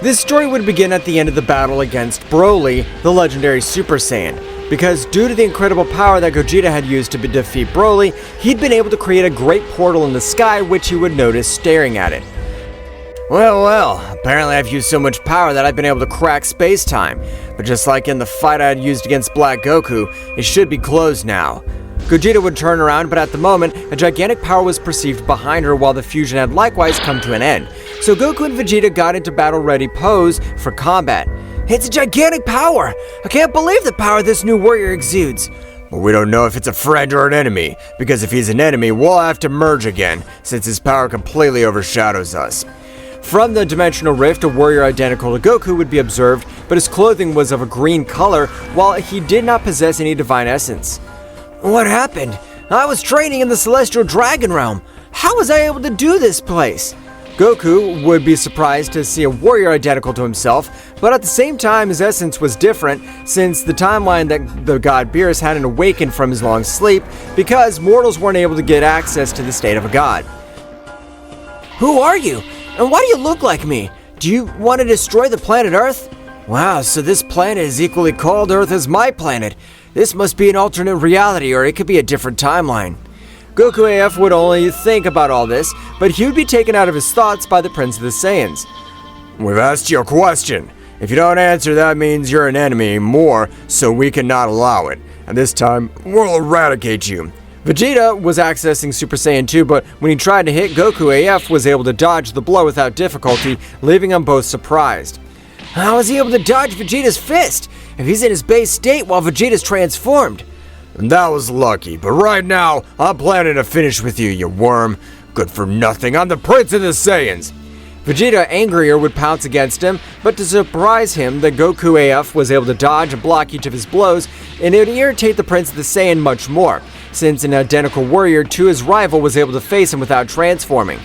This story would begin at the end of the battle against Broly, the legendary Super Saiyan, because due to the incredible power that Gogeta had used to defeat Broly, he'd been able to create a great portal in the sky which he would notice staring at it. Well, apparently I've used so much power that I've been able to crack space-time, but just like in the fight I had used against Black Goku, it should be closed now. Gogeta would turn around, but at the moment, a gigantic power was perceived behind her while the fusion had likewise come to an end. So Goku and Vegeta got into battle-ready pose for combat. It's a gigantic power! I can't believe the power this new warrior exudes! But we don't know if it's a friend or an enemy, because if he's an enemy, we'll have to merge again, since his power completely overshadows us. From the dimensional rift, a warrior identical to Goku would be observed, but his clothing was of a green color, while he did not possess any divine essence. What happened? I was training in the Celestial Dragon Realm. How was I able to do this place? Goku would be surprised to see a warrior identical to himself, but at the same time his essence was different since the timeline that the god Beerus hadn't awakened from his long sleep because mortals weren't able to get access to the state of a god. Who are you? And why do you look like me? Do you want to destroy the planet Earth? Wow, so this planet is equally called Earth as my planet. This must be an alternate reality, or it could be a different timeline. Goku AF would only think about all this, but he would be taken out of his thoughts by the Prince of the Saiyans. We've asked you a question. If you don't answer, that means you're an enemy more, so we cannot allow it. And this time, we'll eradicate you. Vegeta was accessing Super Saiyan 2, but when he tried to hit Goku, AF was able to dodge the blow without difficulty, leaving them both surprised. How was he able to dodge Vegeta's fist if he's in his base state while Vegeta's transformed? That was lucky, but right now, I'm planning to finish with you, you worm. Good for nothing, I'm the Prince of the Saiyans. Vegeta, angrier, would pounce against him, but to surprise him, the Goku AF was able to dodge and block each of his blows, and it would irritate the Prince of the Saiyan much more, since an identical warrior to his rival was able to face him without transforming.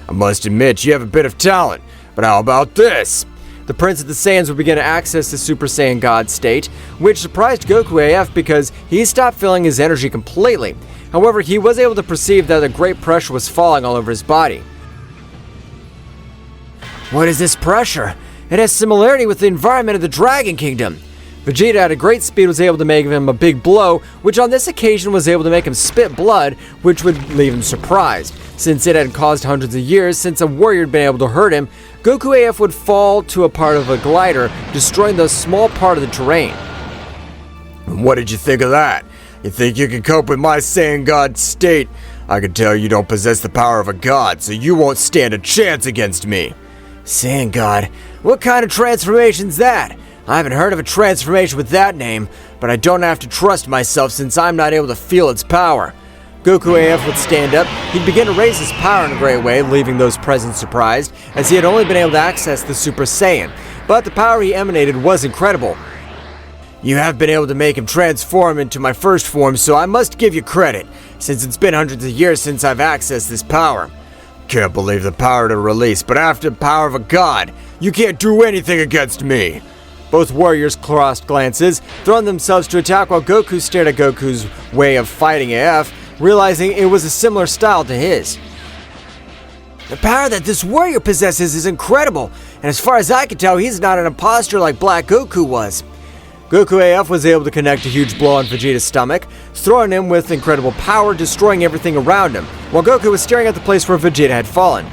I must admit, you have a bit of talent, but how about this? The Prince of the Saiyans would begin to access the Super Saiyan God state, which surprised Goku AF because he stopped feeling his energy completely. However, he was able to perceive that a great pressure was falling all over his body. What is this pressure? It has similarity with the environment of the Dragon Kingdom. Vegeta at a great speed was able to make him a big blow, which on this occasion was able to make him spit blood, which would leave him surprised. Since it had caused hundreds of years since a warrior had been able to hurt him, Goku AF would fall to a part of a glider, destroying the small part of the terrain. What did you think of that? You think you can cope with my Saiyan God state? I can tell you don't possess the power of a god, so you won't stand a chance against me. Saiyan God? What kind of transformation's that? I haven't heard of a transformation with that name, but I don't have to trust myself since I'm not able to feel its power. Goku AF would stand up, he'd begin to raise his power in a great way, leaving those present surprised, as he had only been able to access the Super Saiyan, but the power he emanated was incredible. You have been able to make him transform into my first form, so I must give you credit, since it's been hundreds of years since I've accessed this power. Can't believe the power to release, but after the power of a god, you can't do anything against me. Both warriors crossed glances, throwing themselves to attack while Goku stared at Goku's way of fighting AF, realizing it was a similar style to his. The power that this warrior possesses is incredible, and as far as I can tell, he's not an imposter like Black Goku was. Goku AF was able to connect a huge blow on Vegeta's stomach, throwing him with incredible power, destroying everything around him, while Goku was staring at the place where Vegeta had fallen.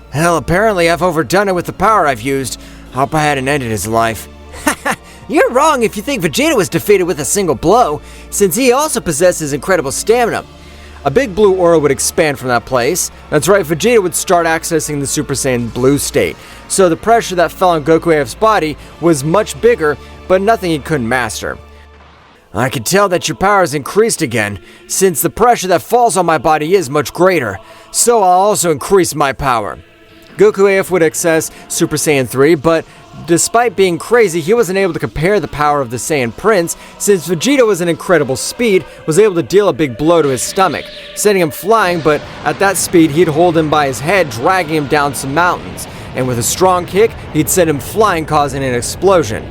Hell, apparently I've overdone it with the power I've used. Hope I hadn't ended his life. Haha, you're wrong if you think Vegeta was defeated with a single blow, since he also possesses incredible stamina. A big blue aura would expand from that place. That's right, Vegeta would start accessing the Super Saiyan Blue state, so the pressure that fell on Goku AF's body was much bigger, but nothing he couldn't master. I can tell that your power has increased again, since the pressure that falls on my body is much greater, so I'll also increase my power. Goku AF would access Super Saiyan 3, but despite being crazy, he wasn't able to compare the power of the Saiyan Prince, since Vegeta was an incredible speed, was able to deal a big blow to his stomach, sending him flying, but at that speed he'd hold him by his head, dragging him down some mountains, and with a strong kick, he'd send him flying, causing an explosion.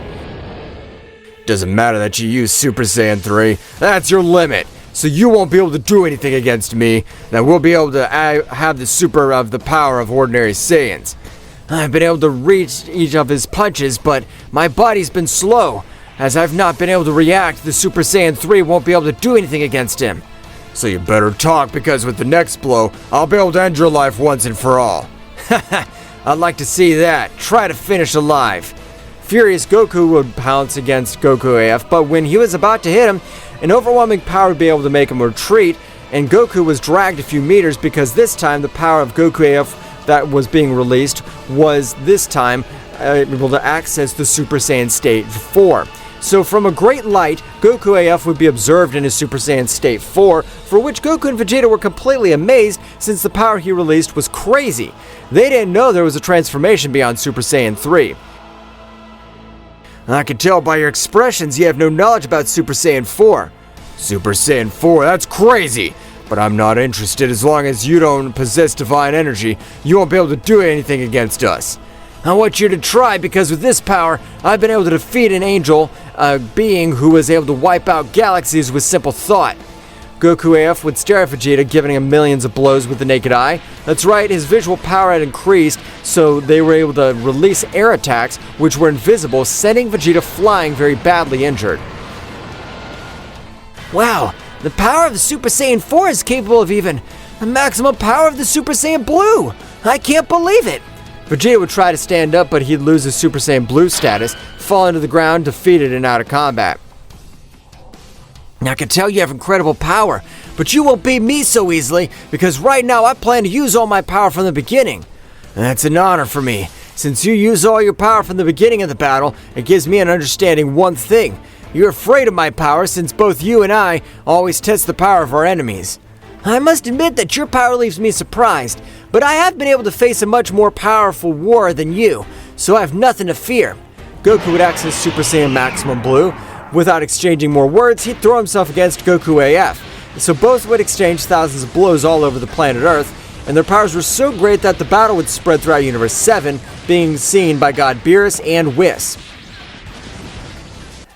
Doesn't matter that you use Super Saiyan 3, that's your limit. So you won't be able to do anything against me, that we'll be able to have the super of the power of ordinary Saiyans. I've been able to reach each of his punches, but my body's been slow. As I've not been able to react, the Super Saiyan 3 won't be able to do anything against him. So you better talk, because with the next blow, I'll be able to end your life once and for all. Haha, I'd like to see that. Try to finish alive. Furious Goku would pounce against Goku AF, but when he was about to hit him, an overwhelming power would be able to make him retreat, and Goku was dragged a few meters because this time the power of Goku AF that was being released was this time able to access the Super Saiyan State 4. So from a great light, Goku AF would be observed in his Super Saiyan State 4, for which Goku and Vegeta were completely amazed since the power he released was crazy. They didn't know there was a transformation beyond Super Saiyan 3. I can tell by your expressions you have no knowledge about Super Saiyan 4. Super Saiyan 4, that's crazy! But I'm not interested. As long as you don't possess divine energy, you won't be able to do anything against us. I want you to try, because with this power, I've been able to defeat an angel, a being who was able to wipe out galaxies with simple thought. Goku AF would stare at Vegeta, giving him millions of blows with the naked eye. That's right, his visual power had increased, so they were able to release air attacks, which were invisible, sending Vegeta flying very badly injured. Wow, the power of the Super Saiyan 4 is capable of even the maximum power of the Super Saiyan Blue! I can't believe it! Vegeta would try to stand up, but he'd lose his Super Saiyan Blue status, fall to the ground, defeated and out of combat. I can tell you have incredible power, but you won't beat me so easily, because right now I plan to use all my power from the beginning. That's an honor for me. Since you use all your power from the beginning of the battle, it gives me an understanding one thing. You're afraid of my power, since both you and I always test the power of our enemies. I must admit that your power leaves me surprised, but I have been able to face a much more powerful war than you, so I have nothing to fear. Goku would access Super Saiyan Maximum Blue. Without exchanging more words, he'd throw himself against Goku AF. So both would exchange thousands of blows all over the planet Earth, and their powers were so great that the battle would spread throughout Universe 7, being seen by God Beerus and Whis.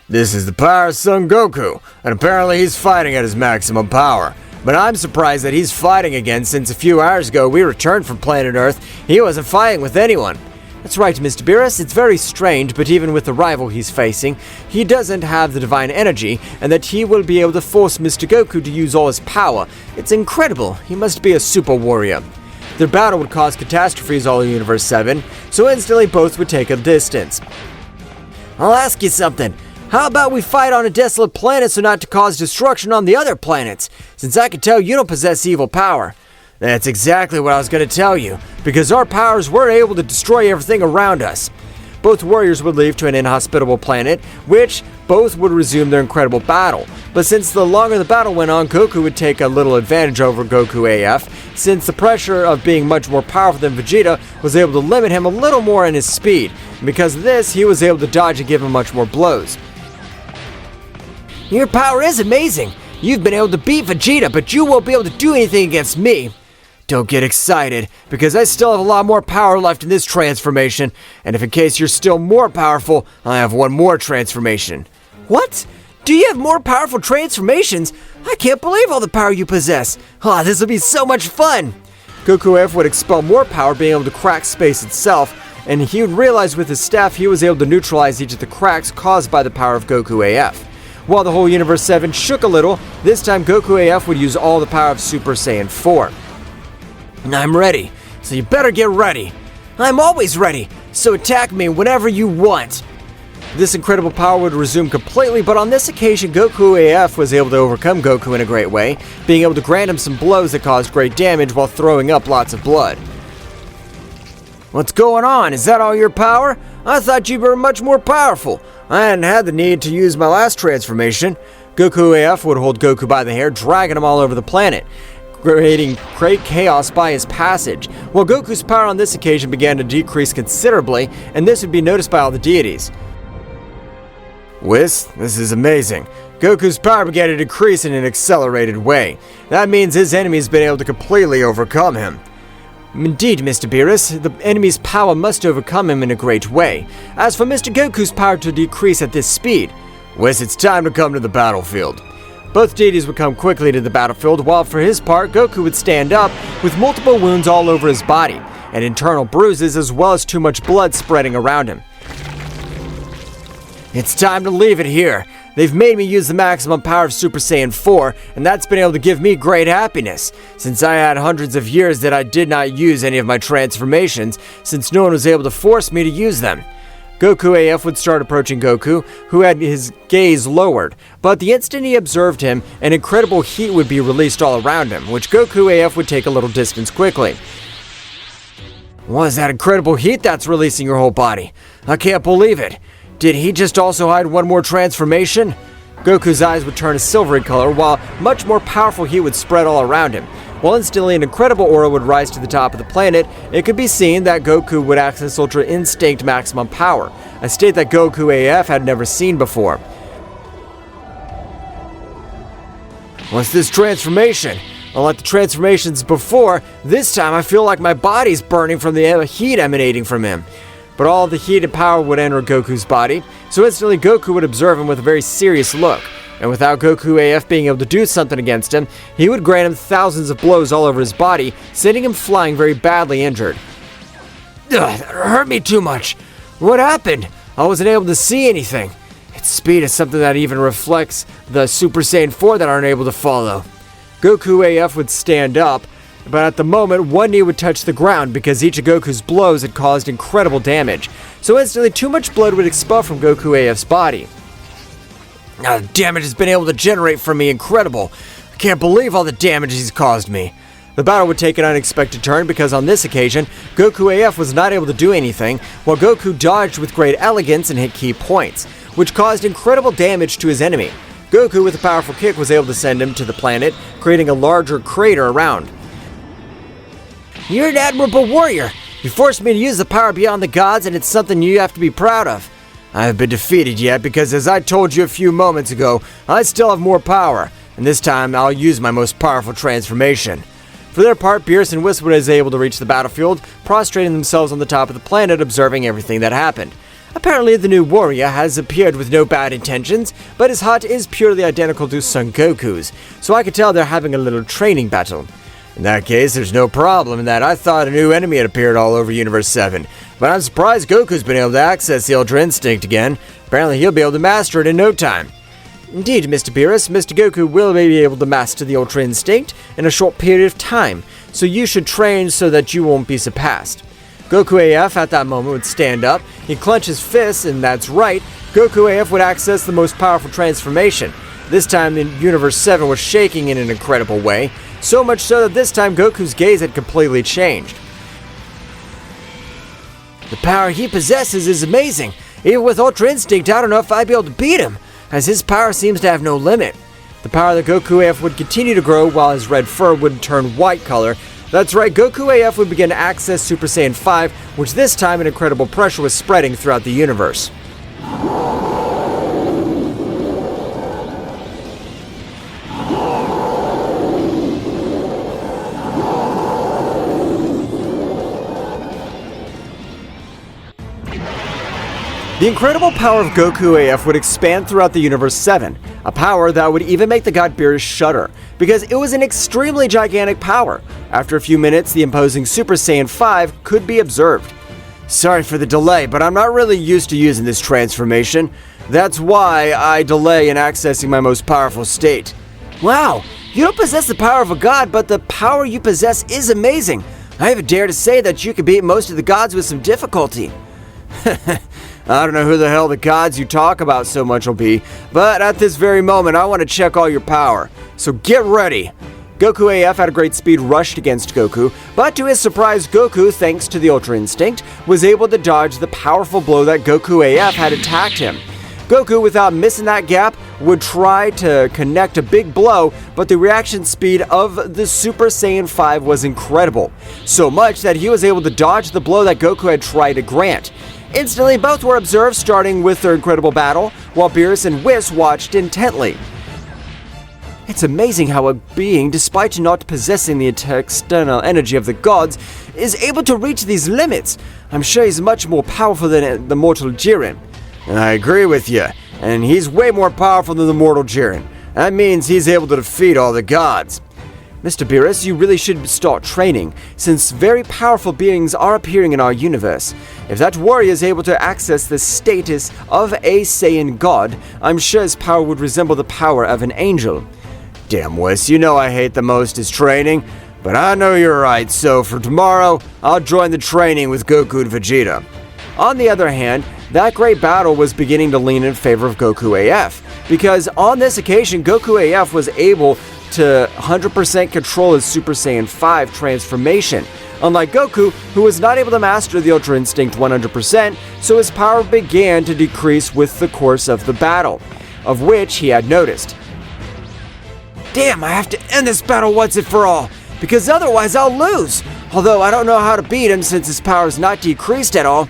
This is the power of Son Goku, and apparently he's fighting at his maximum power. But I'm surprised that he's fighting again, since a few hours ago we returned from planet Earth. He wasn't fighting with anyone. That's right, Mr. Beerus, it's very strange, but even with the rival he's facing, he doesn't have the divine energy, and that he will be able to force Mr. Goku to use all his power. It's incredible. He must be a super warrior. Their battle would cause catastrophes all in Universe 7, so instantly both would take a distance. I'll ask you something. How about we fight on a desolate planet so not to cause destruction on the other planets, since I can tell you don't possess evil power? That's exactly what I was going to tell you, because our powers were able to destroy everything around us. Both warriors would leave to an inhospitable planet, which both would resume their incredible battle. But since the longer the battle went on, Goku would take a little advantage over Goku AF, since the pressure of being much more powerful than Vegeta was able to limit him a little more in his speed. And because of this, he was able to dodge and give him much more blows. Your power is amazing. You've been able to beat Vegeta, but you won't be able to do anything against me. Don't get excited, because I still have a lot more power left in this transformation, and if in case you're still more powerful, I have one more transformation. What? Do you have more powerful transformations? I can't believe all the power you possess. This will be so much fun. Goku AF would expel more power, being able to crack space itself, and he would realize with his staff he was able to neutralize each of the cracks caused by the power of Goku AF. While the whole Universe 7 shook a little, this time Goku AF would use all the power of Super Saiyan 4. I'm ready, so you better get ready. I'm always ready, so attack me whenever you want. This incredible power would resume completely, but on this occasion Goku AF was able to overcome Goku in a great way, being able to grant him some blows that caused great damage while throwing up lots of blood. What's going on? Is that all your power? I thought you were much more powerful. I hadn't had the need to use my last transformation. Goku AF would hold Goku by the hair, dragging him all over the planet, creating great chaos by his passage. While Goku's power on this occasion began to decrease considerably, and this would be noticed by all the deities. Whis, this is amazing. Goku's power began to decrease in an accelerated way. That means his enemy's been able to completely overcome him. Indeed, Mr. Beerus, the enemy's power must overcome him in a great way. As for Mr. Goku's power to decrease at this speed, Whis, it's time to come to the battlefield. Both deities would come quickly to the battlefield, while for his part, Goku would stand up with multiple wounds all over his body, and internal bruises as well as too much blood spreading around him. It's time to leave it here. They've made me use the maximum power of Super Saiyan 4, and that's been able to give me great happiness, since I had hundreds of years that I did not use any of my transformations, since no one was able to force me to use them. Goku AF would start approaching Goku, who had his gaze lowered, but the instant he observed him, an incredible heat would be released all around him, which Goku AF would take a little distance quickly. What is that incredible heat that's releasing your whole body? I can't believe it. Did he just also hide one more transformation? Goku's eyes would turn a silvery color, while much more powerful heat would spread all around him. While instantly an incredible aura would rise to the top of the planet, it could be seen that Goku would access Ultra Instinct maximum power, a state that Goku AF had never seen before. What's this transformation? Unlike the transformations before, this time I feel like my body's burning from the heat emanating from him. But all the heat and power would enter Goku's body, so instantly Goku would observe him with a very serious look. And without Goku AF being able to do something against him, he would grant him thousands of blows all over his body, sending him flying very badly injured. Ugh, that hurt me too much. What happened? I wasn't able to see anything. Its speed is something that even reflects the Super Saiyan 4 that aren't able to follow. Goku AF would stand up, but at the moment, one knee would touch the ground because each of Goku's blows had caused incredible damage. So instantly, too much blood would expel from Goku AF's body. The damage has been able to generate from me incredible. I can't believe all the damage he's caused me. The battle would take an unexpected turn because on this occasion, Goku AF was not able to do anything, while Goku dodged with great elegance and hit key points, which caused incredible damage to his enemy. Goku, with a powerful kick, was able to send him to the planet, creating a larger crater around. You're an admirable warrior. You forced me to use the power beyond the gods, and it's something you have to be proud of. I haven't been defeated yet because, as I told you a few moments ago, I still have more power, and this time I'll use my most powerful transformation. For their part, Beerus and Whis was able to reach the battlefield, prostrating themselves on the top of the planet, observing everything that happened. Apparently, the new warrior has appeared with no bad intentions, but his heart is purely identical to Son Goku's, so I could tell they're having a little training battle. In that case, there's no problem in that I thought a new enemy had appeared all over Universe 7, but I'm surprised Goku's been able to access the Ultra Instinct again. Apparently he'll be able to master it in no time. Indeed, Mr. Beerus, Mr. Goku will be able to master the Ultra Instinct in a short period of time, so you should train so that you won't be surpassed. Goku AF at that moment would stand up, he'd clench his fists, and that's right, Goku AF would access the most powerful transformation. This time, the Universe 7 was shaking in an incredible way, so much so that this time Goku's gaze had completely changed. The power he possesses is amazing. Even with Ultra Instinct, I don't know if I'd be able to beat him, as his power seems to have no limit. The power that Goku AF would continue to grow while his red fur would turn white color. That's right, Goku AF would begin to access Super Saiyan 5, which this time an incredible pressure was spreading throughout the universe. The incredible power of Goku AF would expand throughout the Universe 7, a power that would even make the god Beerus shudder, because it was an extremely gigantic power. After a few minutes, the imposing Super Saiyan 5 could be observed. Sorry for the delay, but I'm not really used to using this transformation. That's why I delay in accessing my most powerful state. Wow, you don't possess the power of a god, but the power you possess is amazing. I even dare to say that you could beat most of the gods with some difficulty. I don't know who the hell the gods you talk about so much will be, but at this very moment I want to check all your power, so get ready. Goku AF at a great speed rushed against Goku, but to his surprise Goku, thanks to the Ultra Instinct, was able to dodge the powerful blow that Goku AF had attacked him. Goku, without missing that gap, would try to connect a big blow, but the reaction speed of the Super Saiyan 5 was incredible, so much that he was able to dodge the blow that Goku had tried to grant. Instantly, both were observed starting with their incredible battle, while Beerus and Whis watched intently. It's amazing how a being, despite not possessing the external energy of the gods, is able to reach these limits. I'm sure he's much more powerful than the mortal Jiren. I agree with you, and he's way more powerful than the mortal Jiren. That means he's able to defeat all the gods. Mr. Beerus, you really should start training, since very powerful beings are appearing in our universe. If that warrior is able to access the status of a Saiyan god, I'm sure his power would resemble the power of an angel. Damn, Wes, you know I hate the most is training, but I know you're right, so for tomorrow, I'll join the training with Goku and Vegeta. On the other hand, that great battle was beginning to lean in favor of Goku AF, because on this occasion, Goku AF was able to 100% control his Super Saiyan 5 transformation, unlike Goku, who was not able to master the Ultra Instinct 100%, so his power began to decrease with the course of the battle, of which he had noticed. Damn, I have to end this battle once and for all, because otherwise I'll lose, although I don't know how to beat him since his power is not decreased at all.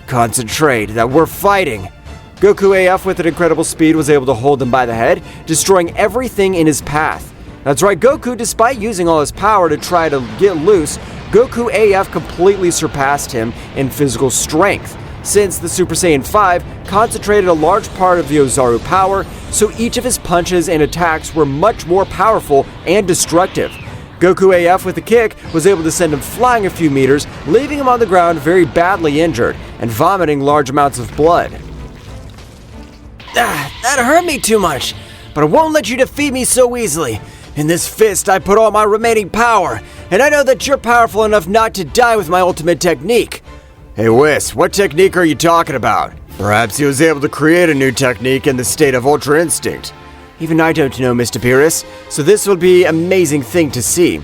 Concentrate, that we're fighting. Goku AF with an incredible speed was able to hold him by the head, destroying everything in his path. That's right, Goku, despite using all his power to try to get loose, Goku AF completely surpassed him in physical strength, since the Super Saiyan 5 concentrated a large part of the Ozaru power, so each of his punches and attacks were much more powerful and destructive. Goku AF with a kick was able to send him flying a few meters, leaving him on the ground very badly injured and vomiting large amounts of blood. That hurt me too much, but I won't let you defeat me so easily. In this fist, I put all my remaining power, and I know that you're powerful enough not to die with my ultimate technique. Hey Whis, what technique are you talking about? Perhaps he was able to create a new technique in the state of Ultra Instinct. Even I don't know, Mr. Beerus, so this will be an amazing thing to see.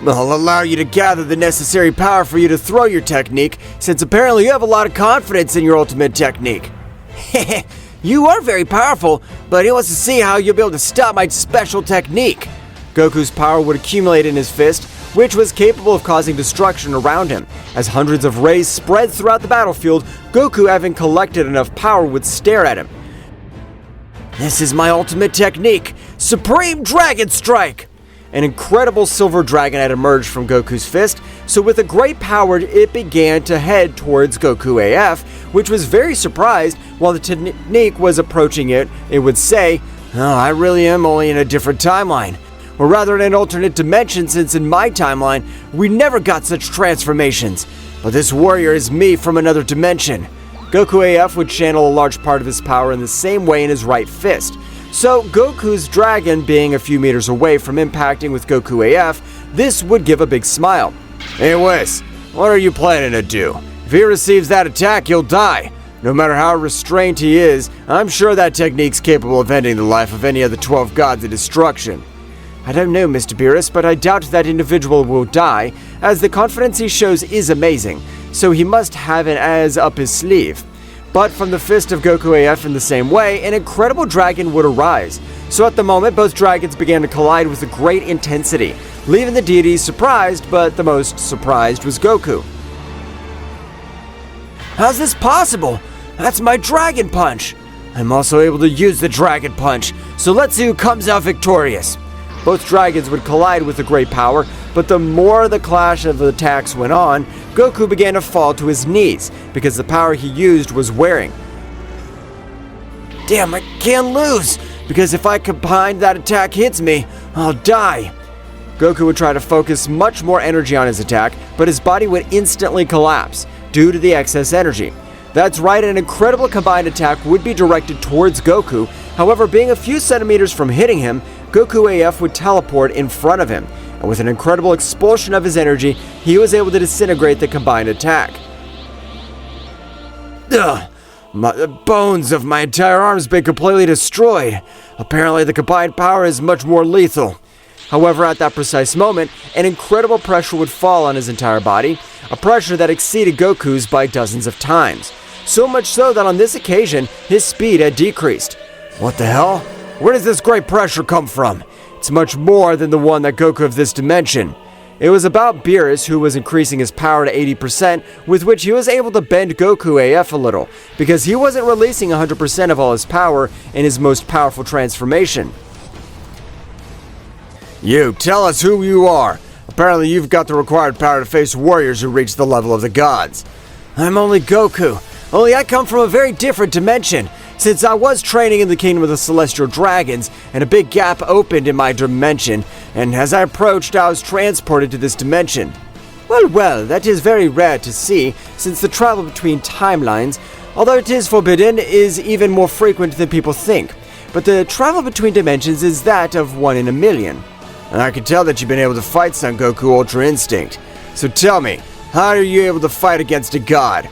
I'll allow you to gather the necessary power for you to throw your technique, since apparently you have a lot of confidence in your ultimate technique. Heh. You are very powerful, but he wants to see how you'll be able to stop my special technique. Goku's power would accumulate in his fist, which was capable of causing destruction around him. As hundreds of rays spread throughout the battlefield, Goku, having collected enough power, would stare at him. This is my ultimate technique, Supreme Dragon Strike! An incredible silver dragon had emerged from Goku's fist, so with a great power it began to head towards Goku AF, which was very surprised. While the technique was approaching it, it would say, "Oh, I really am only in a different timeline. Or rather in an alternate dimension, since in my timeline, we never got such transformations. But this warrior is me from another dimension." Goku AF would channel a large part of his power in the same way in his right fist. So Goku's dragon being a few meters away from impacting with Goku AF, this would give a big smile. Hey Whis, what are you planning to do? If he receives that attack, he'll die. No matter how restrained he is, I'm sure that technique's capable of ending the life of any of the 12 gods of destruction. I don't know, Mr. Beerus, but I doubt that individual will die, as the confidence he shows is amazing, so he must have it as up his sleeve. But from the fist of Goku AF in the same way, an incredible dragon would arise. So at the moment, both dragons began to collide with great intensity, leaving the deities surprised, but the most surprised was Goku. How's this possible? That's my Dragon Punch! I'm also able to use the Dragon Punch, so let's see who comes out victorious. Both dragons would collide with a great power, but the more the clash of attacks went on, Goku began to fall to his knees, because the power he used was wearing. Damn, I can't lose, because if I combine that attack hits me, I'll die. Goku would try to focus much more energy on his attack, but his body would instantly collapse, due to the excess energy. That's right, an incredible combined attack would be directed towards Goku, however, being a few centimeters from hitting him, Goku AF would teleport in front of him, and with an incredible expulsion of his energy, he was able to disintegrate the combined attack. Ugh! The bones of my entire arm has been completely destroyed. Apparently the combined power is much more lethal. However, at that precise moment, an incredible pressure would fall on his entire body, a pressure that exceeded Goku's by dozens of times. So much so that on this occasion, his speed had decreased. What the hell? Where does this great pressure come from? It's much more than the one that Goku of this dimension. It was about Beerus, who was increasing his power to 80%, with which he was able to bend Goku AF a little, because he wasn't releasing 100% of all his power in his most powerful transformation. You, tell us who you are. Apparently you've got the required power to face warriors who reach the level of the gods. I'm only Goku, only I come from a very different dimension, Since I was training in the kingdom of the celestial dragons, and a big gap opened in my dimension, and as I approached, I was transported to this dimension. Well, that is very rare to see, since the travel between timelines, although it is forbidden, is even more frequent than people think. But the travel between dimensions is that of 1 in a million. And I can tell that you've been able to fight Son Goku Ultra Instinct. So tell me, how are you able to fight against a god?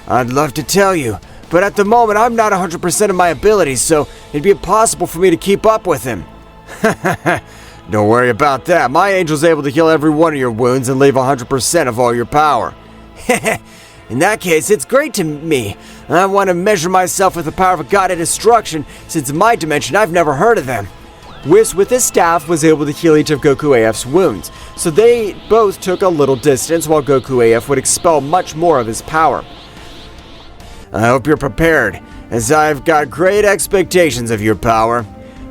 I'd love to tell you, but at the moment I'm not 100% of my abilities, so it'd be impossible for me to keep up with him. Don't worry about that. My angel's able to heal every one of your wounds and leave 100% of all your power. In that case, it's great to me. I want to measure myself with the power of a god of destruction, since in my dimension I've never heard of them. Whis, with his staff, was able to heal each of Goku AF's wounds, so they both took a little distance while Goku AF would expel much more of his power. I hope you're prepared, as I've got great expectations of your power.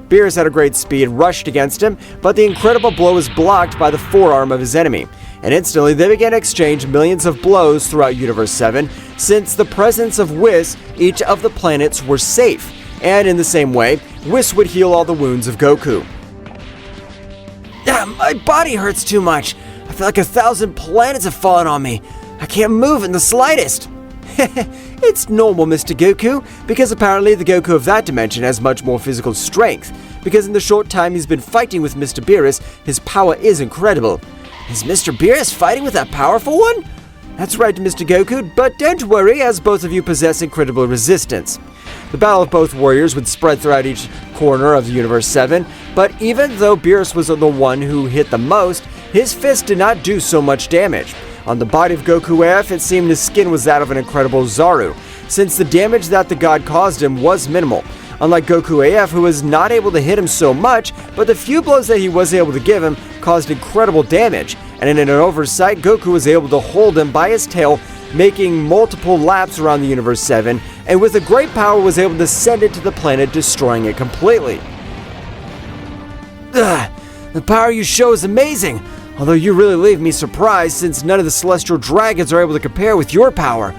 Beerus at a great speed rushed against him, but the incredible blow was blocked by the forearm of his enemy, and instantly they began to exchange millions of blows throughout Universe 7. Since the presence of Whis, each of the planets were safe, and in the same way, Whis would heal all the wounds of Goku. My body hurts too much. I feel like 1,000 planets have fallen on me. I can't move in the slightest. It's normal, Mr. Goku, because apparently the Goku of that dimension has much more physical strength, because in the short time he's been fighting with Mr. Beerus, his power is incredible. Is Mr. Beerus fighting with that powerful one? That's right, Mr. Goku, but don't worry, as both of you possess incredible resistance. The battle of both warriors would spread throughout each corner of Universe 7, but even though Beerus was the one who hit the most, his fist did not do so much damage. On the body of Goku AF, it seemed his skin was that of an incredible Zaru, since the damage that the god caused him was minimal. Unlike Goku AF, who was not able to hit him so much, but the few blows that he was able to give him caused incredible damage, and in an oversight, Goku was able to hold him by his tail, making multiple laps around the Universe 7, and with a great power was able to send it to the planet, destroying it completely. The power you show is amazing, although you really leave me surprised since none of the celestial dragons are able to compare with your power.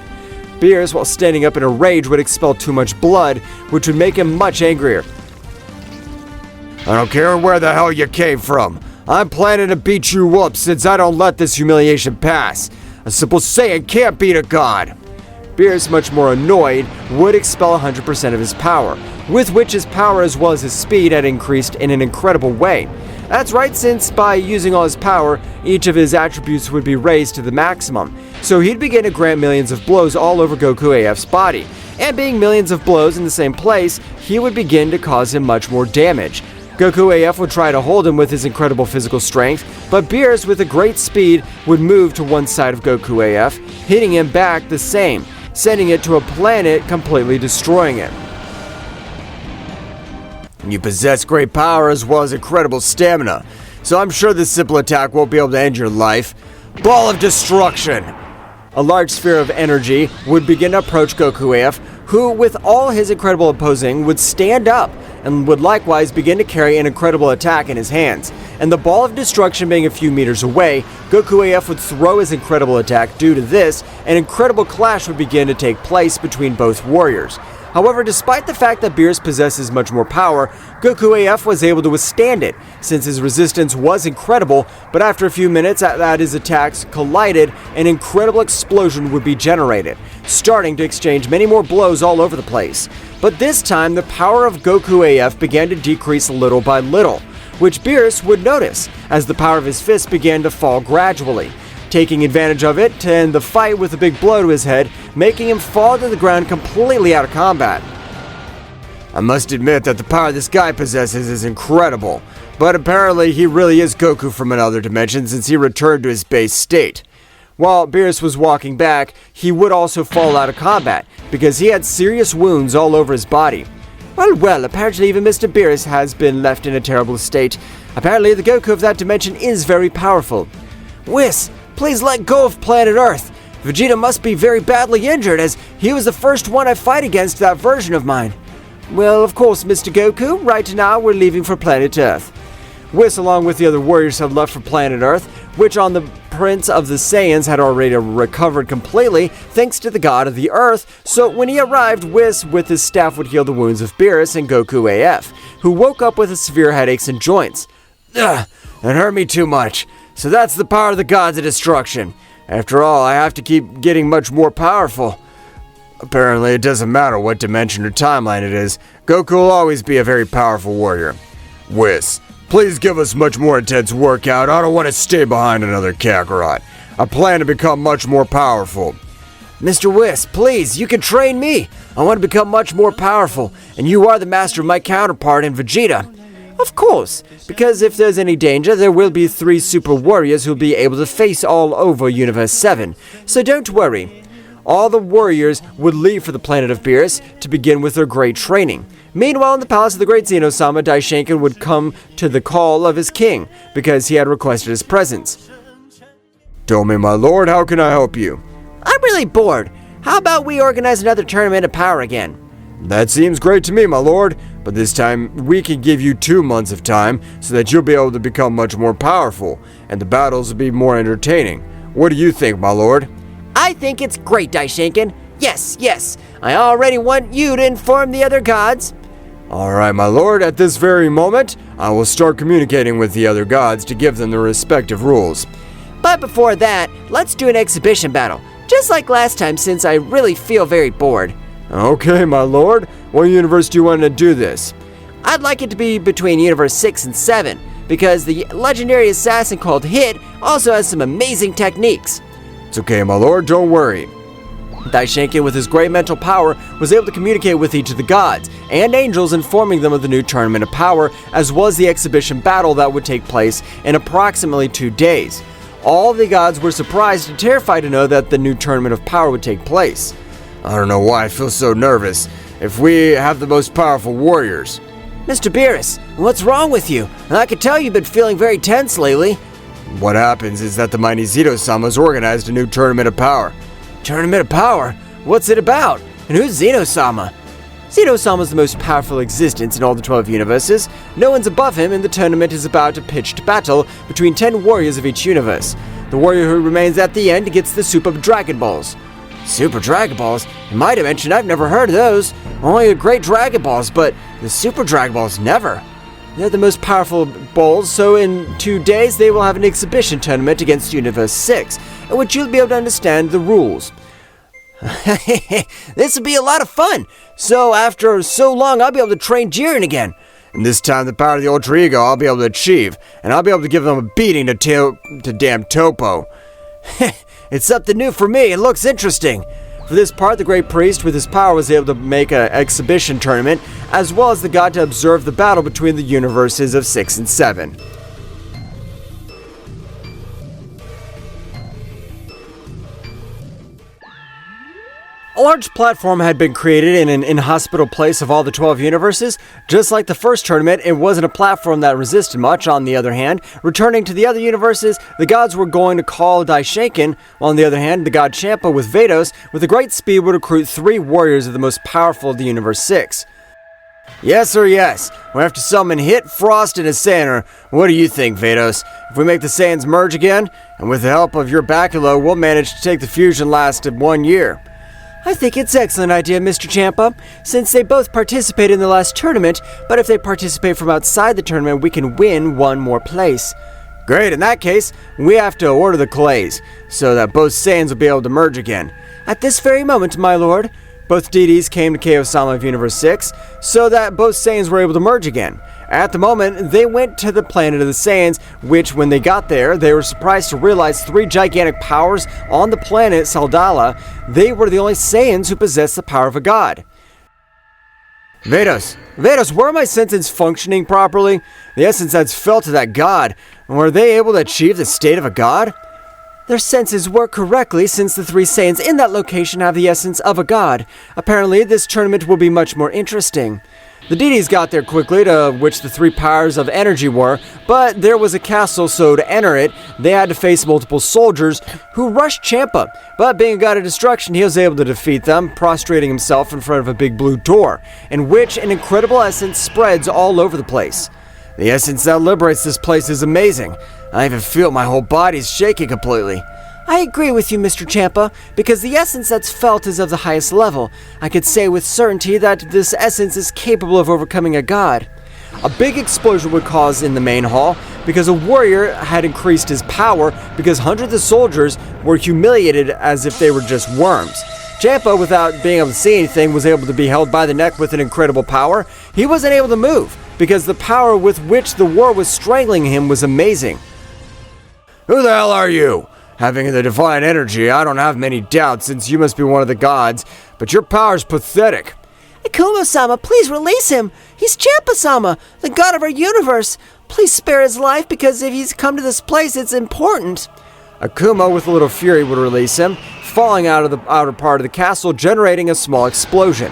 Beerus, while standing up in a rage, would expel too much blood, which would make him much angrier. I don't care where the hell you came from. I'm planning to beat you up since I don't let this humiliation pass. A simple Saiyan can't beat a god. Beerus, much more annoyed, would expel 100% of his power, with which his power as well as his speed had increased in an incredible way. That's right, since by using all his power, each of his attributes would be raised to the maximum, so he'd begin to grant millions of blows all over Goku AF's body, and being millions of blows in the same place, he would begin to cause him much more damage. Goku AF would try to hold him with his incredible physical strength, but Beerus with a great speed would move to one side of Goku AF, hitting him back the same, sending it to a planet, completely destroying it. You possess great power as well as incredible stamina, so I'm sure this simple attack won't be able to end your life. Ball of Destruction! A large sphere of energy would begin to approach Goku AF, who, with all his incredible opposing, would stand up and would likewise begin to carry an incredible attack in his hands. And the Ball of Destruction being a few meters away, Goku AF would throw his incredible attack. Due to this, an incredible clash would begin to take place between both warriors. However, despite the fact that Beerus possesses much more power, Goku AF was able to withstand it, since his resistance was incredible, but after a few minutes that his attacks collided, an incredible explosion would be generated, starting to exchange many more blows all over the place. But this time, the power of Goku AF began to decrease little by little, which Beerus would notice, as the power of his fist began to fall gradually, taking advantage of it to end the fight with a big blow to his head, making him fall to the ground completely out of combat. I must admit that the power this guy possesses is incredible, but apparently he really is Goku from another dimension since he returned to his base state. While Beerus was walking back, he would also fall out of combat, because he had serious wounds all over his body. Well, apparently even Mr. Beerus has been left in a terrible state. Apparently the Goku of that dimension is very powerful. Whis, please let go of planet Earth. Vegeta must be very badly injured, as he was the first one I fight against that version of mine. Well, of course, Mr. Goku, right now we're leaving for planet Earth. Whis, along with the other warriors, had left for planet Earth, which on the Prince of the Saiyans had already recovered completely thanks to the god of the earth, so when he arrived, Whis with his staff would heal the wounds of Beerus and Goku AF, who woke up with severe headaches and joints. Ugh, that hurt me too much. So that's the power of the gods of destruction. After all, I have to keep getting much more powerful. Apparently, it doesn't matter what dimension or timeline it is. Goku will always be a very powerful warrior. Whis, please give us much more intense workout. I don't want to stay behind another Kakarot. I plan to become much more powerful. Mr. Whis, please, you can train me. I want to become much more powerful, and you are the master of my counterpart in Vegeta. Of course, because if there's any danger, there will be 3 super warriors who'll be able to face all over Universe 7. So don't worry. All the warriors would leave for the planet of Beerus to begin with their great training. Meanwhile, in the palace of the great Zeno-sama, Daishinkan would come to the call of his king, because he had requested his presence. Tell me, my lord, how can I help you? I'm really bored. How about we organize another tournament of power again? That seems great to me, my lord, but this time we can give you 2 months of time so that you'll be able to become much more powerful, and the battles will be more entertaining. What do you think, my lord? I think it's great, Daishinkan. Yes. I already want you to inform the other gods. Alright, my lord, at this very moment, I will start communicating with the other gods to give them the respective rules. But before that, let's do an exhibition battle, just like last time since I really feel very bored. Okay, my lord. What universe do you want to do this? I'd like it to be between Universe 6 and 7, because the legendary assassin called Hit also has some amazing techniques. It's okay, my lord, don't worry. Daishinkan, with his great mental power, was able to communicate with each of the gods and angels, informing them of the new tournament of power, as well as the exhibition battle that would take place in approximately 2 days. All the gods were surprised and terrified to know that the new tournament of power would take place. I don't know why I feel so nervous. If we have the most powerful warriors. Mr. Beerus, what's wrong with you? I can tell you've been feeling very tense lately. What happens is that the mighty Zeno-sama has organized a new tournament of power. Tournament of power? What's it about? And who's Zeno-sama? Zeno-sama is the most powerful existence in all the 12 universes. No one's above him, and the tournament is about a pitched battle between 10 warriors of each universe. The warrior who remains at the end gets the Super Dragon Balls. Super Dragon Balls? In my dimension, I've never heard of those. Only the Great Dragon Balls, but the Super Dragon Balls, never. They're the most powerful balls, so in 2 days they will have an exhibition tournament against Universe 6, in which you'll be able to understand the rules. This will be a lot of fun. So after so long, I'll be able to train Jiren again. And this time, the power of the Ultra Ego I'll be able to achieve, and I'll be able to give them a beating to damn Topo. It's something new for me. It looks interesting. For this part, the Great Priest, with his power, was able to make an exhibition tournament, as well as the god to observe the battle between the universes of 6 and 7. A large platform had been created in an inhospitable place of all the 12 universes. Just like the first tournament, it wasn't a platform that resisted much. On the other hand, returning to the other universes, the gods were going to call Daishinkan, while on the other hand, the god Champa with Vados, with a great speed, would recruit 3 warriors of the most powerful of the Universe 6. Yes, sir, yes. We have to summon Hit, Frost, and a Saiyaner. What do you think, Vados? If we make the Saiyans merge again, and with the help of your Bakulo, we'll manage to take the fusion last 1 year. I think it's an excellent idea, Mr. Champa, since they both participated in the last tournament, but if they participate from outside the tournament, we can win 1 more place. Great, in that case, we have to order the clays, so that both Saiyans will be able to merge again. At this very moment, my lord, both deities came to Kaiosama of Universe 6, so that both Saiyans were able to merge again. At the moment, they went to the planet of the Saiyans, which, when they got there, they were surprised to realize 3 gigantic powers on the planet Saldala. They were the only Saiyans who possessed the power of a god. Vados, were my senses functioning properly? The essence that's felt to that god, were they able to achieve the state of a god? Their senses work correctly since the 3 Saiyans in that location have the essence of a god. Apparently, this tournament will be much more interesting. The deities got there quickly, to which the 3 powers of energy were, but there was a castle, so to enter it, they had to face multiple soldiers who rushed Champa. But being a god of destruction, he was able to defeat them, prostrating himself in front of a big blue door, in which an incredible essence spreads all over the place. The essence that liberates this place is amazing. I even feel my whole body's shaking completely. I agree with you, Mr. Champa, because the essence that's felt is of the highest level. I could say with certainty that this essence is capable of overcoming a god. A big explosion would cause in the main hall because a warrior had increased his power because hundreds of soldiers were humiliated as if they were just worms. Champa, without being able to see anything, was able to be held by the neck with an incredible power. He wasn't able to move because the power with which the war was strangling him was amazing. Who the hell are you? Having the divine energy, I don't have many doubts since you must be one of the gods, but your power's pathetic. Akuma-sama, please release him! He's Champa-sama, the god of our universe! Please spare his life, because if he's come to this place, it's important. Akuma, with a little fury, would release him, falling out of the outer part of the castle, generating a small explosion.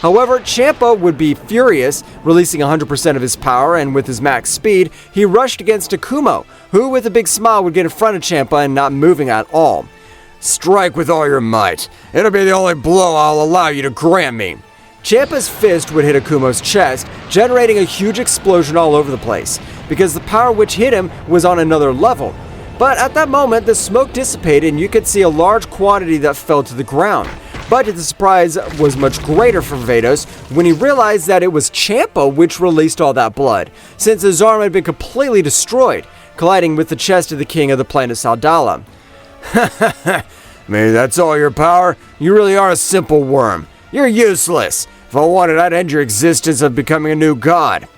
However, Champa would be furious, releasing 100% of his power, and with his max speed, he rushed against Akuma, who with a big smile would get in front of Champa and not moving at all. Strike with all your might. It'll be the only blow I'll allow you to grant me. Champa's fist would hit Akuma's chest, generating a huge explosion all over the place, because the power which hit him was on another level. But at that moment, the smoke dissipated and you could see a large quantity that fell to the ground. But the surprise was much greater for Vados when he realized that it was Champa which released all that blood, since his arm had been completely destroyed, colliding with the chest of the king of the planet Saldala. Maybe that's all your power? You really are a simple worm. You're useless. If I wanted, I'd end your existence of becoming a new god.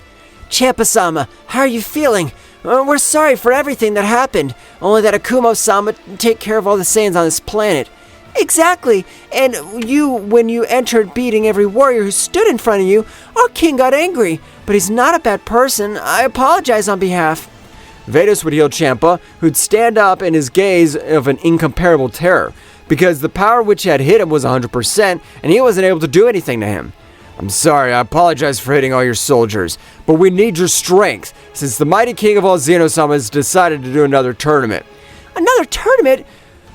Champa-sama, how are you feeling? We're sorry for everything that happened, only that Akuma-sama take care of all the Saiyans on this planet. Exactly, and when you entered beating every warrior who stood in front of you, our king got angry, but he's not a bad person. I apologize on behalf. Vados would heal Champa, who'd stand up in his gaze of an incomparable terror, because the power which had hit him was 100%, and he wasn't able to do anything to him. I'm sorry, I apologize for hitting all your soldiers, but we need your strength, since the mighty king of all Zeno-sama has decided to do another tournament. Another tournament?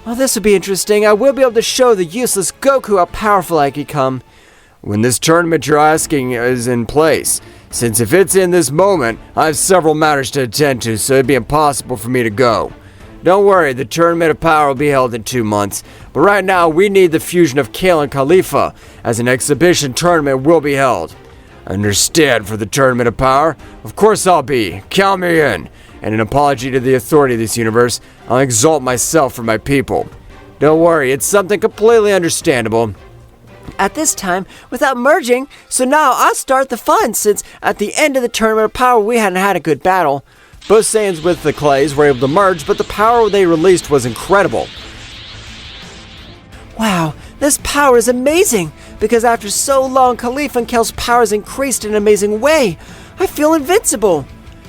Well, this will be interesting. I will be able to show the useless Goku how powerful I can become. When this tournament you're asking is in place, since if it's in this moment, I have several matters to attend to, so it'd be impossible for me to go. Don't worry, the Tournament of Power will be held in 2 months, but right now we need the fusion of Kale and Khalifa, as an exhibition tournament will be held. Understand for the Tournament of Power? Of course I'll be. Count me in. And an apology to the authority of this universe, I'll exalt myself for my people. Don't worry, it's something completely understandable. At this time, without merging, so now I'll start the fun, since at the end of the Tournament of Power we hadn't had a good battle. Both Saiyans with the clays were able to merge, but the power they released was incredible. Wow, this power is amazing, because after so long, Khalifa and Kale's power has increased in an amazing way. I feel invincible.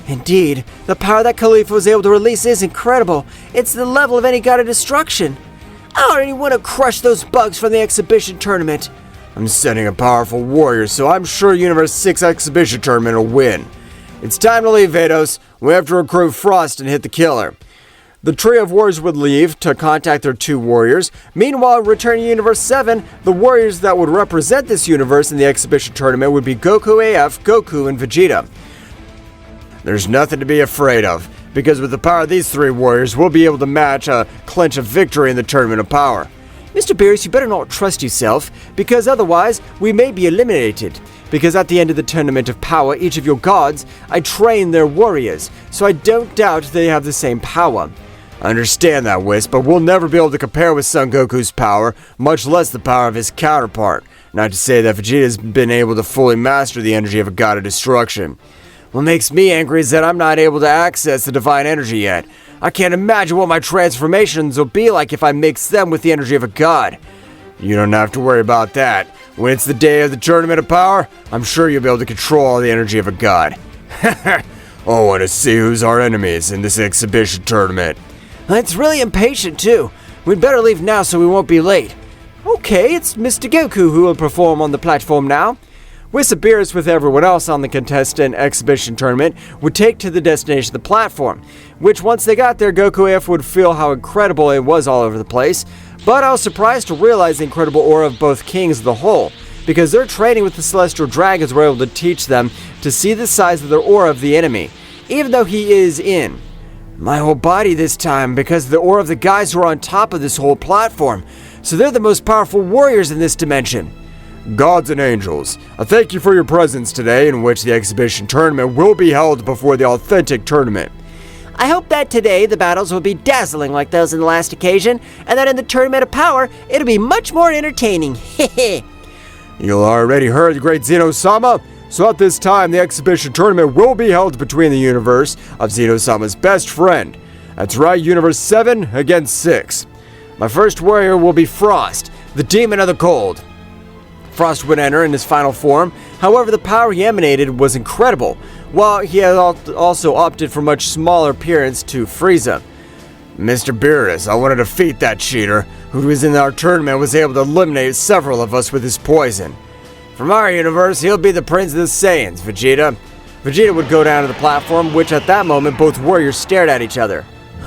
Indeed, the power that Khalifa was able to release is incredible. It's the level of any god of destruction. I already want to crush those bugs from the exhibition tournament. I'm sending a powerful warrior, so I'm sure Universe 6 exhibition tournament will win. It's time to leave, Vados. We have to recruit Frost and hit the killer. The trio of warriors would leave to contact their 2 warriors. Meanwhile, returning to Universe 7, the warriors that would represent this universe in the exhibition tournament would be Goku AF, Goku, and Vegeta. There's nothing to be afraid of, because with the power of these 3 warriors, we'll be able to clinch a victory in the Tournament of Power. Mr. Beerus, you better not trust yourself, because otherwise we may be eliminated. Because at the end of the Tournament of Power, each of your gods, I train their warriors, so I don't doubt they have the same power. I understand that, Whis, but we'll never be able to compare with Son Goku's power, much less the power of his counterpart. Not to say that Vegeta's been able to fully master the energy of a god of destruction. What makes me angry is that I'm not able to access the divine energy yet. I can't imagine what my transformations will be like if I mix them with the energy of a god. You don't have to worry about that. When it's the day of the Tournament of Power, I'm sure you'll be able to control all the energy of a god. I want to see who's our enemies in this exhibition tournament. It's really impatient, too. We'd better leave now so we won't be late. Okay, it's Mr. Goku who will perform on the platform now. Beerus, with everyone else on the contestant exhibition tournament, would take to the destination of the platform, which once they got there, Goku AF would feel how incredible it was all over the place. But I was surprised to realize the incredible aura of both kings as a whole, because their training with the Celestial Dragons were able to teach them to see the size of the aura of the enemy, even though he is in my whole body this time, because of the aura of the guys who are on top of this whole platform. So they're the most powerful warriors in this dimension. Gods and angels, I thank you for your presence today, in which the exhibition tournament will be held before the authentic tournament. I hope that today the battles will be dazzling like those in the last occasion, and that in the Tournament of Power, it'll be much more entertaining. Hehe. You already heard the great Zeno-sama. So at this time, the exhibition tournament will be held between the universe of Zeno-sama's best friend. That's right, Universe 7 against 6. My first warrior will be Frost, the demon of the cold. Frost would enter in his final form. However, the power he emanated was incredible, while he had also opted for much smaller appearance to Frieza. Mr. Beerus, I want to defeat that cheater, who was in our tournament and was able to eliminate several of us with his poison. From our universe, he'll be the Prince of the Saiyans, Vegeta. Vegeta would go down to the platform, which at that moment both warriors stared at each other.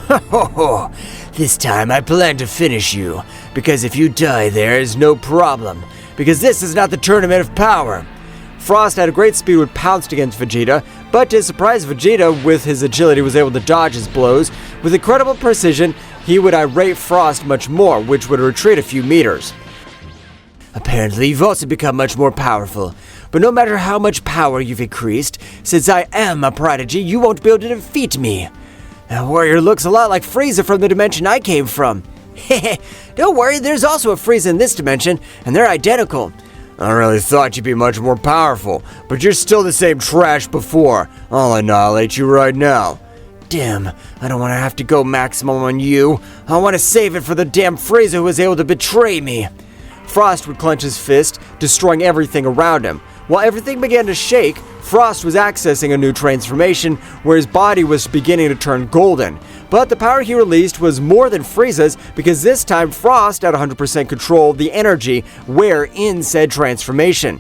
Ho ho ho! This time I plan to finish you, because if you die there is no problem, because this is not the Tournament of Power. Frost at a great speed would pounce against Vegeta, but to surprise Vegeta with his agility was able to dodge his blows. With incredible precision, he would irate Frost much more, which would retreat a few meters. Apparently you've also become much more powerful, but no matter how much power you've increased, since I am a prodigy, you won't be able to defeat me. That warrior looks a lot like Frieza from the dimension I came from. Heh, don't worry, there's also a Frieza in this dimension, and they're identical. I really thought you'd be much more powerful, but you're still the same trash before. I'll annihilate you right now. Damn, I don't want to have to go maximum on you. I want to save it for the damn Frieza who was able to betray me. Frost would clench his fist, destroying everything around him. While everything began to shake, Frost was accessing a new transformation where his body was beginning to turn golden. But the power he released was more than Frieza's, because this time Frost had 100% control of the energy wherein said transformation.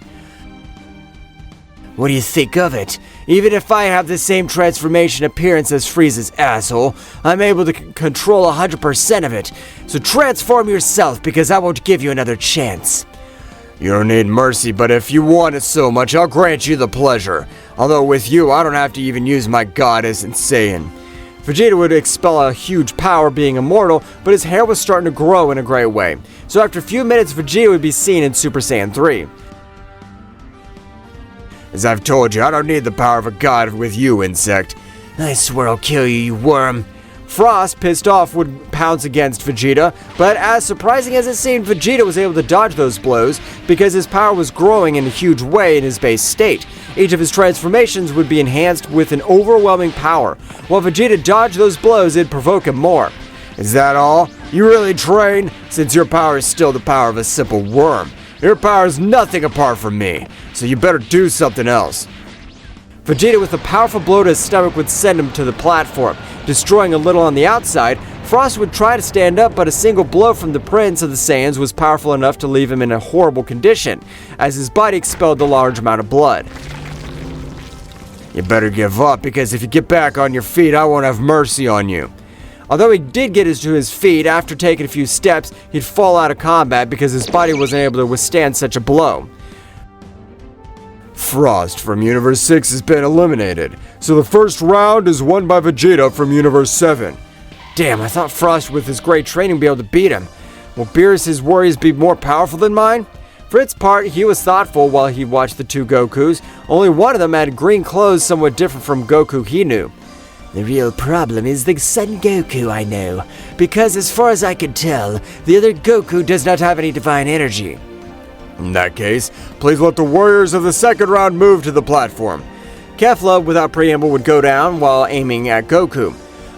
What do you think of it? Even if I have the same transformation appearance as Frieza's asshole, I'm able to control 100% of it. So transform yourself, because I won't give you another chance. You don't need mercy, but if you want it so much, I'll grant you the pleasure. Although with you, I don't have to even use my goddess Saiyan. Vegeta would expel a huge power being immortal, but his hair was starting to grow in a great way. So after a few minutes, Vegeta would be seen in Super Saiyan 3. As I've told you, I don't need the power of a god with you, insect. I swear I'll kill you, you worm. Frost, pissed off, would pounce against Vegeta, but as surprising as it seemed, Vegeta was able to dodge those blows because his power was growing in a huge way in his base state. Each of his transformations would be enhanced with an overwhelming power. While Vegeta dodged those blows, it'd provoke him more. Is that all? You really train? Since your power is still the power of a simple worm. Your power is nothing apart from me, so you better do something else. Vegeta with a powerful blow to his stomach would send him to the platform, destroying a little on the outside. Frost would try to stand up, but a single blow from the Prince of the Saiyans was powerful enough to leave him in a horrible condition, as his body expelled a large amount of blood. You better give up, because if you get back on your feet, I won't have mercy on you. Although he did get to his feet, after taking a few steps, he'd fall out of combat because his body wasn't able to withstand such a blow. Frost from Universe 6 has been eliminated, so the first round is won by Vegeta from Universe 7. Damn, I thought Frost with his great training would be able to beat him. Will Beerus' warriors be more powerful than mine? For its part, he was thoughtful while he watched the two Gokus. Only one of them had green clothes somewhat different from Goku he knew. The real problem is the Son Goku I know, because as far as I can tell, the other Goku does not have any divine energy. In that case, please let the warriors of the second round move to the platform. Kefla, without preamble, would go down while aiming at Goku.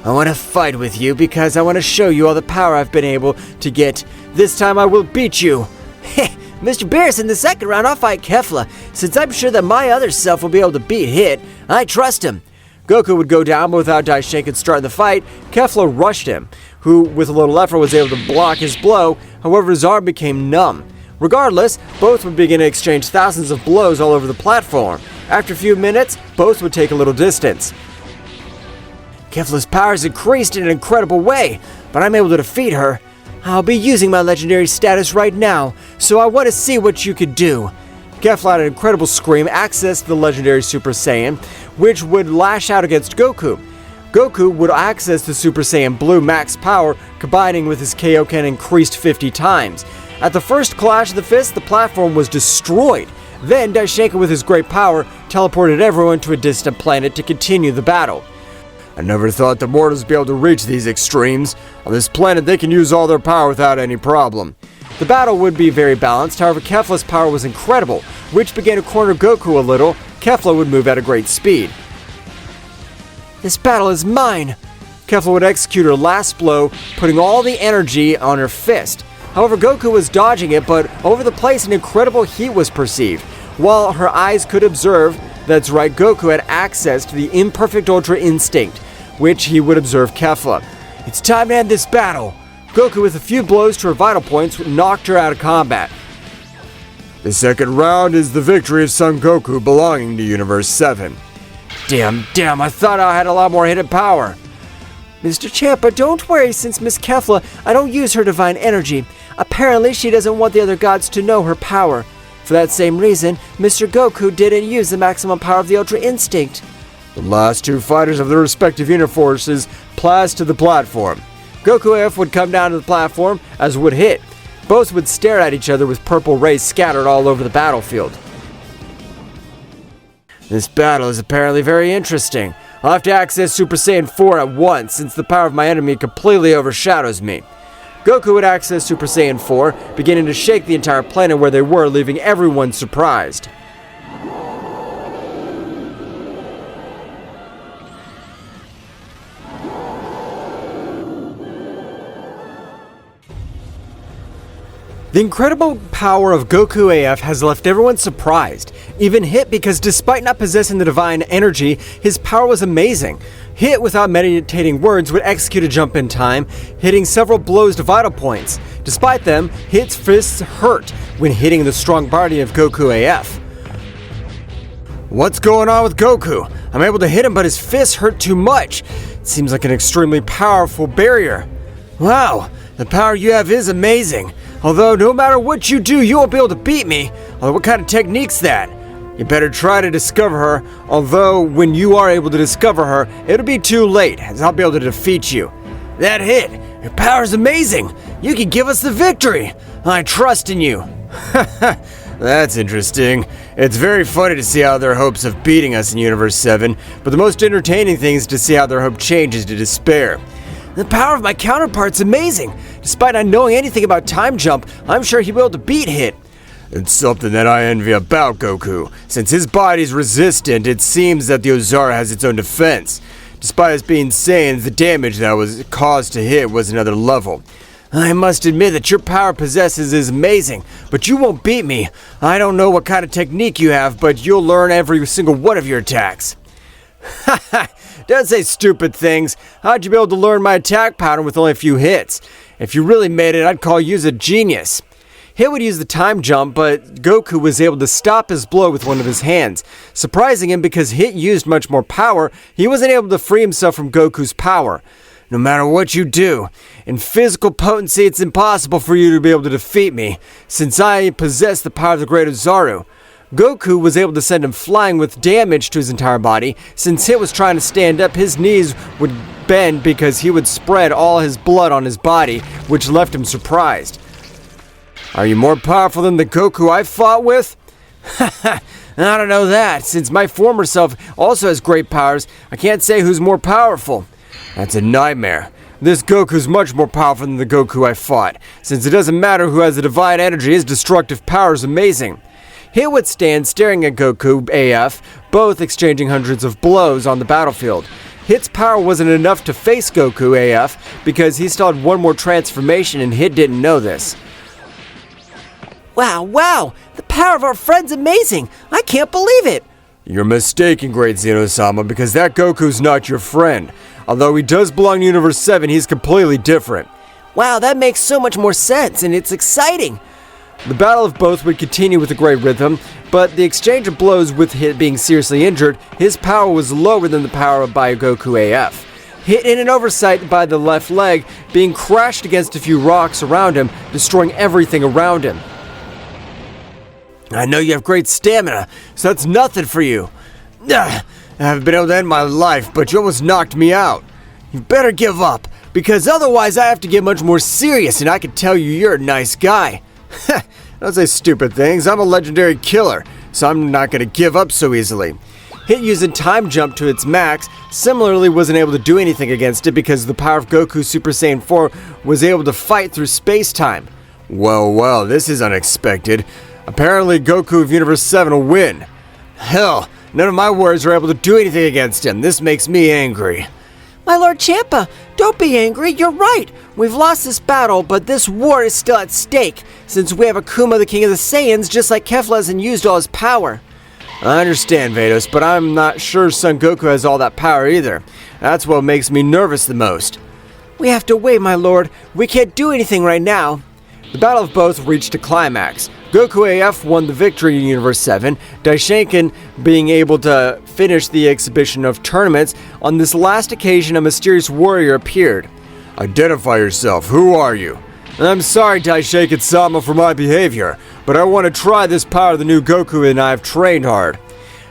I want to fight with you because I want to show you all the power I've been able to get. This time I will beat you. Heh, Mr. Beerus, in the second round I'll fight Kefla, since I'm sure that my other self will be able to beat Hit. I trust him. Goku would go down, but without Daishinkan starting the fight, Kefla rushed him, who, with a little effort, was able to block his blow. However, his arm became numb. Regardless, both would begin to exchange thousands of blows all over the platform. After a few minutes, both would take a little distance. Kefla's powers increased in an incredible way, but I'm able to defeat her. I'll be using my legendary status right now, so I want to see what you could do. Kefla had an incredible scream, accessed the legendary Super Saiyan, which would lash out against Goku. Goku would access the Super Saiyan Blue max power, combining with his Kaioken increased 50 times. At the first clash of the fists, the platform was destroyed. Then Daishenka with his great power teleported everyone to a distant planet to continue the battle. I never thought the mortals would be able to reach these extremes. On this planet they can use all their power without any problem. The battle would be very balanced, however Kefla's power was incredible, which began to corner Goku a little. Kefla would move at a great speed. This battle is mine! Kefla would execute her last blow, putting all the energy on her fist. However, Goku was dodging it, but over the place an incredible heat was perceived. While her eyes could observe, that's right, Goku had access to the imperfect Ultra Instinct, which he would observe Kefla. It's time to end this battle! Goku, with a few blows to her vital points, knocked her out of combat. The second round is the victory of Son Goku belonging to Universe 7. Damn, I thought I had a lot more hidden power. Mr. Champa, don't worry, since Miss Kefla, I don't use her divine energy. Apparently, she doesn't want the other gods to know her power. For that same reason, Mr. Goku didn't use the maximum power of the Ultra Instinct. The last two fighters of their respective universes passed to the platform. Goku AF would come down to the platform, as would Hit. Both would stare at each other with purple rays scattered all over the battlefield. This battle is apparently very interesting. I'll have to access Super Saiyan 4 at once, since the power of my enemy completely overshadows me. Goku would access Super Saiyan 4, beginning to shake the entire planet where they were, leaving everyone surprised. The incredible power of Goku AF has left everyone surprised, even Hit, because despite not possessing the divine energy, his power was amazing. Hit, without meditating words, would execute a jump in time, hitting several blows to vital points. Despite them, Hit's fists hurt when hitting the strong body of Goku AF. What's going on with Goku? I'm able to hit him, but his fists hurt too much. It seems like an extremely powerful barrier. Wow, the power you have is amazing. Although, no matter what you do, you won't be able to beat me. Although, what kind of technique's that? You better try to discover her, although when you are able to discover her, it'll be too late, as I'll be able to defeat you. That Hit, your power's amazing. You can give us the victory. I trust in you. That's interesting. It's very funny to see how their hopes of beating us in Universe 7, but the most entertaining thing is to see how their hope changes to despair. The power of my counterpart's amazing. Despite not knowing anything about time jump, I'm sure he'll be able to beat Hit. It's something that I envy about Goku. Since his body's resistant, it seems that the Ozara has its own defense. Despite us being Saiyans, the damage that was caused to Hit was another level. I must admit that your power possesses is amazing, but you won't beat me. I don't know what kind of technique you have, but you'll learn every single one of your attacks. Haha, don't say stupid things. How'd you be able to learn my attack pattern with only a few hits? If you really made it, I'd call you a genius. Hit would use the time jump, but Goku was able to stop his blow with one of his hands. Surprising him because Hit used much more power, he wasn't able to free himself from Goku's power. No matter what you do, in physical potency it's impossible for you to be able to defeat me, since I possess the power of the Great Ozaru. Goku was able to send him flying with damage to his entire body. Since Hit was trying to stand up, his knees would bend because he would spread all his blood on his body, which left him surprised. Are you more powerful than the Goku I fought with? I don't know that. Since my former self also has great powers, I can't say who's more powerful. That's a nightmare. This Goku's much more powerful than the Goku I fought. Since it doesn't matter who has the divine energy, his destructive power is amazing. Hit would stand staring at Goku AF, both exchanging hundreds of blows on the battlefield. Hit's power wasn't enough to face Goku AF because he still had one more transformation and Hit didn't know this. Wow! The power of our friend's amazing! I can't believe it! You're mistaken, great Zeno-sama, because that Goku's not your friend. Although he does belong to Universe 7, he's completely different. Wow, that makes so much more sense, and it's exciting! The battle of both would continue with a great rhythm, but the exchange of blows with Hit being seriously injured, his power was lower than the power by Goku AF. Hit in an oversight by the left leg, being crashed against a few rocks around him, destroying everything around him. I know you have great stamina, so that's nothing for you. I haven't been able to end my life, but you almost knocked me out. You better give up, because otherwise I have to get much more serious, and I can tell you you're a nice guy. Don't say stupid things. I'm a legendary killer, so I'm not going to give up so easily. Hit using time jump to its max similarly wasn't able to do anything against it because the power of Goku Super Saiyan 4 was able to fight through space-time. Well, this is unexpected. Apparently Goku of Universe 7 will win. Hell, none of my warriors are able to do anything against him. This makes me angry. My Lord Champa, don't be angry, you're right. We've lost this battle, but this war is still at stake, since we have Akuma the King of the Saiyans just like Kefla hasn't used all his power. I understand, Vados, but I'm not sure Son Goku has all that power either. That's what makes me nervous the most. We have to wait, my lord. We can't do anything right now. The battle of both reached a climax. Goku AF won the victory in Universe 7, Daishinkan being able to finish the exhibition of tournaments. On this last occasion, a mysterious warrior appeared. Identify yourself. Who are you? I'm sorry, Daishinkan-sama, for my behavior, but I want to try this power of the new Goku and I have trained hard.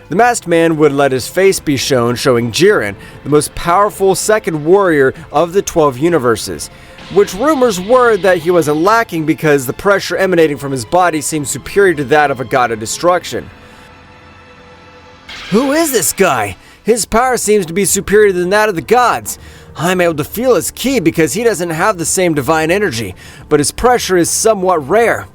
The masked man would let his face be shown, showing Jiren, the most powerful second warrior of the 12 universes, which rumors were that he wasn't lacking because the pressure emanating from his body seemed superior to that of a god of destruction. Who is this guy? His power seems to be superior than that of the gods. I'm able to feel his ki because he doesn't have the same divine energy, but his pressure is somewhat rare.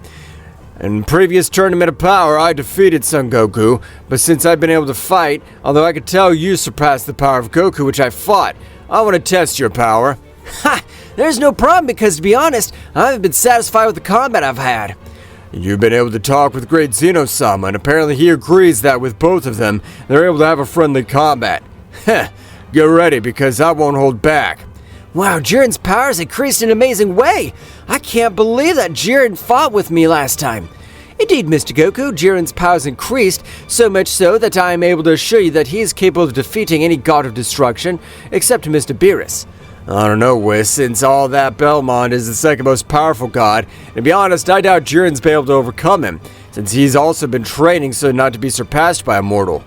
In previous Tournament of Power, I defeated Son Goku, but since I've been able to fight, although I could tell you surpassed the power of Goku which I fought, I want to test your power. Ha! There's no problem because, to be honest, I haven't been satisfied with the combat I've had. You've been able to talk with great Zeno-sama, and apparently he agrees that with both of them, they're able to have a friendly combat. Heh, get ready because I won't hold back. Wow, Jiren's power has increased in an amazing way. I can't believe that Jiren fought with me last time. Indeed, Mr. Goku, Jiren's power has increased, so much so that I am able to assure you that he is capable of defeating any god of destruction, except Mr. Beerus. I don't know, Whis, since all that Belmont is the second most powerful god, and to be honest, I doubt Jiren's been able to overcome him, since he's also been training so not to be surpassed by a mortal.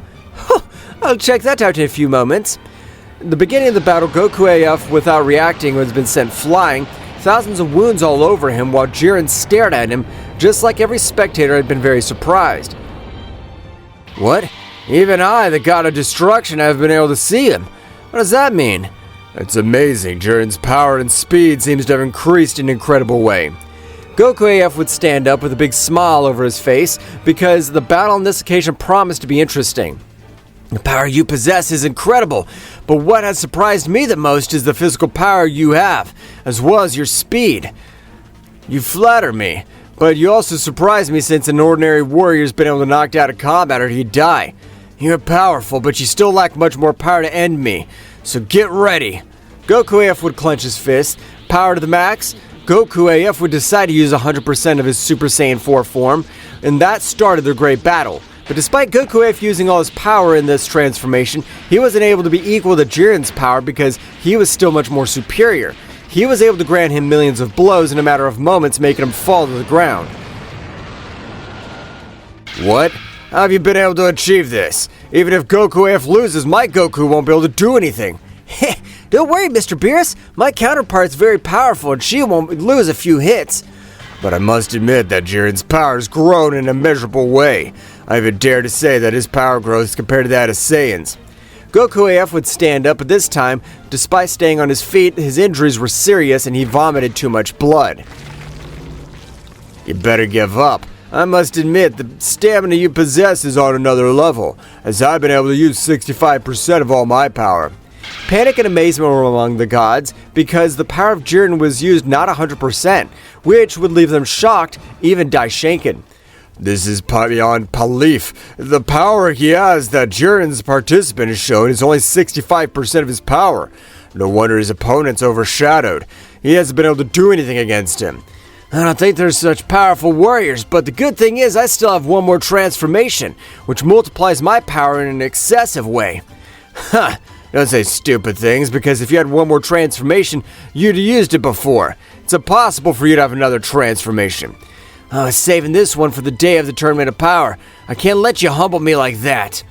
I'll check that out in a few moments. In the beginning of the battle, Goku AF, without reacting, has been sent flying, thousands of wounds all over him, while Jiren stared at him, just like every spectator had been very surprised. What? Even I, the god of destruction, have been able to see him. What does that mean? It's amazing. Jiren's power and speed seems to have increased in an incredible way. Goku AF would stand up with a big smile over his face because the battle on this occasion promised to be interesting. The power you possess is incredible, but what has surprised me the most is the physical power you have, as well as your speed. You flatter me, but you also surprise me since an ordinary warrior's been able to knock out a combat or he'd die. You're powerful, but you still lack much more power to end me, so get ready. Goku AF would clench his fist, power to the max. Goku AF would decide to use 100% of his Super Saiyan 4 form, and that started their great battle. But despite Goku AF using all his power in this transformation, he wasn't able to be equal to Jiren's power because he was still much more superior. He was able to grant him millions of blows in a matter of moments, making him fall to the ground. What? How have you been able to achieve this? Even if Goku AF loses, my Goku won't be able to do anything. Don't worry, Mr. Beerus. My counterpart's very powerful and she won't lose a few hits. But I must admit that Jiren's power has grown in a measurable way. I even dare to say that his power growth is compared to that of Saiyans. Goku AF would stand up, but this time, despite staying on his feet, his injuries were serious and he vomited too much blood. You better give up. I must admit, the stamina you possess is on another level, as I've been able to use 65% of all my power. Panic and amazement were among the gods, because the power of Jiren was used not 100%, which would leave them shocked, even Daishinkan. This is beyond belief. The power he has that Jiren's participant has shown is only 65% of his power. No wonder his opponent's overshadowed. He hasn't been able to do anything against him. I don't think there's such powerful warriors, but the good thing is I still have one more transformation, which multiplies my power in an excessive way. Don't say stupid things, because if you had one more transformation, you'd have used it before. It's impossible for you to have another transformation. I was saving this one for the day of the Tournament of Power. I can't let you humble me like that.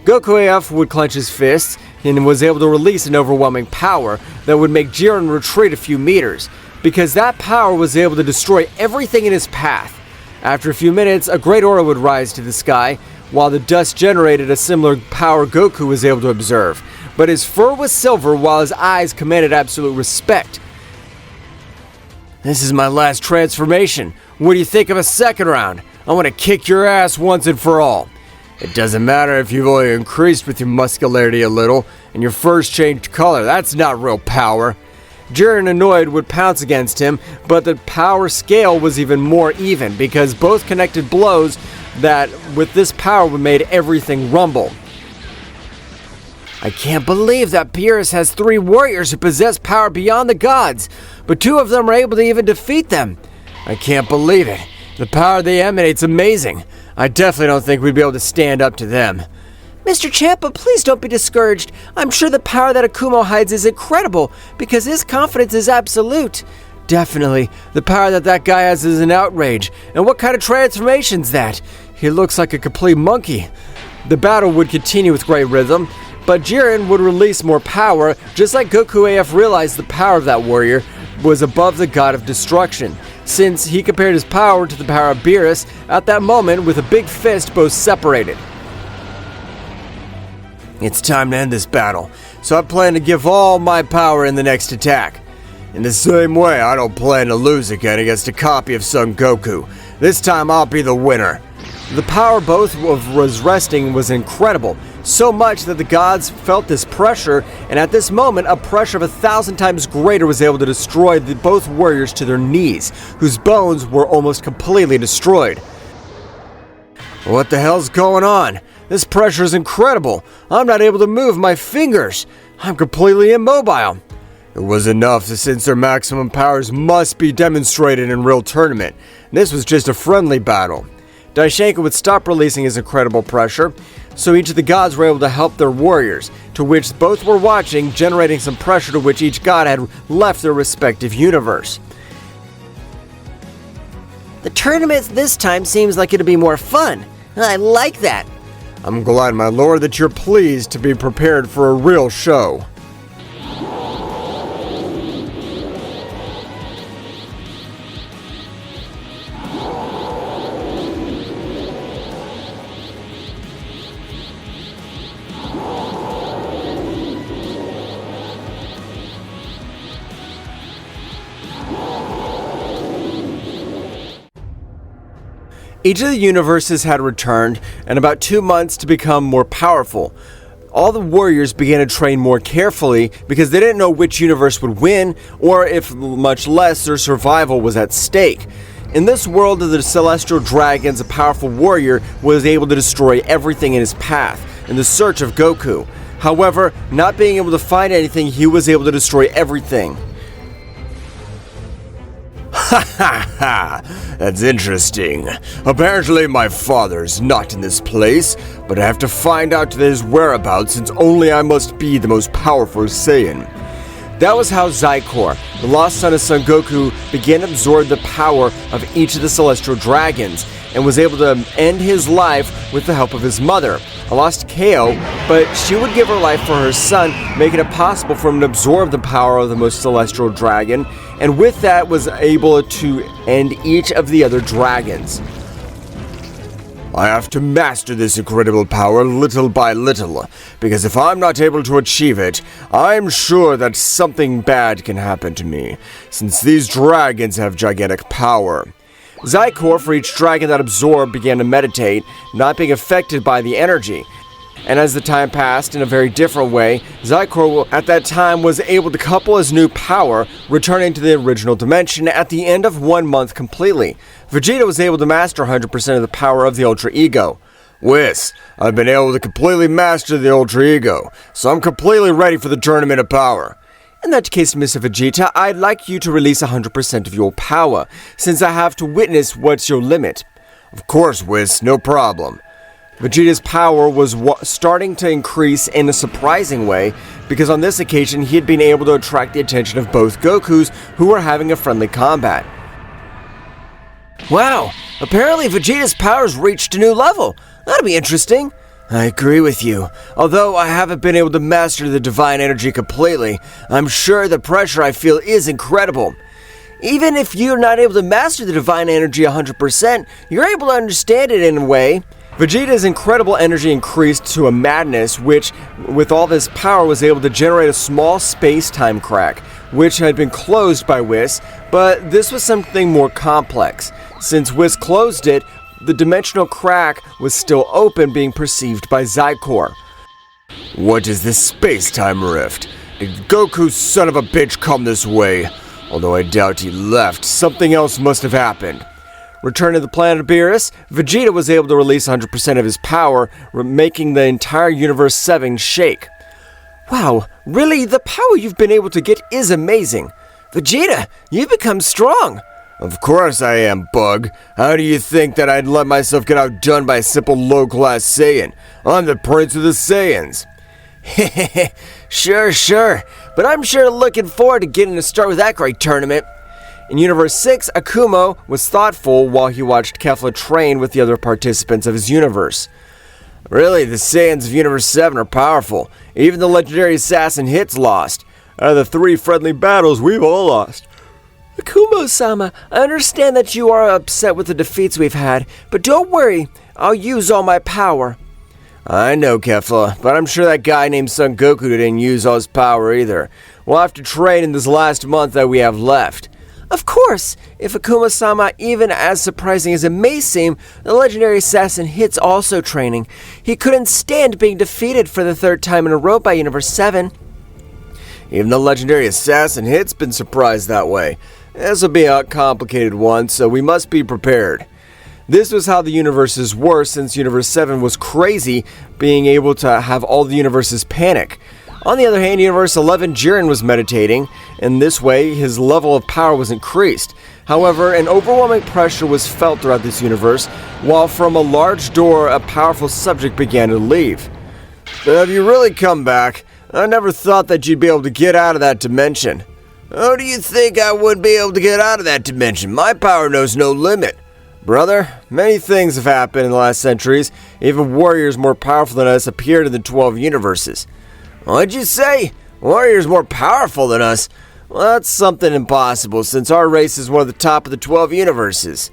Goku AF would clench his fists and was able to release an overwhelming power that would make Jiren retreat a few meters, because that power was able to destroy everything in his path. After a few minutes, a great aura would rise to the sky, while the dust generated a similar power Goku was able to observe. But his fur was silver while his eyes commanded absolute respect. This is my last transformation. What do you think of a second round? I want to kick your ass once and for all. It doesn't matter if you've only increased with your muscularity a little, and your fur's changed color. That's not real power. Jiren, annoyed, would pounce against him, but the power scale was even more even, because both connected blows that, with this power, made everything rumble. I can't believe that Beerus has 3 warriors who possess power beyond the gods, but 2 of them are able to even defeat them. I can't believe it. The power they emanate's amazing. I definitely don't think we'd be able to stand up to them. Mr. Champa, please don't be discouraged. I'm sure the power that Akumo hides is incredible, because his confidence is absolute. Definitely. The power that guy has is an outrage. And what kind of transformation's that? He looks like a complete monkey. The battle would continue with great rhythm, but Jiren would release more power, just like Goku AF realized the power of that warrior was above the god of destruction, since he compared his power to the power of Beerus at that moment with a big fist both separated. It's time to end this battle, so I plan to give all my power in the next attack. In the same way, I don't plan to lose again against a copy of Son Goku. This time I'll be the winner. The power both was resting was incredible, so much that the gods felt this pressure, and at this moment a pressure of 1,000 times greater was able to destroy both warriors to their knees, whose bones were almost completely destroyed. What the hell's going on? This pressure is incredible. I'm not able to move my fingers. I'm completely immobile. It was enough, since their maximum powers must be demonstrated in real tournament. This was just a friendly battle. Daishenko would stop releasing his incredible pressure, so each of the gods were able to help their warriors, to which both were watching, generating some pressure to which each god had left their respective universe. The tournament this time seems like it'll be more fun. I like that. I'm glad, my lord, that you're pleased to be prepared for a real show. Each of the universes had returned, and about 2 months to become more powerful. All the warriors began to train more carefully because they didn't know which universe would win, or if much less their survival was at stake. In this world of the celestial dragons, a powerful warrior was able to destroy everything in his path in the search of Goku. However, not being able to find anything, he was able to destroy everything. Ha ha ha! That's interesting. Apparently my father's not in this place, but I have to find out his whereabouts since only I must be the most powerful Saiyan. That was how Zycor, the lost son of Son Goku, began to absorb the power of each of the celestial dragons, and was able to end his life with the help of his mother, a lost KO, but she would give her life for her son, making it possible for him to absorb the power of the most celestial dragon, and with that was able to end each of the other dragons. I have to master this incredible power little by little, because if I'm not able to achieve it, I'm sure that something bad can happen to me, since these dragons have gigantic power. Zycor, for each dragon that absorbed, began to meditate, not being affected by the energy. And as the time passed in a very different way, Zycor at that time was able to couple his new power, returning to the original dimension at the end of 1 month completely. Vegeta was able to master 100% of the power of the Ultra Ego. Whis, I've been able to completely master the Ultra Ego, so I'm completely ready for the Tournament of Power. In that case, Mr. Vegeta, I'd like you to release 100% of your power, since I have to witness what's your limit. Of course, Whis, no problem. Vegeta's power was starting to increase in a surprising way, because on this occasion he had been able to attract the attention of both Gokus, who were having a friendly combat. Wow, apparently Vegeta's powers reached a new level. That'll be interesting. I agree with you. Although I haven't been able to master the divine energy completely, I'm sure the pressure I feel is incredible. Even if you're not able to master the divine energy 100%, you're able to understand it in a way. Vegeta's incredible energy increased to a madness, which, with all this power, was able to generate a small space-time crack, which had been closed by Whis, but this was something more complex. Since Whis closed it, the dimensional crack was still open, being perceived by Xicor. What is this space-time rift? Did Goku, son of a bitch, come this way? Although I doubt he left, something else must have happened. Returned to the planet of Beerus, Vegeta was able to release 100% of his power, making the entire Universe 7 shake. Wow, really, the power you've been able to get is amazing. Vegeta, you've become strong. Of course I am, Bug. How do you think that I'd let myself get outdone by a simple low-class Saiyan? I'm the Prince of the Saiyans. Hehehe, sure. But I'm sure looking forward to getting to start with that great tournament. In Universe 6, Akumo was thoughtful while he watched Kefla train with the other participants of his universe. Really, the Saiyans of Universe 7 are powerful. Even the legendary assassin Hit's lost. Out of the 3 friendly battles, we've all lost. Akumo-sama, I understand that you are upset with the defeats we've had, but don't worry, I'll use all my power. I know, Kefla, but I'm sure that guy named Son Goku didn't use all his power either. We'll have to train in this last month that we have left. Of course, if Akumo-sama, even as surprising as it may seem, the legendary assassin Hit's also training. He couldn't stand being defeated for the 3rd time in a row by Universe 7. Even the legendary assassin Hit's been surprised that way. This will be a complicated one, so we must be prepared. This was how the universes were since Universe 7 was crazy, being able to have all the universes panic. On the other hand, Universe 11 Jiren was meditating, and this way his level of power was increased. However, an overwhelming pressure was felt throughout this universe, while from a large door a powerful subject began to leave. Have you really come back? I never thought that you'd be able to get out of that dimension. How do you think I would be able to get out of that dimension? My power knows no limit. Brother, many things have happened in the last centuries. Even warriors more powerful than us appeared in the 12 universes. What'd you say? Warriors more powerful than us? Well, that's something impossible, since our race is one of the top of the 12 universes.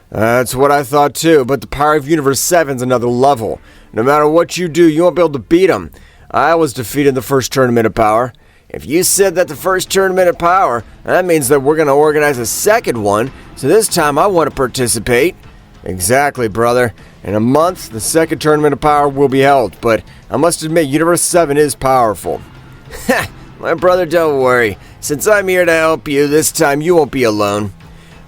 That's what I thought too, but the power of Universe 7's another level. No matter what you do, you won't be able to beat them. I was defeated in the first tournament of power. If you said that the first tournament of power, that means that we're going to organize a second one, so this time I want to participate. Exactly, brother. In a month, the second tournament of power will be held, but I must admit, Universe 7 is powerful. Ha! My brother, don't worry. Since I'm here to help you, this time you won't be alone.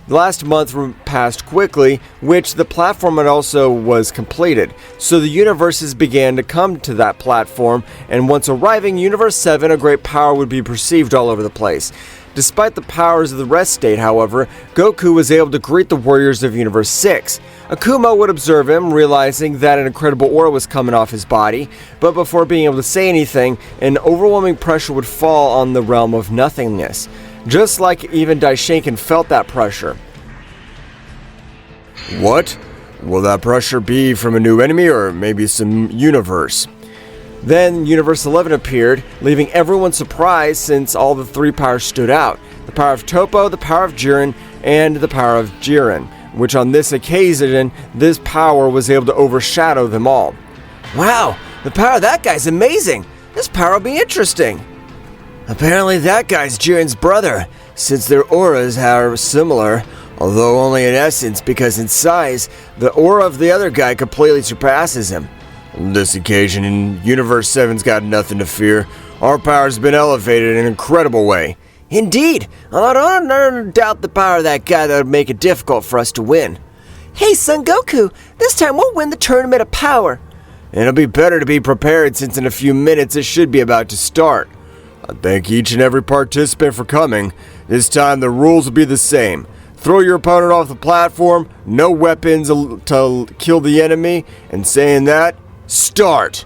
The last month passed quickly, which the platform also was completed, so the universes began to come to that platform, and once arriving Universe 7, a great power would be perceived all over the place. Despite the powers of the rest state, however, Goku was able to greet the warriors of Universe 6. Akumo would observe him, realizing that an incredible aura was coming off his body, but before being able to say anything, an overwhelming pressure would fall on the realm of nothingness. Just like even Daishinken felt that pressure. What? Will that pressure be from a new enemy or maybe some universe? Then Universe 11 appeared, leaving everyone surprised since all the 3 powers stood out. The power of Toppo, the power of Jiren, and the power of Jiren, which on this occasion, this power was able to overshadow them all. Wow, the power of that guy's amazing. This power will be interesting. Apparently that guy's Jiren's brother, since their auras are similar, although only in essence because in size, the aura of the other guy completely surpasses him. On this occasion, Universe 7's got nothing to fear. Our power's been elevated in an incredible way. Indeed, I don't doubt the power of that guy that would make it difficult for us to win. Hey, Son Goku, this time we'll win the tournament of power. It'll be better to be prepared since in a few minutes it should be about to start. I thank each and every participant for coming. This time the rules will be the same. Throw your opponent off the platform, no weapons to kill the enemy, and saying that, start!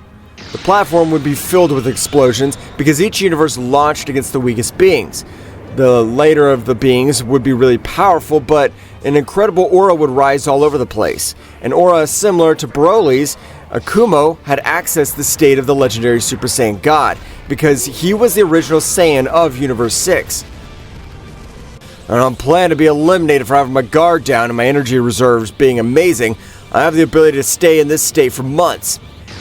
The platform would be filled with explosions because each universe launched against the weakest beings. The later of the beings would be really powerful, but an incredible aura would rise all over the place. An aura similar to Broly's, Akumo had accessed the state of the legendary Super Saiyan God, because he was the original Saiyan of Universe 6. I don't plan to be eliminated for having my guard down and my energy reserves being amazing. I have the ability to stay in this state for months.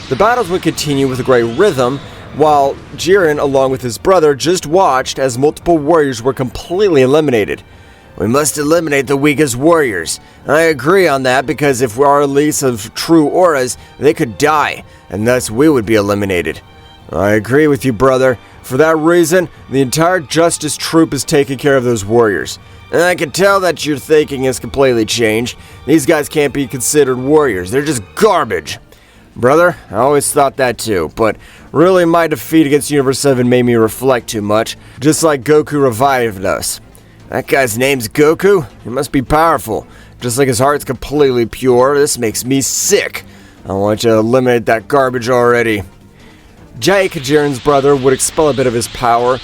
The battles would continue with a great rhythm, while Jiren, along with his brother, just watched as multiple warriors were completely eliminated. We must eliminate the weakest warriors. I agree on that because if we are release of true auras, they could die, and thus we would be eliminated. I agree with you, brother. For that reason, the entire Justice Troop is taking care of those warriors. And I can tell that your thinking has completely changed. These guys can't be considered warriors. They're just garbage. Brother, I always thought that too, but really my defeat against Universe 7 made me reflect too much, just like Goku revived us. That guy's name's Goku? He must be powerful. Just like his heart's completely pure, this makes me sick. I want you to eliminate that garbage already. Jake, Jiren's brother, would expel a bit of his power,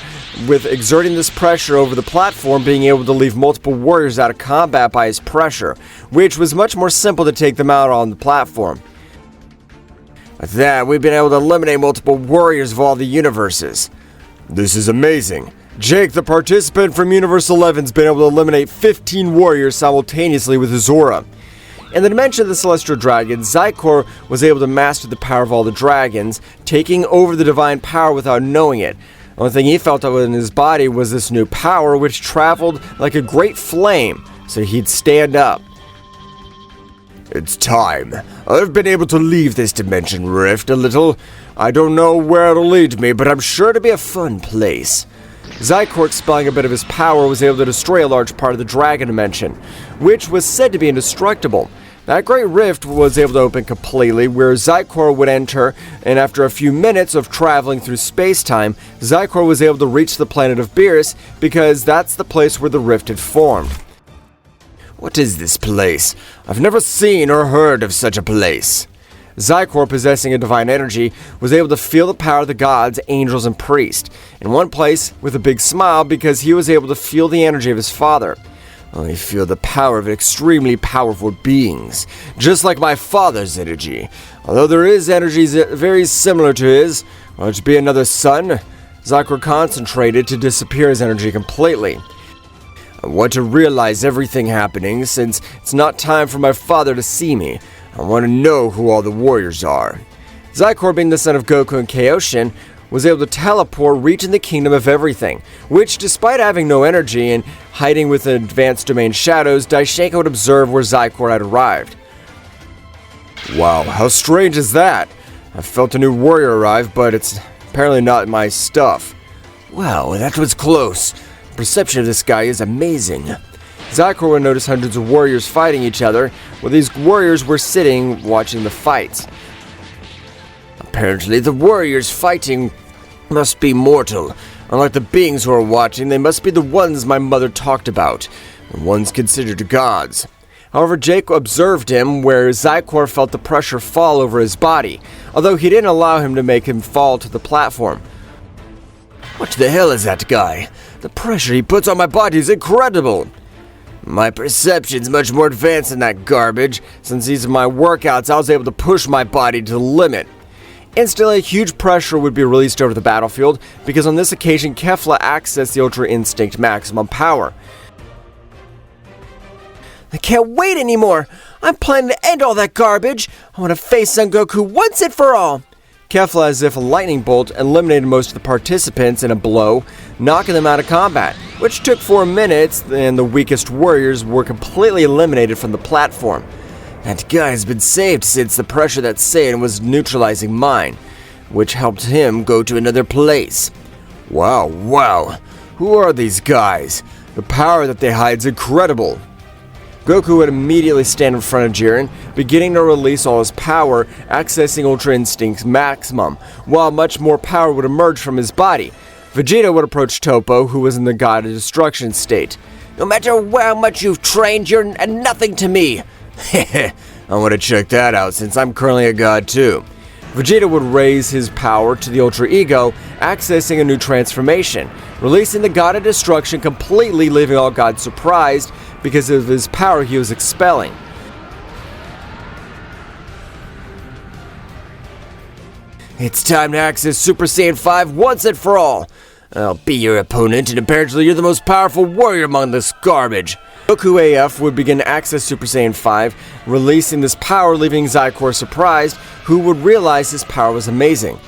with exerting this pressure over the platform being able to leave multiple warriors out of combat by his pressure, which was much more simple to take them out on the platform. With that, we've been able to eliminate multiple warriors of all the universes. This is amazing. Jake, the participant from Universe 11's been able to eliminate 15 warriors simultaneously with his aura. In the dimension of the Celestial Dragon, Zykor was able to master the power of all the dragons, taking over the divine power without knowing it. The only thing he felt in his body was this new power, which traveled like a great flame, so he'd stand up. It's time. I've been able to leave this dimension rift a little. I don't know where it'll lead me, but I'm sure to be a fun place. Zykor, expelling a bit of his power, was able to destroy a large part of the Dragon Dimension, which was said to be indestructible. That great rift was able to open completely, where Zykor would enter, and after a few minutes of traveling through space-time, Zykor was able to reach the planet of Beerus, because that's the place where the rift had formed. What is this place? I've never seen or heard of such a place. Zykor, possessing a divine energy, was able to feel the power of the gods, angels, and priests, in one place with a big smile because he was able to feel the energy of his father. I feel the power of extremely powerful beings, just like my father's energy. Although there is energies very similar to his, which be another sun, Zykor concentrated to disappear his energy completely. I want to realize everything happening since it's not time for my father to see me. I want to know who all the warriors are. Zykor, being the son of Goku and Kaioshin, was able to teleport, reaching the kingdom of everything, which, despite having no energy and hiding within advanced domain shadows, Daishenko would observe where Zykor had arrived. Wow, how strange is that? I felt a new warrior arrive, but it's apparently not my stuff. Wow, that was close. The perception of this guy is amazing. Zykor would notice hundreds of warriors fighting each other, while these warriors were sitting watching the fights. Apparently, the warriors fighting must be mortal. Unlike the beings who are watching, they must be the ones my mother talked about, the ones considered gods. However, Jake observed him where Zykor felt the pressure fall over his body, although he didn't allow him to make him fall to the platform. What the hell is that guy? The pressure he puts on my body is incredible. My perception's much more advanced than that garbage. Since these are my workouts, I was able to push my body to the limit. Instantly, huge pressure would be released over the battlefield, because on this occasion, Kefla accessed the Ultra Instinct maximum power. I can't wait anymore! I'm planning to end all that garbage! I want to face Son Goku once and for all! Kefla, as if a lightning bolt, eliminated most of the participants in a blow, knocking them out of combat, which took 4 minutes, and the weakest warriors were completely eliminated from the platform. That guy has been saved since the pressure that Saiyan was neutralizing mine, which helped him go to another place. Wow. Who are these guys? The power that they hide is incredible. Goku would immediately stand in front of Jiren, beginning to release all his power, accessing Ultra Instinct's maximum, while much more power would emerge from his body. Vegeta would approach Toppo, who was in the God of Destruction state. No matter how much you've trained, you're nothing to me. I want to check that out since I'm currently a god too. Vegeta would raise his power to the Ultra Ego, accessing a new transformation, releasing the God of Destruction completely, leaving all gods surprised, because of his power he was expelling. It's time to access Super Saiyan 5 once and for all. I'll be your opponent, and apparently you're the most powerful warrior among this garbage. Goku AF would begin to access Super Saiyan 5, releasing this power, leaving Zykor surprised, who would realize his power was amazing.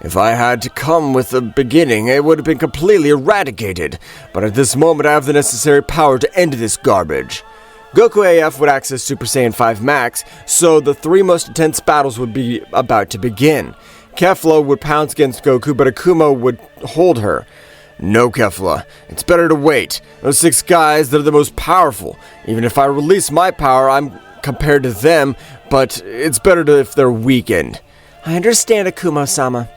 If I had to come with the beginning, it would have been completely eradicated. But at this moment, I have the necessary power to end this garbage. Goku AF would access Super Saiyan 5 Max, so the three most intense battles would be about to begin. Kefla would pounce against Goku, but Akuma would hold her. No, Kefla. It's better to wait. Those 6 guys, they're the most powerful. Even if I release my power, I'm compared to them, but it's better if they're weakened. I understand, Akuma-sama.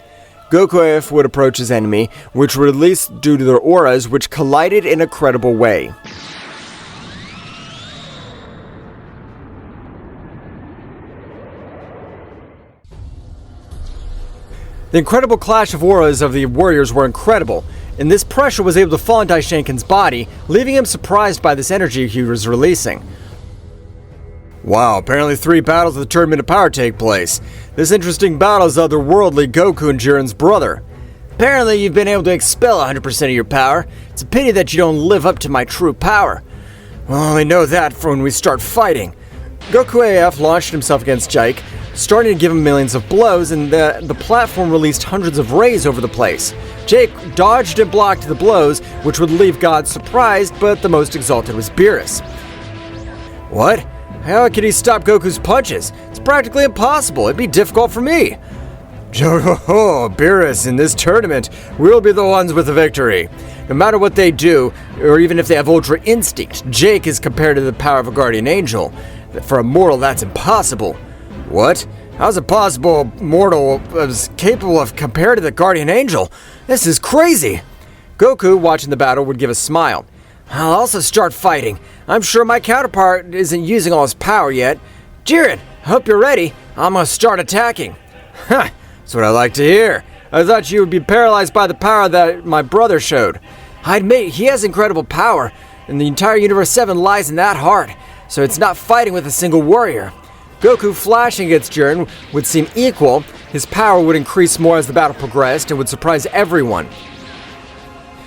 Goku AF would approach his enemy, which would release due to their auras, which collided in a credible way. The incredible clash of auras of the warriors were incredible, and this pressure was able to fall on Daishenkin's body, leaving him surprised by this energy he was releasing. Wow, apparently 3 battles of the Tournament of Power take place. This interesting battle is otherworldly Goku and Jiren's brother. Apparently you've been able to expel 100% of your power. It's a pity that you don't live up to my true power. Well, I know that for when we start fighting. Goku AF launched himself against Jake, starting to give him millions of blows, and the platform released hundreds of rays over the place. Jake dodged and blocked the blows, which would leave God surprised, but the most exalted was Beerus. What? How could he stop Goku's punches? It's practically impossible. It'd be difficult for me. Beerus, in this tournament, we'll be the ones with the victory. No matter what they do, or even if they have Ultra Instinct, Jake is compared to the power of a Guardian Angel. For a mortal, that's impossible. What? How's it possible a mortal is capable of compared to the Guardian Angel? This is crazy. Goku, watching the battle, would give a smile. I'll also start fighting. I'm sure my counterpart isn't using all his power yet. Jiren, I hope you're ready. I'm gonna start attacking. Ha! That's what I like to hear. I thought you would be paralyzed by the power that my brother showed. I admit, he has incredible power, and the entire Universe 7 lies in that heart, so it's not fighting with a single warrior. Goku flashing against Jiren would seem equal. His power would increase more as the battle progressed and would surprise everyone.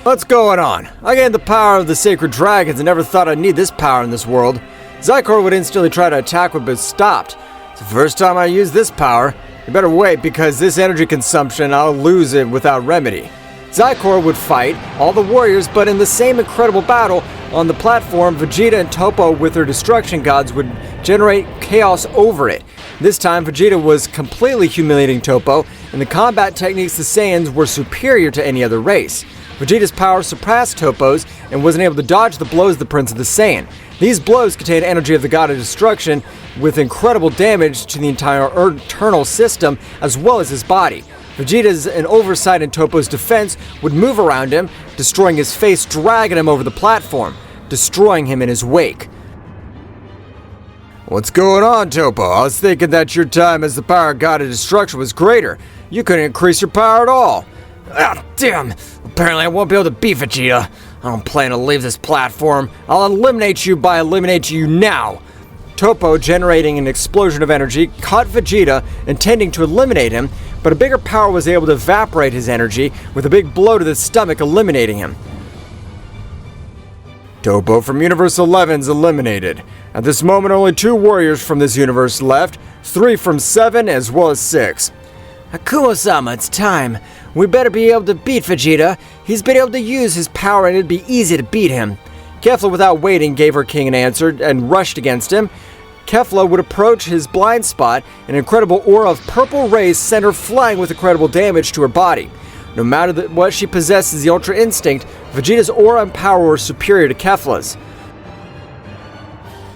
What's going on? I gained the power of the sacred dragons and never thought I'd need this power in this world. Zykor would instantly try to attack but was stopped. It's the first time I used this power. You better wait, because this energy consumption, I'll lose it without remedy. Zykor would fight all the warriors, but in the same incredible battle on the platform, Vegeta and Toppo with their destruction gods would generate chaos over it. This time, Vegeta was completely humiliating Toppo, and the combat techniques the Saiyans were superior to any other race. Vegeta's power surpassed Toppo's and wasn't able to dodge the blows of the Prince of the Saiyan. These blows contained energy of the God of Destruction with incredible damage to the entire internal system as well as his body. Vegeta's an oversight in Toppo's defense would move around him, destroying his face, dragging him over the platform, destroying him in his wake. What's going on, Toppo? I was thinking that your time as the power God of Destruction was greater. You couldn't increase your power at all. Ah, damn! Apparently I won't be able to beat Vegeta. I don't plan to leave this platform. I'll eliminate you by eliminating you now. Toppo, generating an explosion of energy, caught Vegeta, intending to eliminate him, but a bigger power was able to evaporate his energy with a big blow to the stomach, eliminating him. Toppo from Universe 11's eliminated. At this moment, only 2 warriors from this universe left, 3 from 7 as well as 6. Akuma-sama, it's time. We better be able to beat Vegeta. He's been able to use his power and it'd be easy to beat him. Kefla, without waiting, gave her king an answer and rushed against him. Kefla would approach his blind spot, an incredible aura of purple rays sent her flying with incredible damage to her body. No matter what she possesses, the Ultra Instinct, Vegeta's aura and power were superior to Kefla's.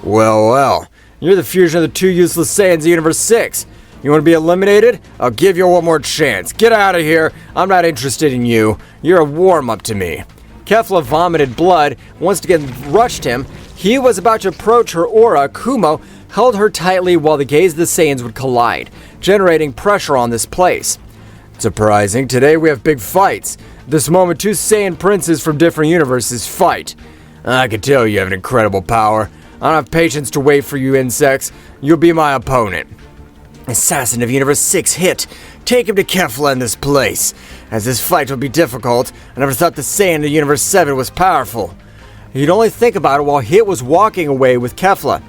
Well, you're the fusion of the 2 useless Saiyans of Universe 6. You want to be eliminated? I'll give you one more chance. Get out of here. I'm not interested in you. You're a warm-up to me. Kefla vomited blood, once again rushed him. He was about to approach her aura. Kumo held her tightly while the gaze of the Saiyans would collide, generating pressure on this place. Surprising, today we have big fights. this moment, two Saiyan princes from different universes fight. I can tell you have an incredible power. I don't have patience to wait for you insects. You'll be my opponent. Assassin of Universe 6 hit. Take him to Kefla in this place. As this fight will be difficult, I never thought the Saiyan of Universe 7 was powerful. You'd only think about it while Hit was walking away with Kefla.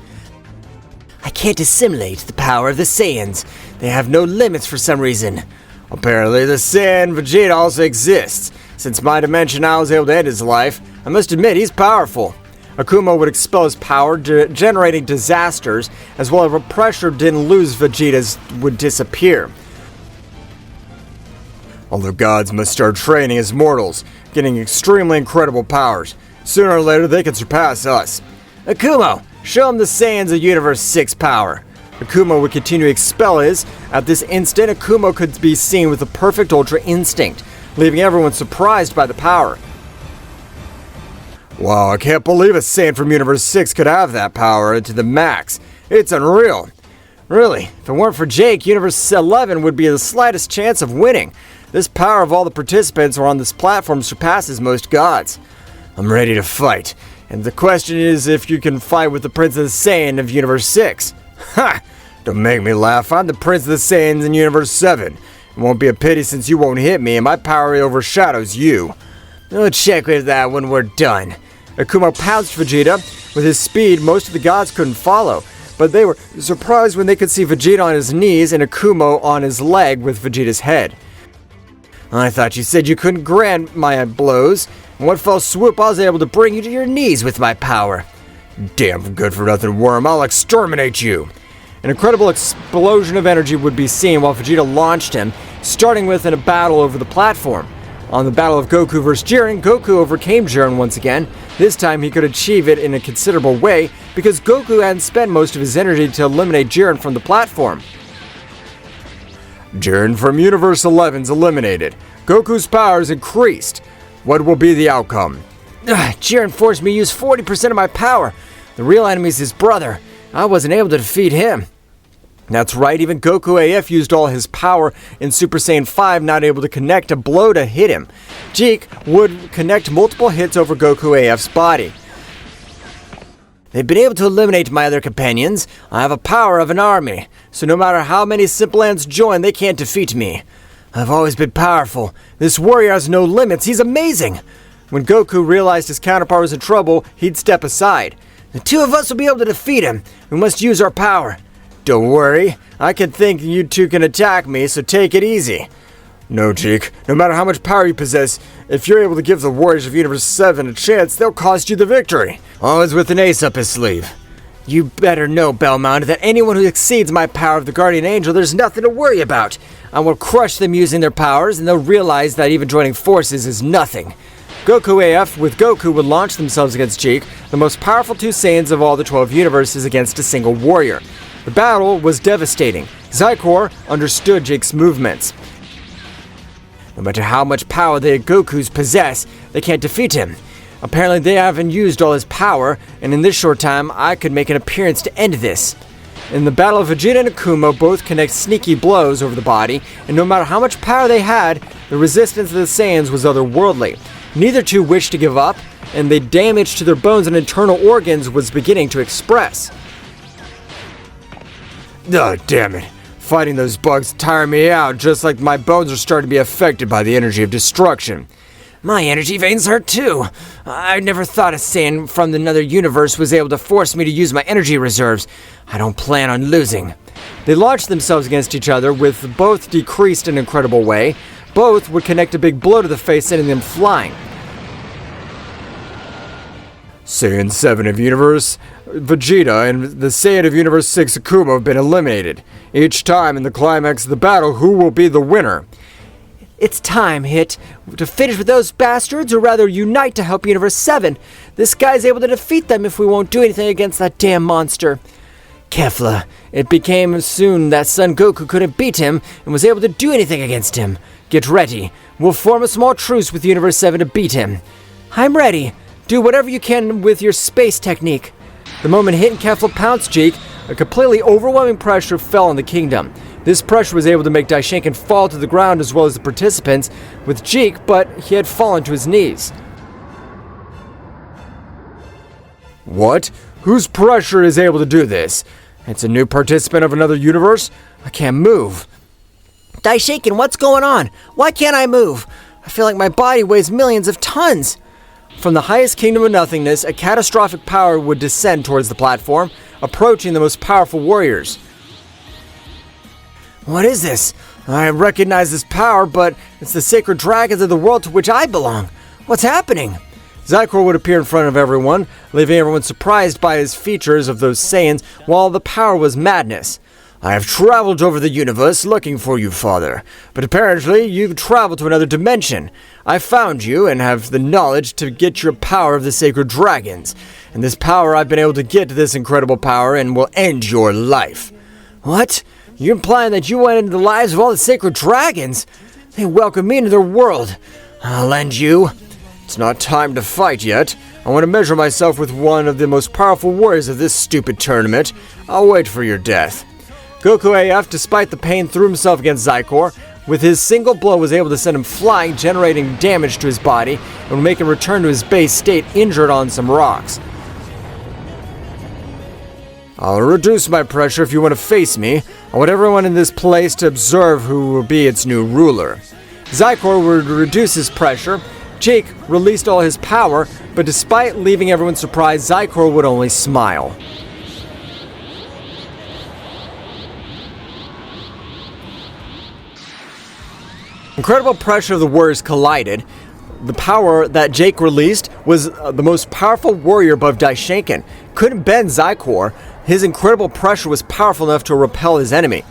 I can't assimilate the power of the Saiyans. They have no limits for some reason. Apparently the Saiyan Vegeta also exists. Since my dimension I was able to end his life, I must admit he's powerful. Akuma would expel his power, generating disasters, as well as if pressure didn't lose, Vegeta's would disappear. All the gods must start training as mortals, getting extremely incredible powers. Sooner or later they can surpass us. Akuma, show him the Saiyans of Universe 6 power. Akuma would continue to expel his. At this instant, Akuma could be seen with a perfect Ultra Instinct, leaving everyone surprised by the power. Wow, I can't believe a Saiyan from Universe 6 could have that power to the max. It's unreal. Really, if it weren't for Jake, Universe 11 would be the slightest chance of winning. This power of all the participants on this platform surpasses most gods. I'm ready to fight, and the question is if you can fight with the Prince of the Saiyan of Universe 6. Ha! Don't make me laugh, I'm the Prince of the Saiyans in Universe 7. It won't be a pity since you won't hit me and my power overshadows you. We'll check with that when we're done. Akuma pounced Vegeta. With his speed, most of the gods couldn't follow, but they were surprised when they could see Vegeta on his knees and Akuma on his leg with Vegeta's head. I thought you said you couldn't grant my blows. In one fell swoop, I was able to bring you to your knees with my power. Damn good-for-nothing worm, I'll exterminate you. An incredible explosion of energy would be seen while Vegeta launched him, starting with in a battle over the platform. On the battle of Goku vs. Jiren, Goku overcame Jiren once again. This time he could achieve it in a considerable way because Goku hadn't spent most of his energy to eliminate Jiren from the platform. Jiren from Universe 11's eliminated. Goku's powers increased. What will be the outcome? Jiren forced me to use 40% of my power. The real enemy's his brother. I wasn't able to defeat him. That's right, even Goku AF used all his power in Super Saiyan 5, not able to connect a blow to hit him. Jeek would connect multiple hits over Goku AF's body. They've been able to eliminate my other companions. I have a power of an army, so no matter how many simple ants join, they can't defeat me. I've always been powerful. This warrior has no limits. He's amazing. When Goku realized his counterpart was in trouble, he'd step aside. The two of us will be able to defeat him. We must use our power. Don't worry. I can think you two can attack me, so take it easy. No, Jeek. No matter how much power you possess, if you're able to give the Warriors of Universe 7 a chance, they'll cost you the victory. Always with an ace up his sleeve. You better know, Belmont, that anyone who exceeds my power of the Guardian Angel, there's nothing to worry about. I will crush them using their powers, and they'll realize that even joining forces is nothing. Goku AF with Goku would launch themselves against Jeek, the most powerful two Saiyans of all the 12 universes against a single warrior. The battle was devastating. Zykor understood Jeek's movements. No matter how much power the Gokus possess, they can't defeat him. Apparently they haven't used all his power, and in this short time, I could make an appearance to end this. In the battle, Vegeta and Akuma both connect sneaky blows over the body, and no matter how much power they had, the resistance of the Saiyans was otherworldly. Neither two wished to give up, and the damage to their bones and internal organs was beginning to express. Oh, damn it. Fighting those bugs tire me out, just like my bones are starting to be affected by the energy of destruction. My energy veins hurt too. I never thought a Saiyan from another universe was able to force me to use my energy reserves. I don't plan on losing. They launched themselves against each other, with both decreased in an incredible way. Both would connect a big blow to the face, sending them flying. Saiyan 7 of Universe Vegeta and the Saiyan of Universe 6 Akuma have been eliminated. Each time in the climax of the battle, who will be the winner? It's time, Hit, to finish with those bastards, or rather unite to help Universe 7. This guy's able to defeat them if we won't do anything against that damn monster. Kefla, it became soon that Son Goku couldn't beat him and was able to do anything against him. Get ready. We'll form a small truce with Universe 7 to beat him. I'm ready. Do whatever you can with your space technique. The moment Hit and Kefla pounced Jeek, a completely overwhelming pressure fell on the kingdom. This pressure was able to make Daishinkan fall to the ground as well as the participants with Jeek, but he had fallen to his knees. What? Whose pressure is able to do this? It's a new participant of another universe? I can't move. Daishinkan, what's going on? Why can't I move? I feel like my body weighs millions of tons. From the highest kingdom of nothingness, a catastrophic power would descend towards the platform, approaching the most powerful warriors. What is this? I recognize this power, but it's the sacred dragons of the world to which I belong. What's happening? Zykor would appear in front of everyone, leaving everyone surprised by his features of those Saiyans, while the power was madness. I have traveled over the universe looking for you, Father, but apparently you've traveled to another dimension. I found you and have the knowledge to get your power of the sacred dragons, and this power I've been able to get to this incredible power and will end your life. What? You're implying that you went into the lives of all the sacred dragons? They welcome me into their world. I'll end you. It's not time to fight yet. I want to measure myself with one of the most powerful warriors of this stupid tournament. I'll wait for your death. Goku AF, despite the pain, threw himself against Zykor. With his single blow, was able to send him flying, generating damage to his body, and would make him return to his base state, injured on some rocks. I'll reduce my pressure if you want to face me. I want everyone in this place to observe who will be its new ruler. Zykor would reduce his pressure. Jake released all his power, but despite leaving everyone surprised, Zykor would only smile. Incredible pressure of the warriors collided. The power that Jake released was the most powerful warrior above Daishinkan. Couldn't bend Zykor. His incredible pressure was powerful enough to repel his enemy.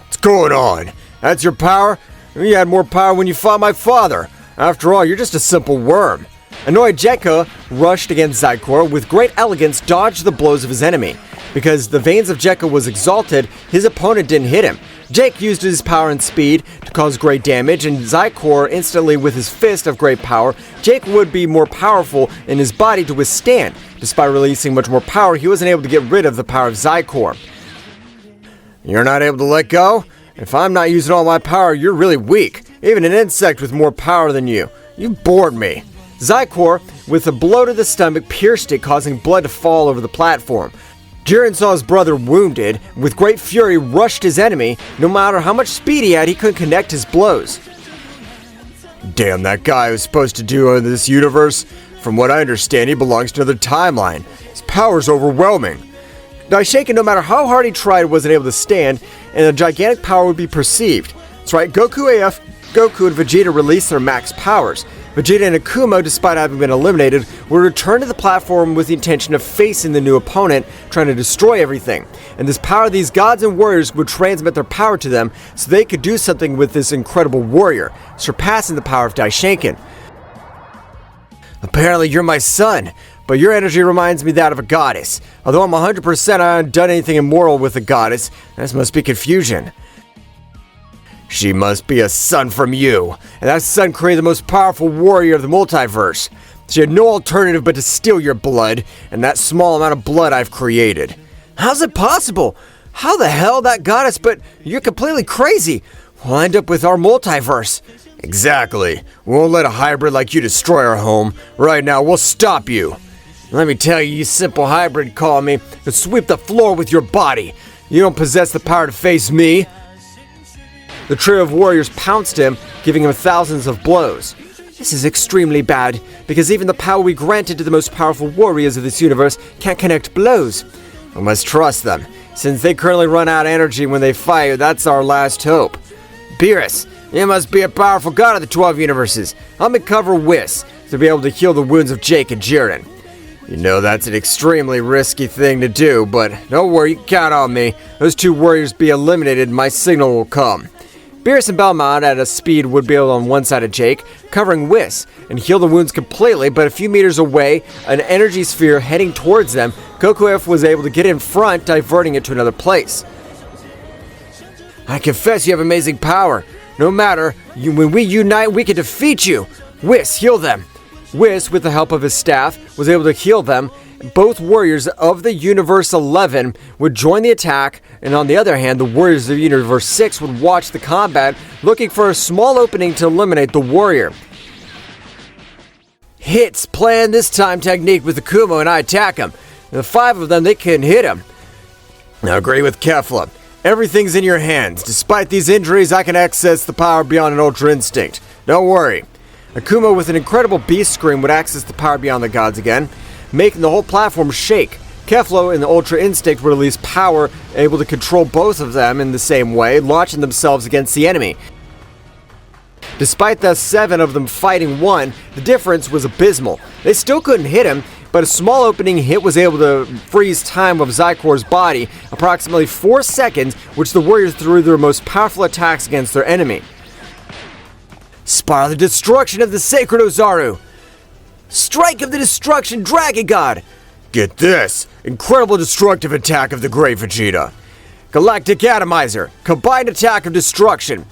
What's going on? That's your power? You had more power when you fought my father. After all, you're just a simple worm. Annoyed, Jekka rushed against Zykor with great elegance, dodged the blows of his enemy. Because the veins of Jekka was exalted, his opponent didn't hit him. Jake used his power and speed to cause great damage, and Zykor instantly with his fist of great power. Jake would be more powerful in his body to withstand. Despite releasing much more power, he wasn't able to get rid of the power of Zykor. You're not able to let go? If I'm not using all my power, you're really weak. Even an insect with more power than you. You bored me. Zykor, with a blow to the stomach, pierced it, causing blood to fall over the platform. Jiren saw his brother wounded. With great fury, rushed his enemy. No matter how much speed he had, he couldn't connect his blows. Damn, that guy who's supposed to do in this universe. From what I understand, he belongs to another timeline. His power's overwhelming. Daishinkan, no matter how hard he tried, wasn't able to stand, and a gigantic power would be perceived. That's right, Goku AF, Goku and Vegeta released their max powers. Vegeta and Akuma, despite having been eliminated, would return to the platform with the intention of facing the new opponent, trying to destroy everything. And this power of these gods and warriors would transmit their power to them, so they could do something with this incredible warrior, surpassing the power of Daishinkan. Apparently you're my son, but your energy reminds me that of a goddess. Although I'm 100% I haven't done anything immoral with a goddess, this must be confusion. She must be a son from you, and that son created the most powerful warrior of the multiverse. She had no alternative but to steal your blood, and that small amount of blood I've created. How's it possible? How the hell that goddess, but you're completely crazy. We'll end up with our multiverse. Exactly. We won't let a hybrid like you destroy our home. Right now, we'll stop you. Let me tell you, you simple hybrid call me, and sweep the floor with your body. You don't possess the power to face me. The trio of warriors pounced him, giving him thousands of blows. This is extremely bad, because even the power we granted to the most powerful warriors of this universe can't connect blows. We must trust them. Since they currently run out of energy when they fight, that's our last hope. Beerus, you must be a powerful god of the 12 universes. Help me cover Whis to be able to heal the wounds of Jake and Jiren. You know that's an extremely risky thing to do, but don't worry, you can count on me. Those two warriors be eliminated, my signal will come. Beerus and Belmont at a speed would be able on one side of Jake, covering Whis, and heal the wounds completely, but a few meters away, an energy sphere heading towards them, Goku F was able to get in front, diverting it to another place. I confess you have amazing power. No matter, when we unite, we can defeat you. Whis, heal them. Whis, with the help of his staff, was able to heal them, both warriors of the Universe 11 would join the attack, and on the other hand, the warriors of Universe 6 would watch the combat, looking for a small opening to eliminate the warrior. Hits, plan this time technique with the Kumo, and I attack him. The 5 of them, they couldn't hit him. I agree with Kefla. Everything's in your hands. Despite these injuries, I can access the power beyond an Ultra Instinct. Don't worry. Akuma with an incredible beast scream would access the power beyond the gods again, making the whole platform shake. Keflo and the Ultra Instinct would release power, able to control both of them in the same way, launching themselves against the enemy. Despite the 7 of them fighting one, the difference was abysmal. They still couldn't hit him, but a small opening hit was able to freeze time of Zykor's body, approximately 4 seconds, which the warriors threw their most powerful attacks against their enemy. Spiral the destruction of the sacred Ozaru! Strike of the destruction, Dragon God! Get this! Incredible destructive attack of the Great Vegeta! Galactic Atomizer! Combined attack of destruction!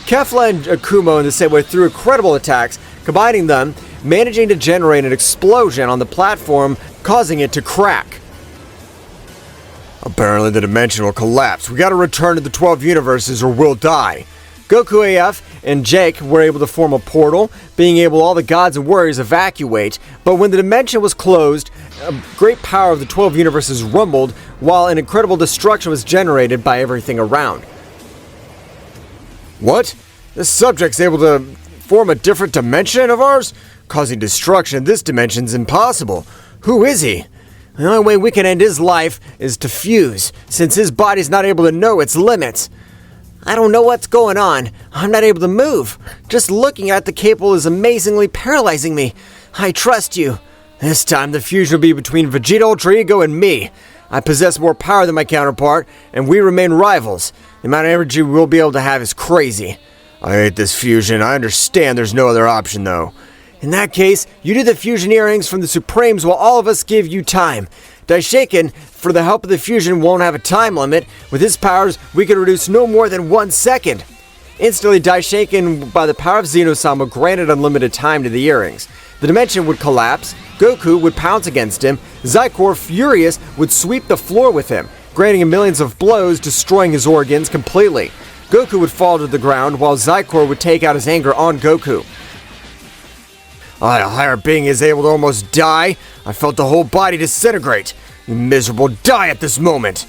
Kefla and Akumo in the same way threw incredible attacks, combining them, managing to generate an explosion on the platform, causing it to crack. Apparently the dimension will collapse. We gotta return to the 12 universes or we'll die. Goku AF and Jake were able to form a portal, being able all the gods and warriors evacuate, but when the dimension was closed, a great power of the 12 universes rumbled, while an incredible destruction was generated by everything around. What? This subject's able to form a different dimension of ours? Causing destruction in this dimension's impossible. Who is he? The only way we can end his life is to fuse, since his body's not able to know its limits. I don't know what's going on. I'm not able to move. Just looking at the cable is amazingly paralyzing me. I trust you. This time the fusion will be between Vegeta Ultra Ego and me. I possess more power than my counterpart, and we remain rivals. The amount of energy we'll be able to have is crazy. I hate this fusion. I understand there's no other option, though. In that case, you do the fusion earrings from the Supremes while all of us give you time. Daishaken, for the help of the fusion, won't have a time limit. With his powers, we can reduce no more than 1 second. Instantly, Daishaken, by the power of Zeno-sama, granted unlimited time to the earrings. The dimension would collapse, Goku would pounce against him, Zykor, furious, would sweep the floor with him, granting him millions of blows, destroying his organs completely. Goku would fall to the ground, while Zykor would take out his anger on Goku. A higher being is able to almost die. I felt the whole body disintegrate. You miserable, die at this moment.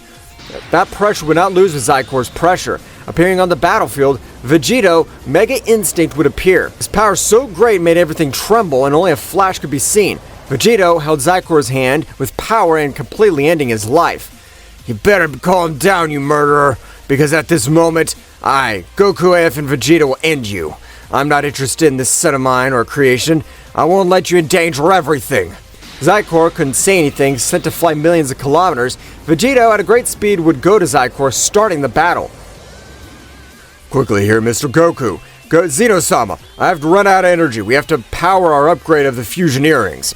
That pressure would not lose with Zykor's pressure. Appearing on the battlefield, Vegito, Mega Instinct would appear. His power so great made everything tremble and only a flash could be seen. Vegito held Zykor's hand with power and completely ending his life. You better calm down, you murderer, because at this moment, I, Goku AF and Vegeta will end you. I'm not interested in this son of mine or creation. I won't let you endanger everything. Zykor couldn't say anything, sent to fly millions of kilometers. Vegito at a great speed would go to Zykor, starting the battle. Quickly here, Mr. Goku. Zeno-sama, I have to run out of energy. We have to power our upgrade of the fusion earrings.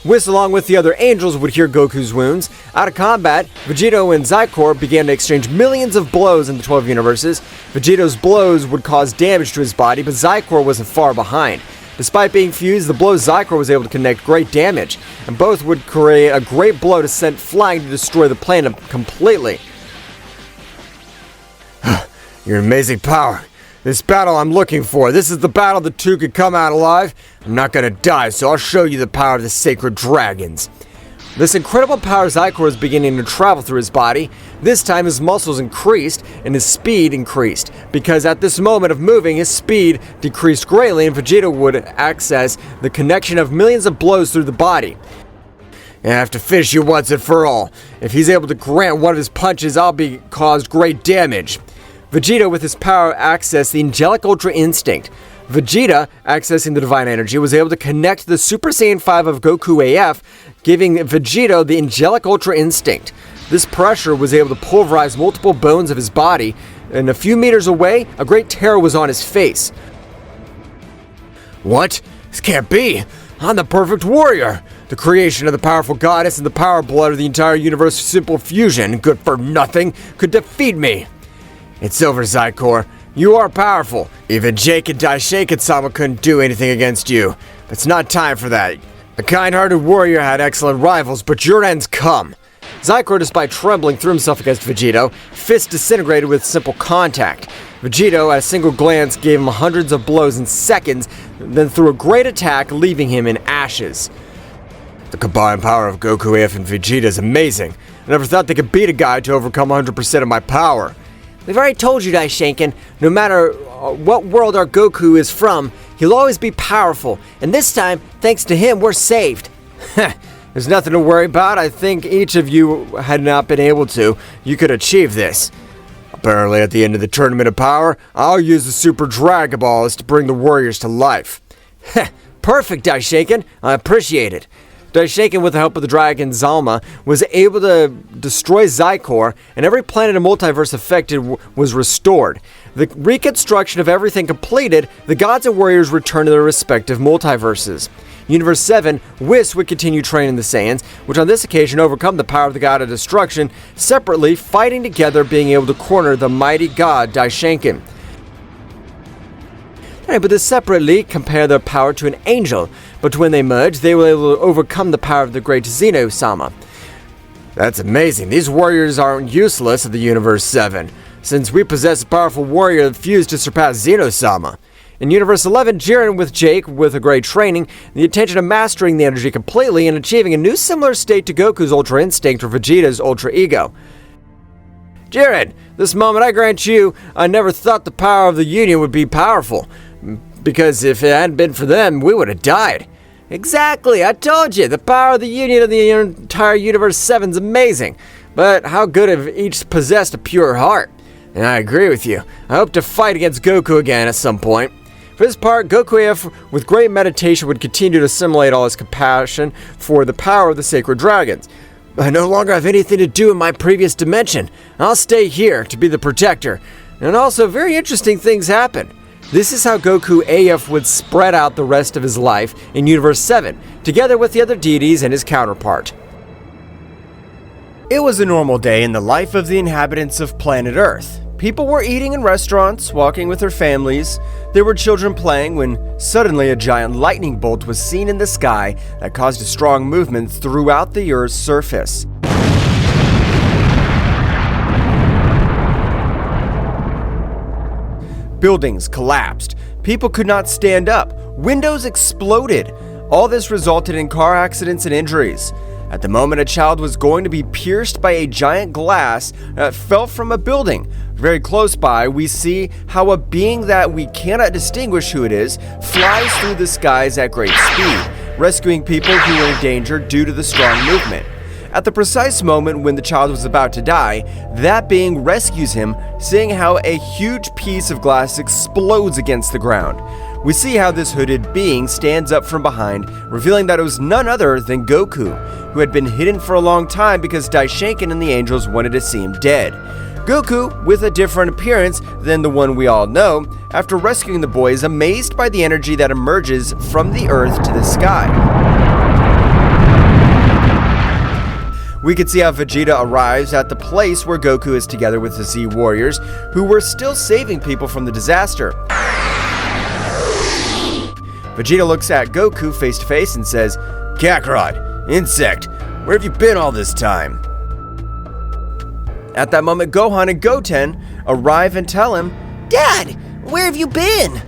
Whis, along with the other angels, would heal Goku's wounds. Out of combat, Vegito and Zykor began to exchange millions of blows in the 12 universes. Vegito's blows would cause damage to his body, but Zykor wasn't far behind. Despite being fused, the blows Zykor was able to connect great damage, and both would create a great blow to send flying to destroy the planet completely. Your amazing power. This battle I'm looking for. This is the battle the two could come out alive. I'm not gonna die, so I'll show you the power of the sacred dragons. This incredible power Zykor is beginning to travel through his body. This time his muscles increased and his speed increased, because at this moment of moving, his speed decreased greatly and Vegeta would access the connection of millions of blows through the body. I have to finish you once and for all. If he's able to grant one of his punches, I'll be caused great damage. Vegeta, with his power, accessed the Angelic Ultra Instinct. Vegeta, accessing the Divine Energy, was able to connect the Super Saiyan 5 of Goku AF, giving Vegeta the Angelic Ultra Instinct. This pressure was able to pulverize multiple bones of his body, and a few meters away, a great terror was on his face. What? This can't be! I'm the perfect warrior! The creation of the powerful goddess and the power blood of the entire universe simple fusion, good for nothing, could defeat me! It's over, Zykor. You are powerful. Even Jake and Daishaken-sama couldn't do anything against you. But it's not time for that. The kind-hearted warrior had excellent rivals, but your end's come. Zykor, despite trembling, threw himself against Vegito. Fist disintegrated with simple contact. Vegito, at a single glance, gave him hundreds of blows in seconds, then threw a great attack, leaving him in ashes. The combined power of Goku, AF, and Vegeta is amazing. I never thought they could beat a guy to overcome 100% of my power. We've already told you, Daishinken, no matter what world our Goku is from, he'll always be powerful. And this time, thanks to him, we're saved. There's nothing to worry about. I think each of you had not been able to. You could achieve this. Apparently, at the end of the Tournament of Power, I'll use the Super Dragon Balls to bring the warriors to life. Perfect, Daishinken. I appreciate it. Daishinken, with the help of the dragon Zalma, was able to destroy Zykor, and every planet and multiverse affected was restored. The reconstruction of everything completed, the gods and warriors returned to their respective multiverses. Universe 7, Whis would continue training the Saiyans, which on this occasion overcome the power of the god of destruction, separately fighting together, being able to corner the mighty god Daishinken. But they separately compare their power to an angel, but when they merged, they were able to overcome the power of the great Zeno-sama. That's amazing. These warriors aren't useless at the Universe 7, since we possess a powerful warrior fused to surpass Zeno-sama. In Universe 11, Jiren with Jake, with a great training, the intention of mastering the energy completely and achieving a new similar state to Goku's Ultra Instinct or Vegeta's Ultra Ego. Jiren, this moment I grant you, I never thought the power of the Union would be powerful. Because if it hadn't been for them, we would have died. Exactly, I told you, the power of the Union of the entire Universe 7 is amazing. But how good if each possessed a pure heart? And I agree with you. I hope to fight against Goku again at some point. For his part, Goku, with great meditation, would continue to assimilate all his compassion for the power of the sacred dragons. I no longer have anything to do in my previous dimension. I'll stay here to be the protector. And also, very interesting things happen. This is how Goku AF would spread out the rest of his life in Universe 7, together with the other deities and his counterpart. It was a normal day in the life of the inhabitants of planet Earth. People were eating in restaurants, walking with their families. There were children playing when suddenly a giant lightning bolt was seen in the sky that caused a strong movement throughout the Earth's surface. Buildings collapsed. People could not stand up. Windows exploded. All this resulted in car accidents and injuries. At the moment, a child was going to be pierced by a giant glass that fell from a building. Very close by, we see how a being that we cannot distinguish who it is flies through the skies at great speed, rescuing people who were in danger due to the strong movement. At the precise moment when the child was about to die, that being rescues him, seeing how a huge piece of glass explodes against the ground. We see how this hooded being stands up from behind, revealing that it was none other than Goku, who had been hidden for a long time because Daishinken and the angels wanted to see him dead. Goku, with a different appearance than the one we all know, after rescuing the boy, is amazed by the energy that emerges from the earth to the sky. We can see how Vegeta arrives at the place where Goku is together with the Z Warriors, who were still saving people from the disaster. Vegeta looks at Goku face to face and says, "Kakarot, insect, where have you been all this time?" At that moment, Gohan and Goten arrive and tell him, Dad, where have you been?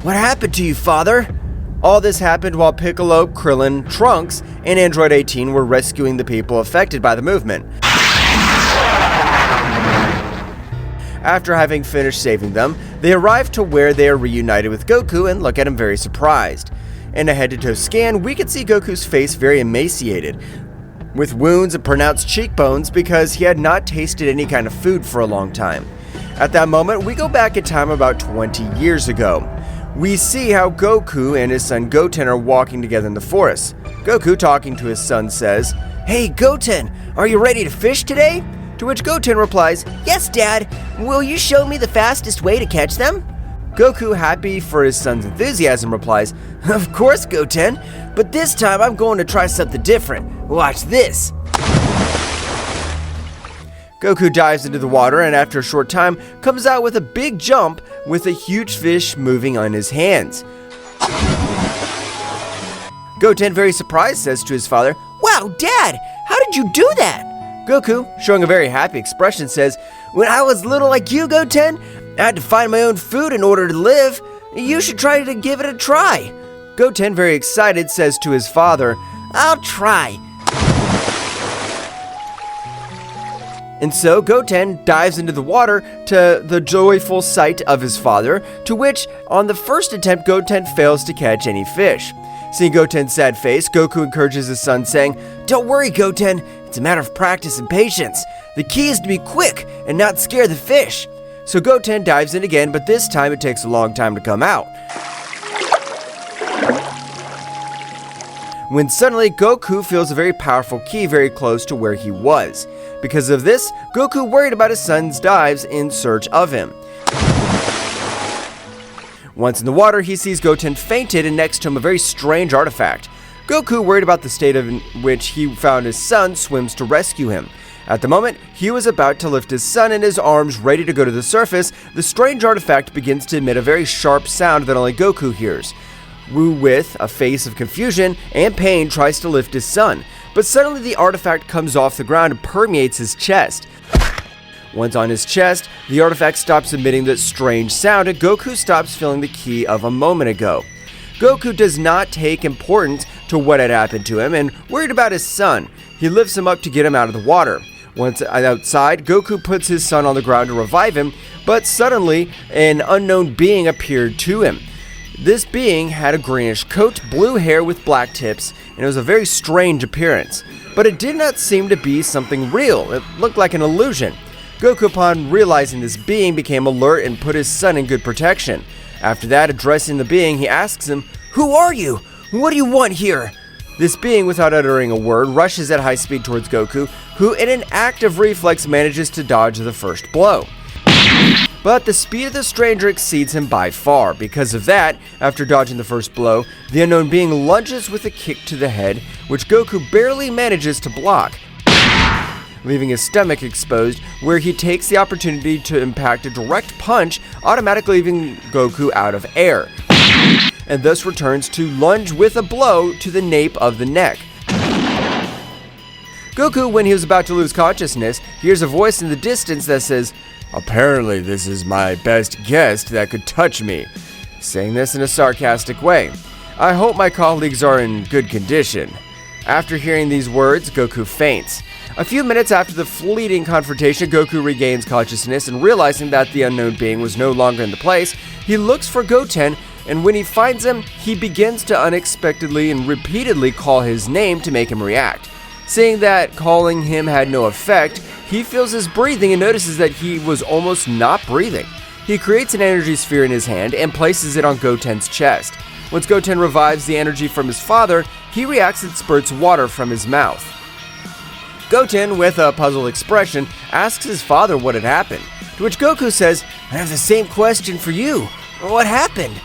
"What happened to you, father?" All this happened while Piccolo, Krillin, Trunks, and Android 18 were rescuing the people affected by the movement. After having finished saving them, they arrive to where they are reunited with Goku and look at him very surprised. In a head-to-toe scan, we can see Goku's face very emaciated, with wounds and pronounced cheekbones because he had not tasted any kind of food for a long time. At that moment, we go back in time about 20 years ago. We see how Goku and his son Goten are walking together in the forest. Goku, talking to his son, says, "Hey Goten, are you ready to fish today?" To which Goten replies, Yes, Dad. Will you show me the fastest way to catch them? Goku, happy for his son's enthusiasm, replies, "Of course, Goten, but this time I'm going to try something different. Watch this." Goku dives into the water and after a short time comes out with a big jump with a huge fish moving on his hands. Goten, very surprised, says to his father, Wow, Dad, how did you do that? Goku, showing a very happy expression, says, When I was little like you, Goten, I had to find my own food in order to live. You should try to give it a try. Goten, very excited, says to his father, I'll try. And so Goten dives into the water to the joyful sight of his father, to which, on the first attempt, Goten fails to catch any fish. Seeing Goten's sad face, Goku encourages his son, saying, Don't worry, Goten. It's a matter of practice and patience. The key is to be quick and not scare the fish. So Goten dives in again, but this time it takes a long time to come out. When suddenly Goku feels a very powerful ki very close to where he was. Because of this, Goku worried about his son's dives in search of him. Once in the water, he sees Goten fainted and next to him a very strange artifact. Goku, worried about the state in which he found his son, swims to rescue him. At the moment, he was about to lift his son in his arms, ready to go to the surface, the strange artifact begins to emit a very sharp sound that only Goku hears. Wu, with a face of confusion and pain, tries to lift his son, but suddenly the artifact comes off the ground and permeates his chest. Once on his chest, the artifact stops emitting that strange sound and Goku stops feeling the ki of a moment ago. Goku does not take importance to what had happened to him and worried about his son. He lifts him up to get him out of the water. Once outside, Goku puts his son on the ground to revive him, but suddenly an unknown being appeared to him. This being had a greenish coat, blue hair with black tips, and it was a very strange appearance. But it did not seem to be something real. It looked like an illusion. Goku, upon realizing this being, became alert and put his son in good protection. After that, addressing the being, he asks him, Who are you? What do you want here? This being, without uttering a word, rushes at high speed towards Goku, who in an act of reflex manages to dodge the first blow. But the speed of the stranger exceeds him by far. Because of that, after dodging the first blow, the unknown being lunges with a kick to the head, which Goku barely manages to block, leaving his stomach exposed, where he takes the opportunity to impact a direct punch, automatically leaving Goku out of air, and thus returns to lunge with a blow to the nape of the neck. Goku, when he was about to lose consciousness, hears a voice in the distance that says, "Apparently this is my best guest that could touch me," saying this in a sarcastic way. "I hope my colleagues are in good condition." After hearing these words, Goku faints. A few minutes after the fleeting confrontation, Goku regains consciousness, and realizing that the unknown being was no longer in the place, he looks for Goten, and when he finds him, he begins to unexpectedly and repeatedly call his name to make him react. Seeing that calling him had no effect, he feels his breathing and notices that he was almost not breathing. He creates an energy sphere in his hand and places it on Goten's chest. Once Goten revives the energy from his father, he reacts and spurts water from his mouth. Goten, with a puzzled expression, asks his father what had happened, to which Goku says, "I have the same question for you. What happened?"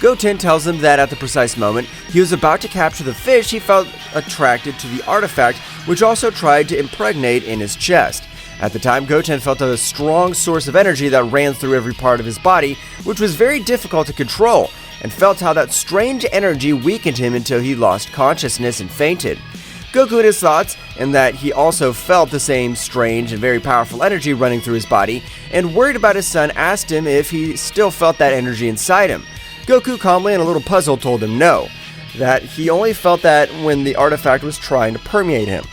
Goten tells him that at the precise moment he was about to capture the fish, he felt attracted to the artifact, which also tried to impregnate in his chest. At the time, Goten felt a strong source of energy that ran through every part of his body, which was very difficult to control, and felt how that strange energy weakened him until he lost consciousness and fainted. Goku, in his thoughts, and that he also felt the same strange and very powerful energy running through his body, and worried about his son, asked him if he still felt that energy inside him. Goku, calmly and a little puzzled, told him no, that he only felt that when the artifact was trying to permeate him.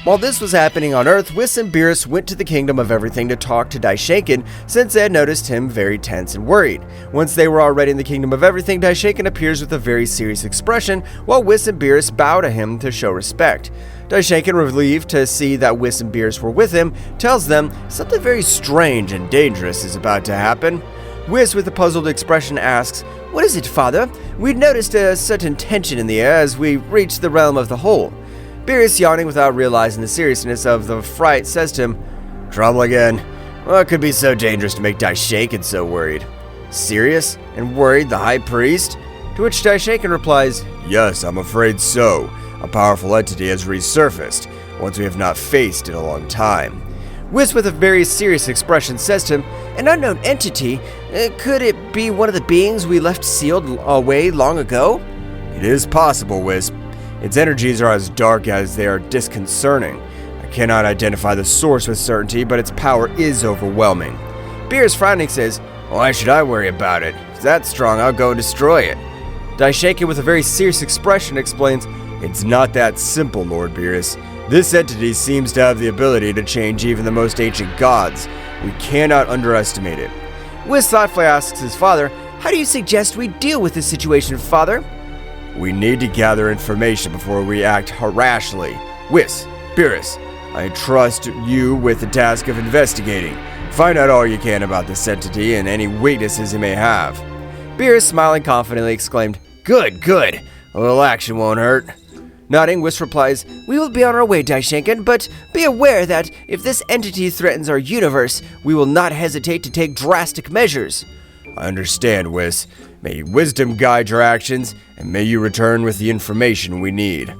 While this was happening on Earth, Whis and Beerus went to the Kingdom of Everything to talk to Daishoken, since they had noticed him very tense and worried. Once they were already in the Kingdom of Everything, Daishoken appears with a very serious expression, while Whis and Beerus bow to him to show respect. Daishoken, relieved to see that Whis and Beerus were with him, tells them something very strange and dangerous is about to happen. Whis, with a puzzled expression, asks, "What is it, father? We'd noticed a certain tension in the air as we reached the realm of the whole." Beerus, yawning without realizing the seriousness of the fright, says to him, "Trouble again? What could be so dangerous to make Daishoken so worried?" "Serious? And worried, the High Priest?" To which Daishoken replies, "Yes, I'm afraid so. A powerful entity has resurfaced, once we have not faced in a long time." Whis, with a very serious expression, says to him, "An unknown entity? Could it be one of the beings we left sealed away long ago?" "It is possible, Whis. Its energies are as dark as they are disconcerting. I cannot identify the source with certainty, but its power is overwhelming. Beerus, frowning, says, "Why should I worry about it? If it's that strong, I'll go destroy it." Daishaken, with a very serious expression, explains, "It's not that simple, Lord Beerus. This entity seems to have the ability to change even the most ancient gods. We cannot underestimate it." Whis thoughtfully asks his father, "How do you suggest we deal with this situation, father?" We need to gather information before we act rashly. Whis, Beerus, I trust you with the task of investigating. Find out all you can about this entity and any weaknesses it may have." Beerus, smiling confidently, exclaimed, "Good, good. A little action won't hurt." Nodding, Whis replies, "We will be on our way, Daishaken, but be aware that if this entity threatens our universe, we will not hesitate to take drastic measures." I understand, Whis. May wisdom guide your actions, and may you return with the information we need.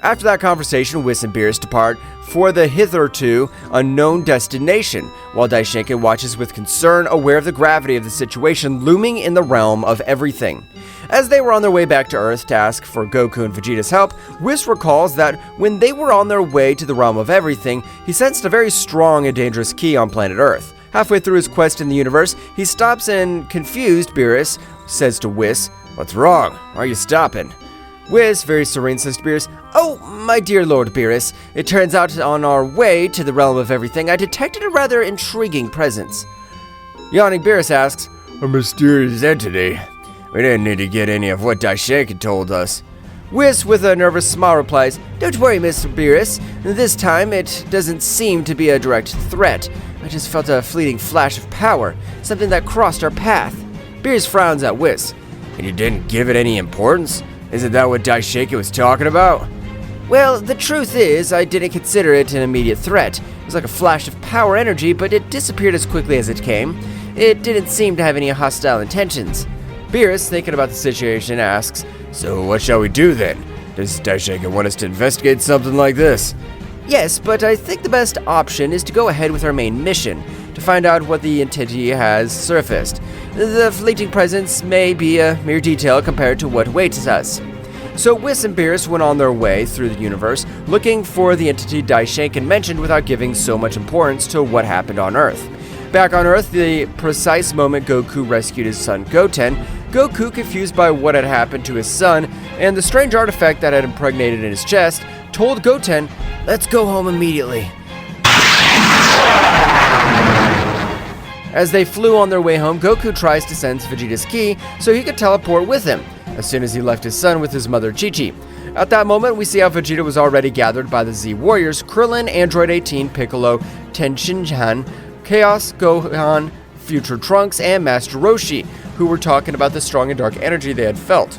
After that conversation, Whis and Beerus depart for the hitherto unknown destination, while Daishaken watches with concern, aware of the gravity of the situation looming in the realm of everything. As they were on their way back to Earth to ask for Goku and Vegeta's help, Whis recalls that when they were on their way to the realm of everything, he sensed a very strong and dangerous ki on planet Earth. Halfway through his quest in the universe, he stops and, confused, Beerus says to Whis, "What's wrong? Why are you stopping?" Whis, very serene, says to Beerus, "Oh, my dear Lord Beerus, it turns out on our way to the realm of everything, I detected a rather intriguing presence." Yawning, Beerus asks, "A mysterious entity? We didn't need to get any of what Daishaken told us." Whis, with a nervous smile, replies, "Don't worry, Mr. Beerus. This time it doesn't seem to be a direct threat. I just felt a fleeting flash of power, something that crossed our path." Beerus frowns at Whis. "And you didn't give it any importance? Isn't that what Daishaken was talking about?" "Well, the truth is, I didn't consider it an immediate threat. It was like a flash of power energy, but it disappeared as quickly as it came. It didn't seem to have any hostile intentions." Beerus, thinking about the situation, asks, "So what shall we do then? Does Daishaken want us to investigate something like this?" "Yes, but I think the best option is to go ahead with our main mission, to find out what the entity has surfaced. The fleeting presence may be a mere detail compared to what awaits us." So Whis and Beerus went on their way through the universe, looking for the entity Daishaken mentioned without giving so much importance to what happened on Earth. Back on Earth, the precise moment Goku rescued his son Goten, Goku, confused by what had happened to his son and the strange artifact that had impregnated in his chest, told Goten, "Let's go home immediately." As they flew on their way home, Goku tries to sense Vegeta's ki so he could teleport with him, as soon as he left his son with his mother Chi-Chi. At that moment, we see how Vegeta was already gathered by the Z Warriors, Krillin, Android 18, Piccolo, Tenshinhan, Chaos, Gohan, Future Trunks, and Master Roshi, who were talking about the strong and dark energy they had felt.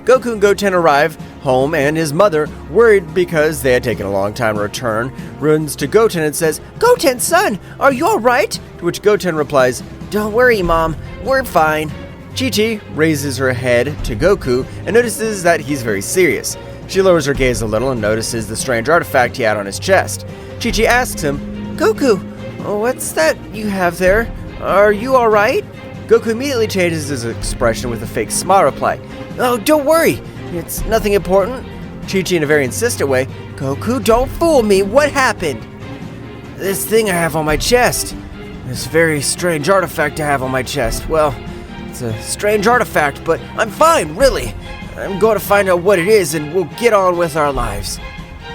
Goku and Goten arrive home, and his mother, worried because they had taken a long time to return, runs to Goten and says, "Goten, son, are you alright?" To which Goten replies, "Don't worry, Mom, we're fine." Chi-Chi raises her head to Goku and notices that he's very serious. She lowers her gaze a little and notices the strange artifact he had on his chest. Chi-Chi asks him, "Goku, what's that you have there? Are you alright?" Goku immediately changes his expression with a fake smile reply, "Oh, don't worry, it's nothing important." Chi-Chi, in a very insistent way, "Goku, don't fool me, what happened?" "This thing I have on my chest. This very strange artifact I have on my chest. Well, it's a strange artifact, but I'm fine, really. I'm going to find out what it is and we'll get on with our lives."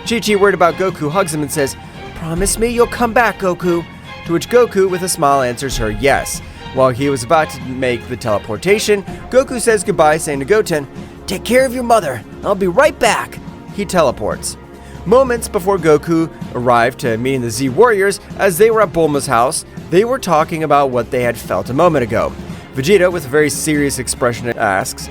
Chi-Chi, worried about Goku, hugs him and says, "Promise me you'll come back, Goku." To which Goku, with a smile, answers her yes. While he was about to make the teleportation, Goku says goodbye, saying to Goten, "Take care of your mother. I'll be right back." He teleports. Moments before Goku arrived to meeting the Z Warriors, as they were at Bulma's house, they were talking about what they had felt a moment ago. Vegeta, with a very serious expression, asks,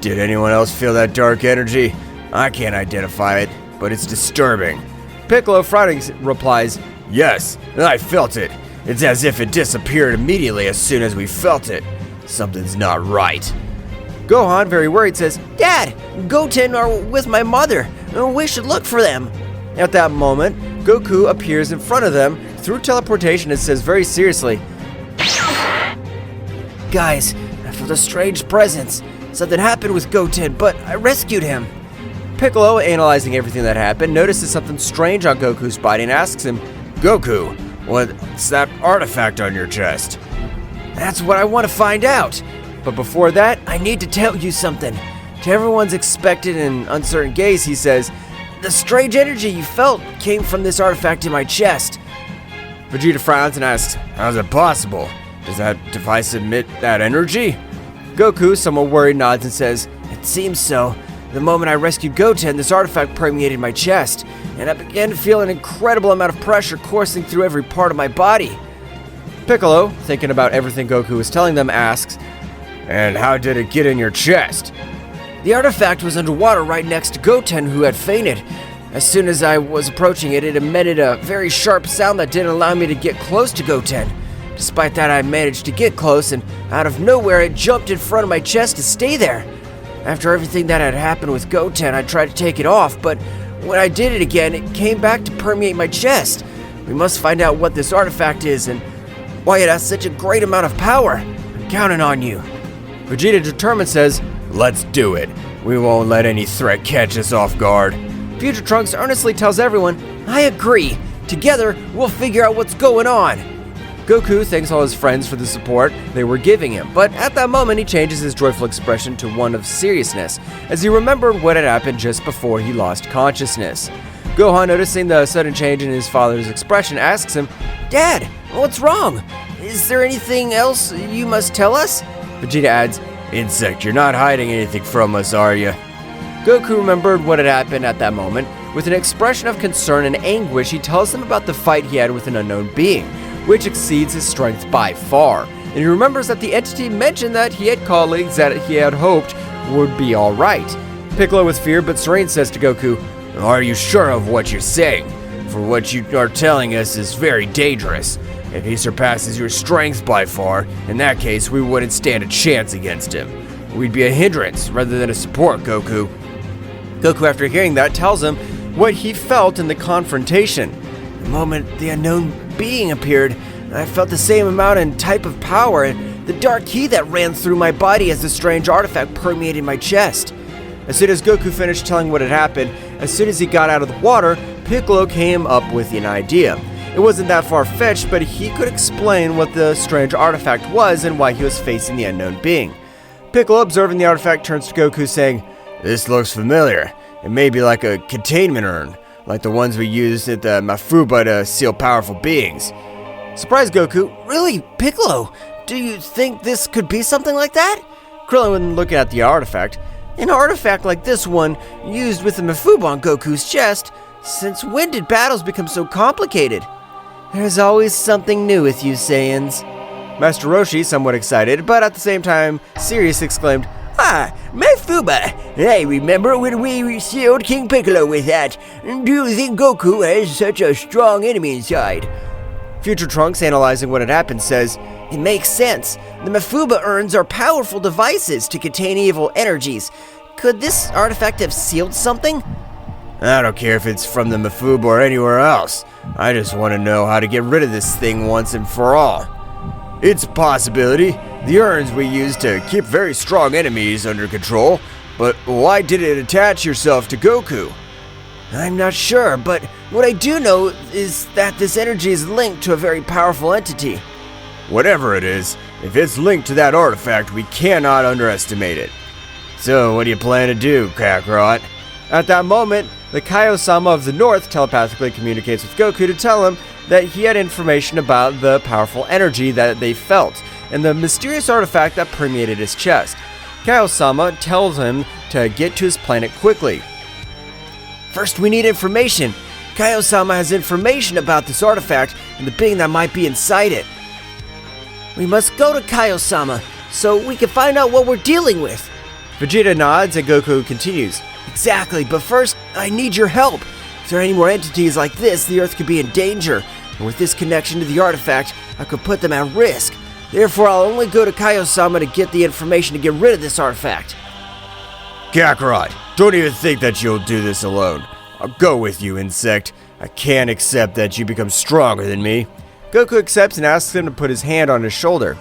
"Did anyone else feel that dark energy? I can't identify it, but it's disturbing." Piccolo, frowning, replies, "Yes, I felt it. It's as if it disappeared immediately as soon as we felt it. Something's not right." Gohan, very worried, says, "Dad, Goten are with my mother. We should look for them." At that moment, Goku appears in front of them through teleportation and says very seriously, "Guys, I felt a strange presence. Something happened with Goten, but I rescued him. Piccolo, analyzing everything that happened, notices something strange on Goku's body and asks him, Goku, what's that artifact on your chest? That's what I want to find out. But before that, I need to tell you something. To everyone's expected and uncertain gaze, he says, the strange energy you felt came from this artifact in my chest. Vegeta frowns and asks, How's it possible? Does that device emit that energy? Goku, somewhat worried, nods and says, It seems so. The moment I rescued Goten, this artifact permeated my chest, and I began to feel an incredible amount of pressure coursing through every part of my body. Piccolo, thinking about everything Goku was telling them, asks, And how did it get in your chest? The artifact was underwater right next to Goten, who had fainted. As soon as I was approaching it, it emitted a very sharp sound that didn't allow me to get close to Goten. Despite that, I managed to get close, and out of nowhere, it jumped in front of my chest to stay there. After everything that had happened with Goten, I tried to take it off, but when I did it again, it came back to permeate my chest. We must find out what this artifact is and why it has such a great amount of power. I'm counting on you. Vegeta, determined, says, Let's do it. We won't let any threat catch us off guard. Future Trunks earnestly tells everyone, I agree. Together, we'll figure out what's going on. Goku thanks all his friends for the support they were giving him, but at that moment he changes his joyful expression to one of seriousness, as he remembered what had happened just before he lost consciousness. Gohan, noticing the sudden change in his father's expression, asks him, Dad, what's wrong? Is there anything else you must tell us? Vegeta adds, Insect, you're not hiding anything from us, are you? Goku remembered what had happened at that moment. With an expression of concern and anguish, he tells them about the fight he had with an unknown being, which exceeds his strength by far. And he remembers that the entity mentioned that he had colleagues that he had hoped would be alright. Piccolo, with fear but serene, says to Goku, Are you sure of what you're saying? For what you are telling us is very dangerous. If he surpasses your strength by far, in that case we wouldn't stand a chance against him. We'd be a hindrance rather than a support, Goku. Goku, after hearing that, tells him what he felt in the confrontation. The moment the unknown being appeared, I felt the same amount and type of power and the dark ki that ran through my body as the strange artifact permeated my chest. As soon as Goku finished telling what had happened, as soon as he got out of the water, Piccolo came up with an idea. It wasn't that far-fetched, but he could explain what the strange artifact was and why he was facing the unknown being. Piccolo, observing the artifact, turns to Goku saying, This looks familiar. It may be like a containment urn, like the ones we used at the Mafuba to seal powerful beings. Surprised Goku, Really, Piccolo? Do you think this could be something like that? Krillin, looking at the artifact, An artifact like this one, used with the Mafuba on Goku's chest? Since when did battles become so complicated? There's always something new with you Saiyans. Master Roshi, somewhat excited, but at the same time serious, exclaimed, Mafuba! I remember when we sealed King Piccolo with that. Do you think Goku has such a strong enemy inside? Future Trunks, analyzing what had happened, says, It makes sense. The Mafuba urns are powerful devices to contain evil energies. Could this artifact have sealed something? I don't care if it's from the Mafuba or anywhere else. I just want to know how to get rid of this thing once and for all. It's a possibility. The urns we use to keep very strong enemies under control, but why did it attach yourself to Goku? I'm not sure, but what I do know is that this energy is linked to a very powerful entity. Whatever it is, if it's linked to that artifact, we cannot underestimate it. So, what do you plan to do, Kakarot? At that moment, the Kaio-sama of the North telepathically communicates with Goku to tell him that he had information about the powerful energy that they felt, and the mysterious artifact that permeated his chest. Kaio-sama tells him to get to his planet quickly. First, we need information. Kaio-sama has information about this artifact and the being that might be inside it. We must go to Kaio-sama so we can find out what we're dealing with. Vegeta nods and Goku continues. Exactly, but first, I need your help. If there are any more entities like this, the Earth could be in danger. And with this connection to the artifact, I could put them at risk. Therefore, I'll only go to Kaio-sama to get the information to get rid of this artifact. Kakarot, don't even think that you'll do this alone. I'll go with you, Insect. I can't accept that you become stronger than me. Goku accepts and asks him to put his hand on his shoulder.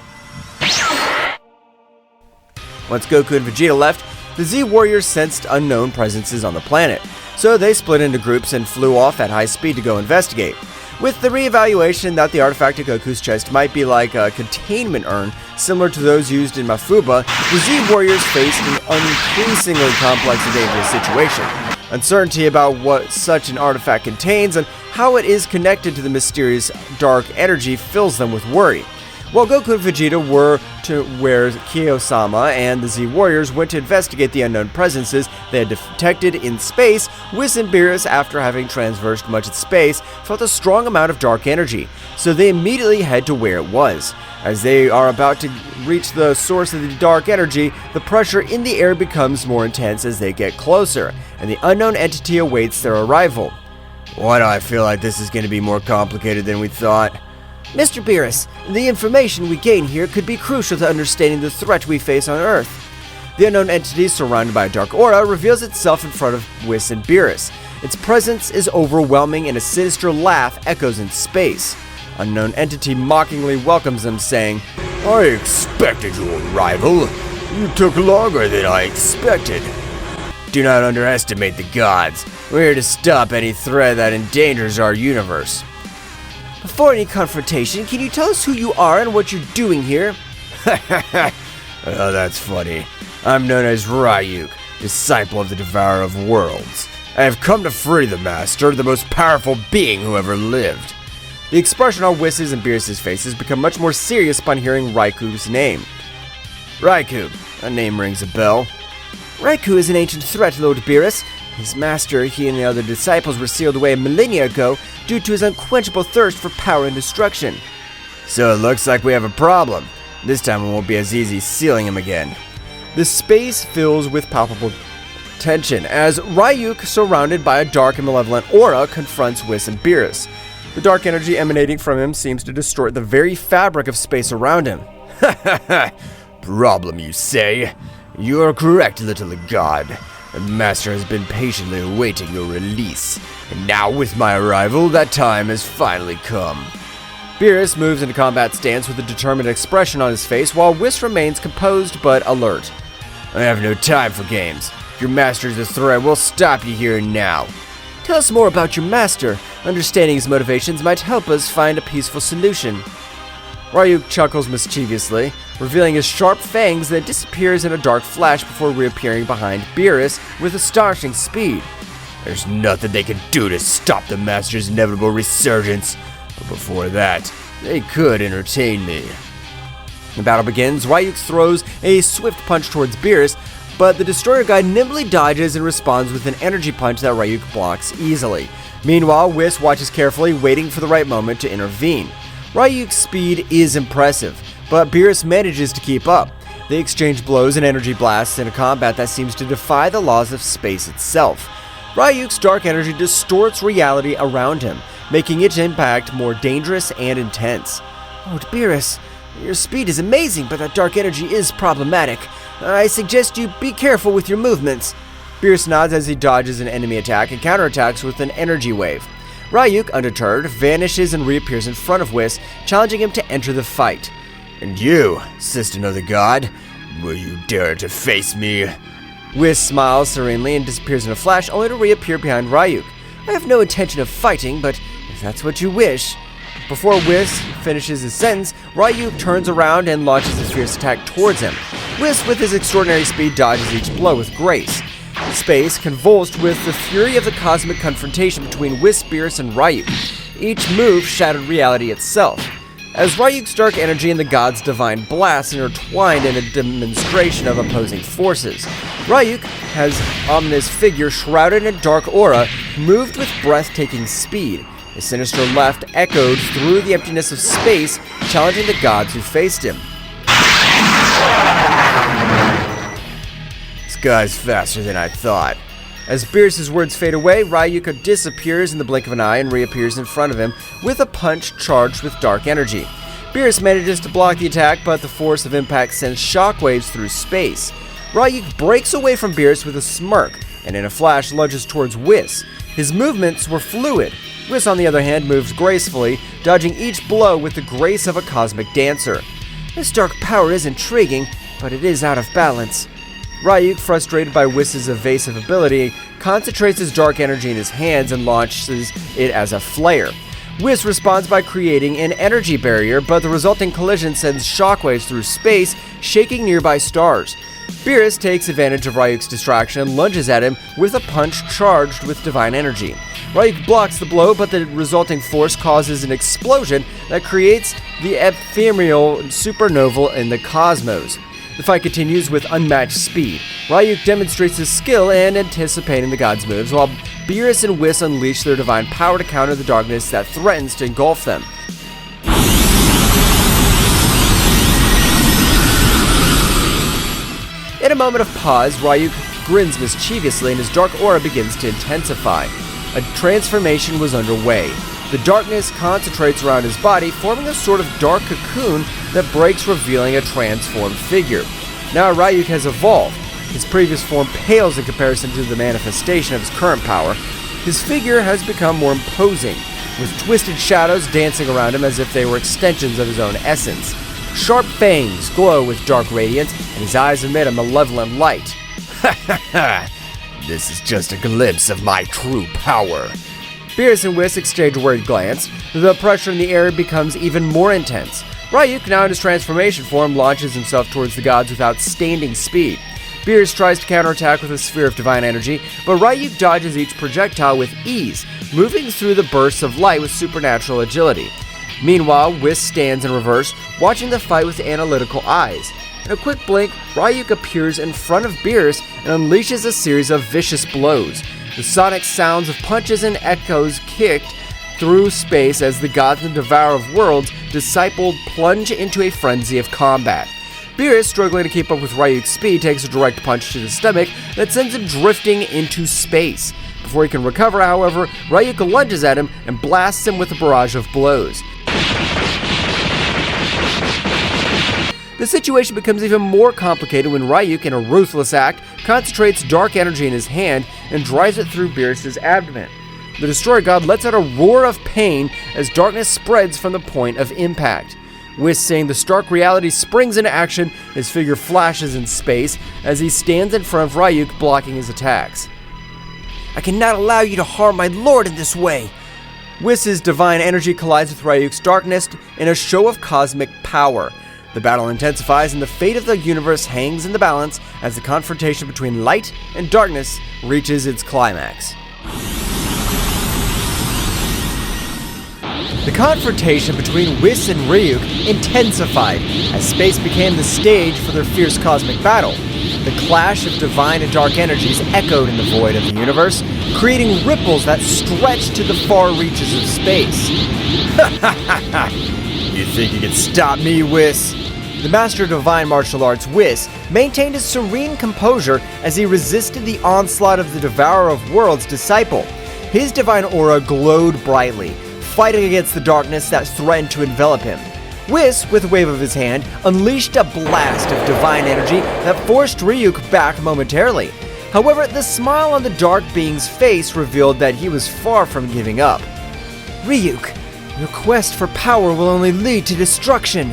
Once Goku and Vegeta left, the Z-Warriors sensed unknown presences on the planet, so they split into groups and flew off at high speed to go investigate. With the re-evaluation that the artifact at Goku's chest might be like a containment urn, similar to those used in Mafuba, the Z-Warriors faced an increasingly complex and dangerous situation. Uncertainty about what such an artifact contains and how it is connected to the mysterious dark energy fills them with worry. While Goku and Vegeta were to where Zeno-sama and the Z-Warriors went to investigate the unknown presences they had detected in space, Whis and Beerus, after having traversed much of space, felt a strong amount of dark energy, so they immediately head to where it was. As they are about to reach the source of the dark energy, the pressure in the air becomes more intense as they get closer, and the unknown entity awaits their arrival. Why do I feel like this is going to be more complicated than we thought? Mr. Beerus, the information we gain here could be crucial to understanding the threat we face on Earth. The unknown entity, surrounded by a dark aura, reveals itself in front of Whis and Beerus. Its presence is overwhelming and a sinister laugh echoes in space. Unknown entity mockingly welcomes them, saying, "I expected your arrival. You took longer than I expected. Do not underestimate the gods. We're here to stop any threat that endangers our universe." Before any confrontation, can you tell us who you are and what you're doing here? Oh, that's funny. I'm known as Ryuk, disciple of the Devourer of Worlds. I have come to free the Master, the most powerful being who ever lived. The expression on Whis' and Beerus' faces become much more serious upon hearing Raiku's name. Raikou, that name rings a bell. Raikou is an ancient threat, Lord Beerus. His master, he and the other disciples were sealed away a millennia ago due to his unquenchable thirst for power and destruction. So it looks like we have a problem. This time it won't be as easy sealing him again. The space fills with palpable tension as Ryuk, surrounded by a dark and malevolent aura, confronts Whis and Beerus. The dark energy emanating from him seems to distort the very fabric of space around him. Problem, you say? You are correct, little god. The Master has been patiently awaiting your release, and now with my arrival, that time has finally come. Beerus moves into combat stance with a determined expression on his face, while Whis remains composed but alert. I have no time for games. If your master is a threat, we'll stop you here and now. Tell us more about your master. Understanding his motivations might help us find a peaceful solution. Ryuk chuckles mischievously, revealing his sharp fangs, then disappears in a dark flash before reappearing behind Beerus with astonishing speed. There's nothing they can do to stop the Master's inevitable resurgence, but before that, they could entertain me. The battle begins. Ryuk throws a swift punch towards Beerus, but the Destroyer Guy nimbly dodges and responds with an energy punch that Ryuk blocks easily. Meanwhile, Whis watches carefully, waiting for the right moment to intervene. Ryuk's speed is impressive, but Beerus manages to keep up. They exchange blows and energy blasts in a combat that seems to defy the laws of space itself. Ryuk's dark energy distorts reality around him, making its impact more dangerous and intense. Lord Beerus, your speed is amazing, but that dark energy is problematic. I suggest you be careful with your movements. Beerus nods as he dodges an enemy attack and counterattacks with an energy wave. Ryuk, undeterred, vanishes and reappears in front of Whis, challenging him to enter the fight. And you, assistant of the god, will you dare to face me? Whis smiles serenely and disappears in a flash, only to reappear behind Ryuk. I have no intention of fighting, but if that's what you wish. Before Whis finishes his sentence, Ryuk turns around and launches a fierce attack towards him. Whis, with his extraordinary speed, dodges each blow with grace. Space convulsed with the fury of the cosmic confrontation between Whis, Beerus, and Ryuk. Each move shattered reality itself. As Ryuk's dark energy and the god's divine blast intertwined in a demonstration of opposing forces, Ryuk, his ominous figure shrouded in a dark aura, moved with breathtaking speed. His sinister left echoed through the emptiness of space, challenging the gods who faced him. This guy's faster than I thought. As Beerus' words fade away, Ryuk disappears in the blink of an eye and reappears in front of him with a punch charged with dark energy. Beerus manages to block the attack, but the force of impact sends shockwaves through space. Ryuk breaks away from Beerus with a smirk, and in a flash lunges towards Whis. His movements were fluid. Whis, on the other hand, moves gracefully, dodging each blow with the grace of a cosmic dancer. This dark power is intriguing. but it is out of balance. Ryuk, frustrated by Whis' evasive ability, concentrates his dark energy in his hands and launches it as a flare. Whis responds by creating an energy barrier, but the resulting collision sends shockwaves through space, shaking nearby stars. Beerus takes advantage of Ryuk's distraction and lunges at him with a punch charged with divine energy. Ryuk blocks the blow, but the resulting force causes an explosion that creates the ephemeral supernova in the cosmos. The fight continues with unmatched speed. Ryuk demonstrates his skill in anticipating the god's moves, while Beerus and Whis unleash their divine power to counter the darkness that threatens to engulf them. In a moment of pause, Ryuk grins mischievously and his dark aura begins to intensify. A transformation was underway. The darkness concentrates around his body, forming a sort of dark cocoon that breaks, revealing a transformed figure. Now Ryuk has evolved. His previous form pales in comparison to the manifestation of his current power. His figure has become more imposing, with twisted shadows dancing around him as if they were extensions of his own essence. Sharp fangs glow with dark radiance, and his eyes emit a malevolent light. Ha ha ha! This is just a glimpse of my true power. Beerus and Whis exchange a worried glance. The pressure in the air becomes even more intense. Ryuk, now in his transformation form, launches himself towards the gods with outstanding speed. Beerus tries to counterattack with a sphere of divine energy, but Ryuk dodges each projectile with ease, moving through the bursts of light with supernatural agility. Meanwhile, Whis stands in reverse, watching the fight with analytical eyes. In a quick blink, Ryuk appears in front of Beerus and unleashes a series of vicious blows. The sonic sounds of punches and echoes kicked through space as the gods and Devourer of Worlds discipled plunge into a frenzy of combat. Beerus, struggling to keep up with Ryuk's speed, takes a direct punch to the stomach that sends him drifting into space. Before he can recover, however, Ryuk lunges at him and blasts him with a barrage of blows. The situation becomes even more complicated when Ryuk, in a ruthless act, concentrates dark energy in his hand and drives it through Beerus' abdomen. The Destroyer God lets out a roar of pain as darkness spreads from the point of impact. Whis, seeing the stark reality, springs into action. His figure flashes in space as he stands in front of Ryuk, blocking his attacks. I cannot allow you to harm my lord in this way. Whis' divine energy collides with Ryuk's darkness in a show of cosmic power. The battle intensifies and the fate of the universe hangs in the balance as the confrontation between light and darkness reaches its climax. The confrontation between Whis and Ryuk intensified as space became the stage for their fierce cosmic battle. The clash of divine and dark energies echoed in the void of the universe, creating ripples that stretched to the far reaches of space. You think you can stop me, Whis? The master of divine martial arts, Whis, maintained his serene composure as he resisted the onslaught of the Devourer of Worlds disciple. His divine aura glowed brightly, fighting against the darkness that threatened to envelop him. Whis, with a wave of his hand, unleashed a blast of divine energy that forced Ryuk back momentarily. However, the smile on the dark being's face revealed that he was far from giving up. Ryuk, your quest for power will only lead to destruction.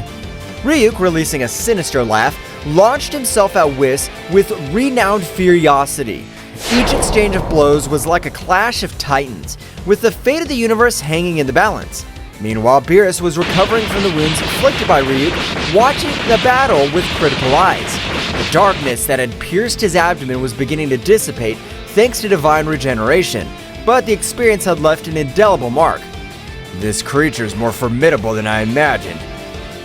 Ryuk, releasing a sinister laugh, launched himself at Whis with renowned furiosity. Each exchange of blows was like a clash of titans, with the fate of the universe hanging in the balance. Meanwhile, Beerus was recovering from the wounds inflicted by Ryuk, watching the battle with critical eyes. The darkness that had pierced his abdomen was beginning to dissipate thanks to divine regeneration, but the experience had left an indelible mark. This creature's more formidable than I imagined.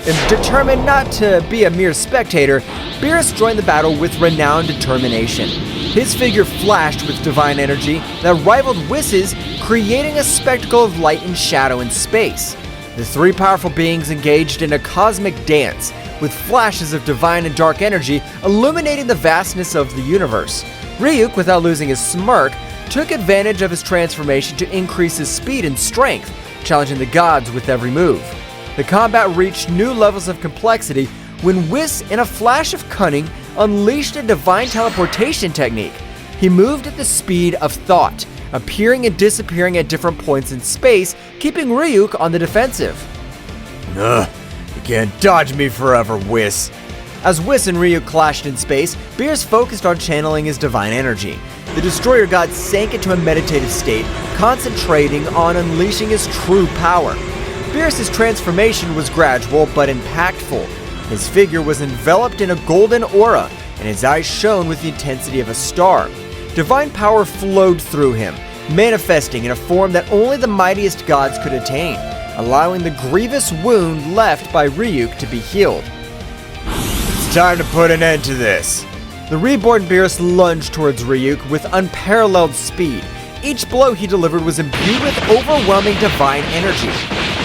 And determined not to be a mere spectator, Beerus joined the battle with renowned determination. His figure flashed with divine energy that rivaled Whis', creating a spectacle of light and shadow in space. The three powerful beings engaged in a cosmic dance, with flashes of divine and dark energy illuminating the vastness of the universe. Ryuk, without losing his smirk, took advantage of his transformation to increase his speed and strength, challenging the gods with every move. The combat reached new levels of complexity when Whis, in a flash of cunning, unleashed a divine teleportation technique. He moved at the speed of thought, appearing and disappearing at different points in space, keeping Ryuk on the defensive. You can't dodge me forever, Whis. As Whis and Ryuk clashed in space, Beerus focused on channeling his divine energy. The Destroyer God sank into a meditative state, concentrating on unleashing his true power. Beerus' transformation was gradual but impactful. His figure was enveloped in a golden aura, and his eyes shone with the intensity of a star. Divine power flowed through him, manifesting in a form that only the mightiest gods could attain, allowing the grievous wound left by Ryuk to be healed. It's time to put an end to this. The reborn Beerus lunged towards Ryuk with unparalleled speed. Each blow he delivered was imbued with overwhelming divine energy.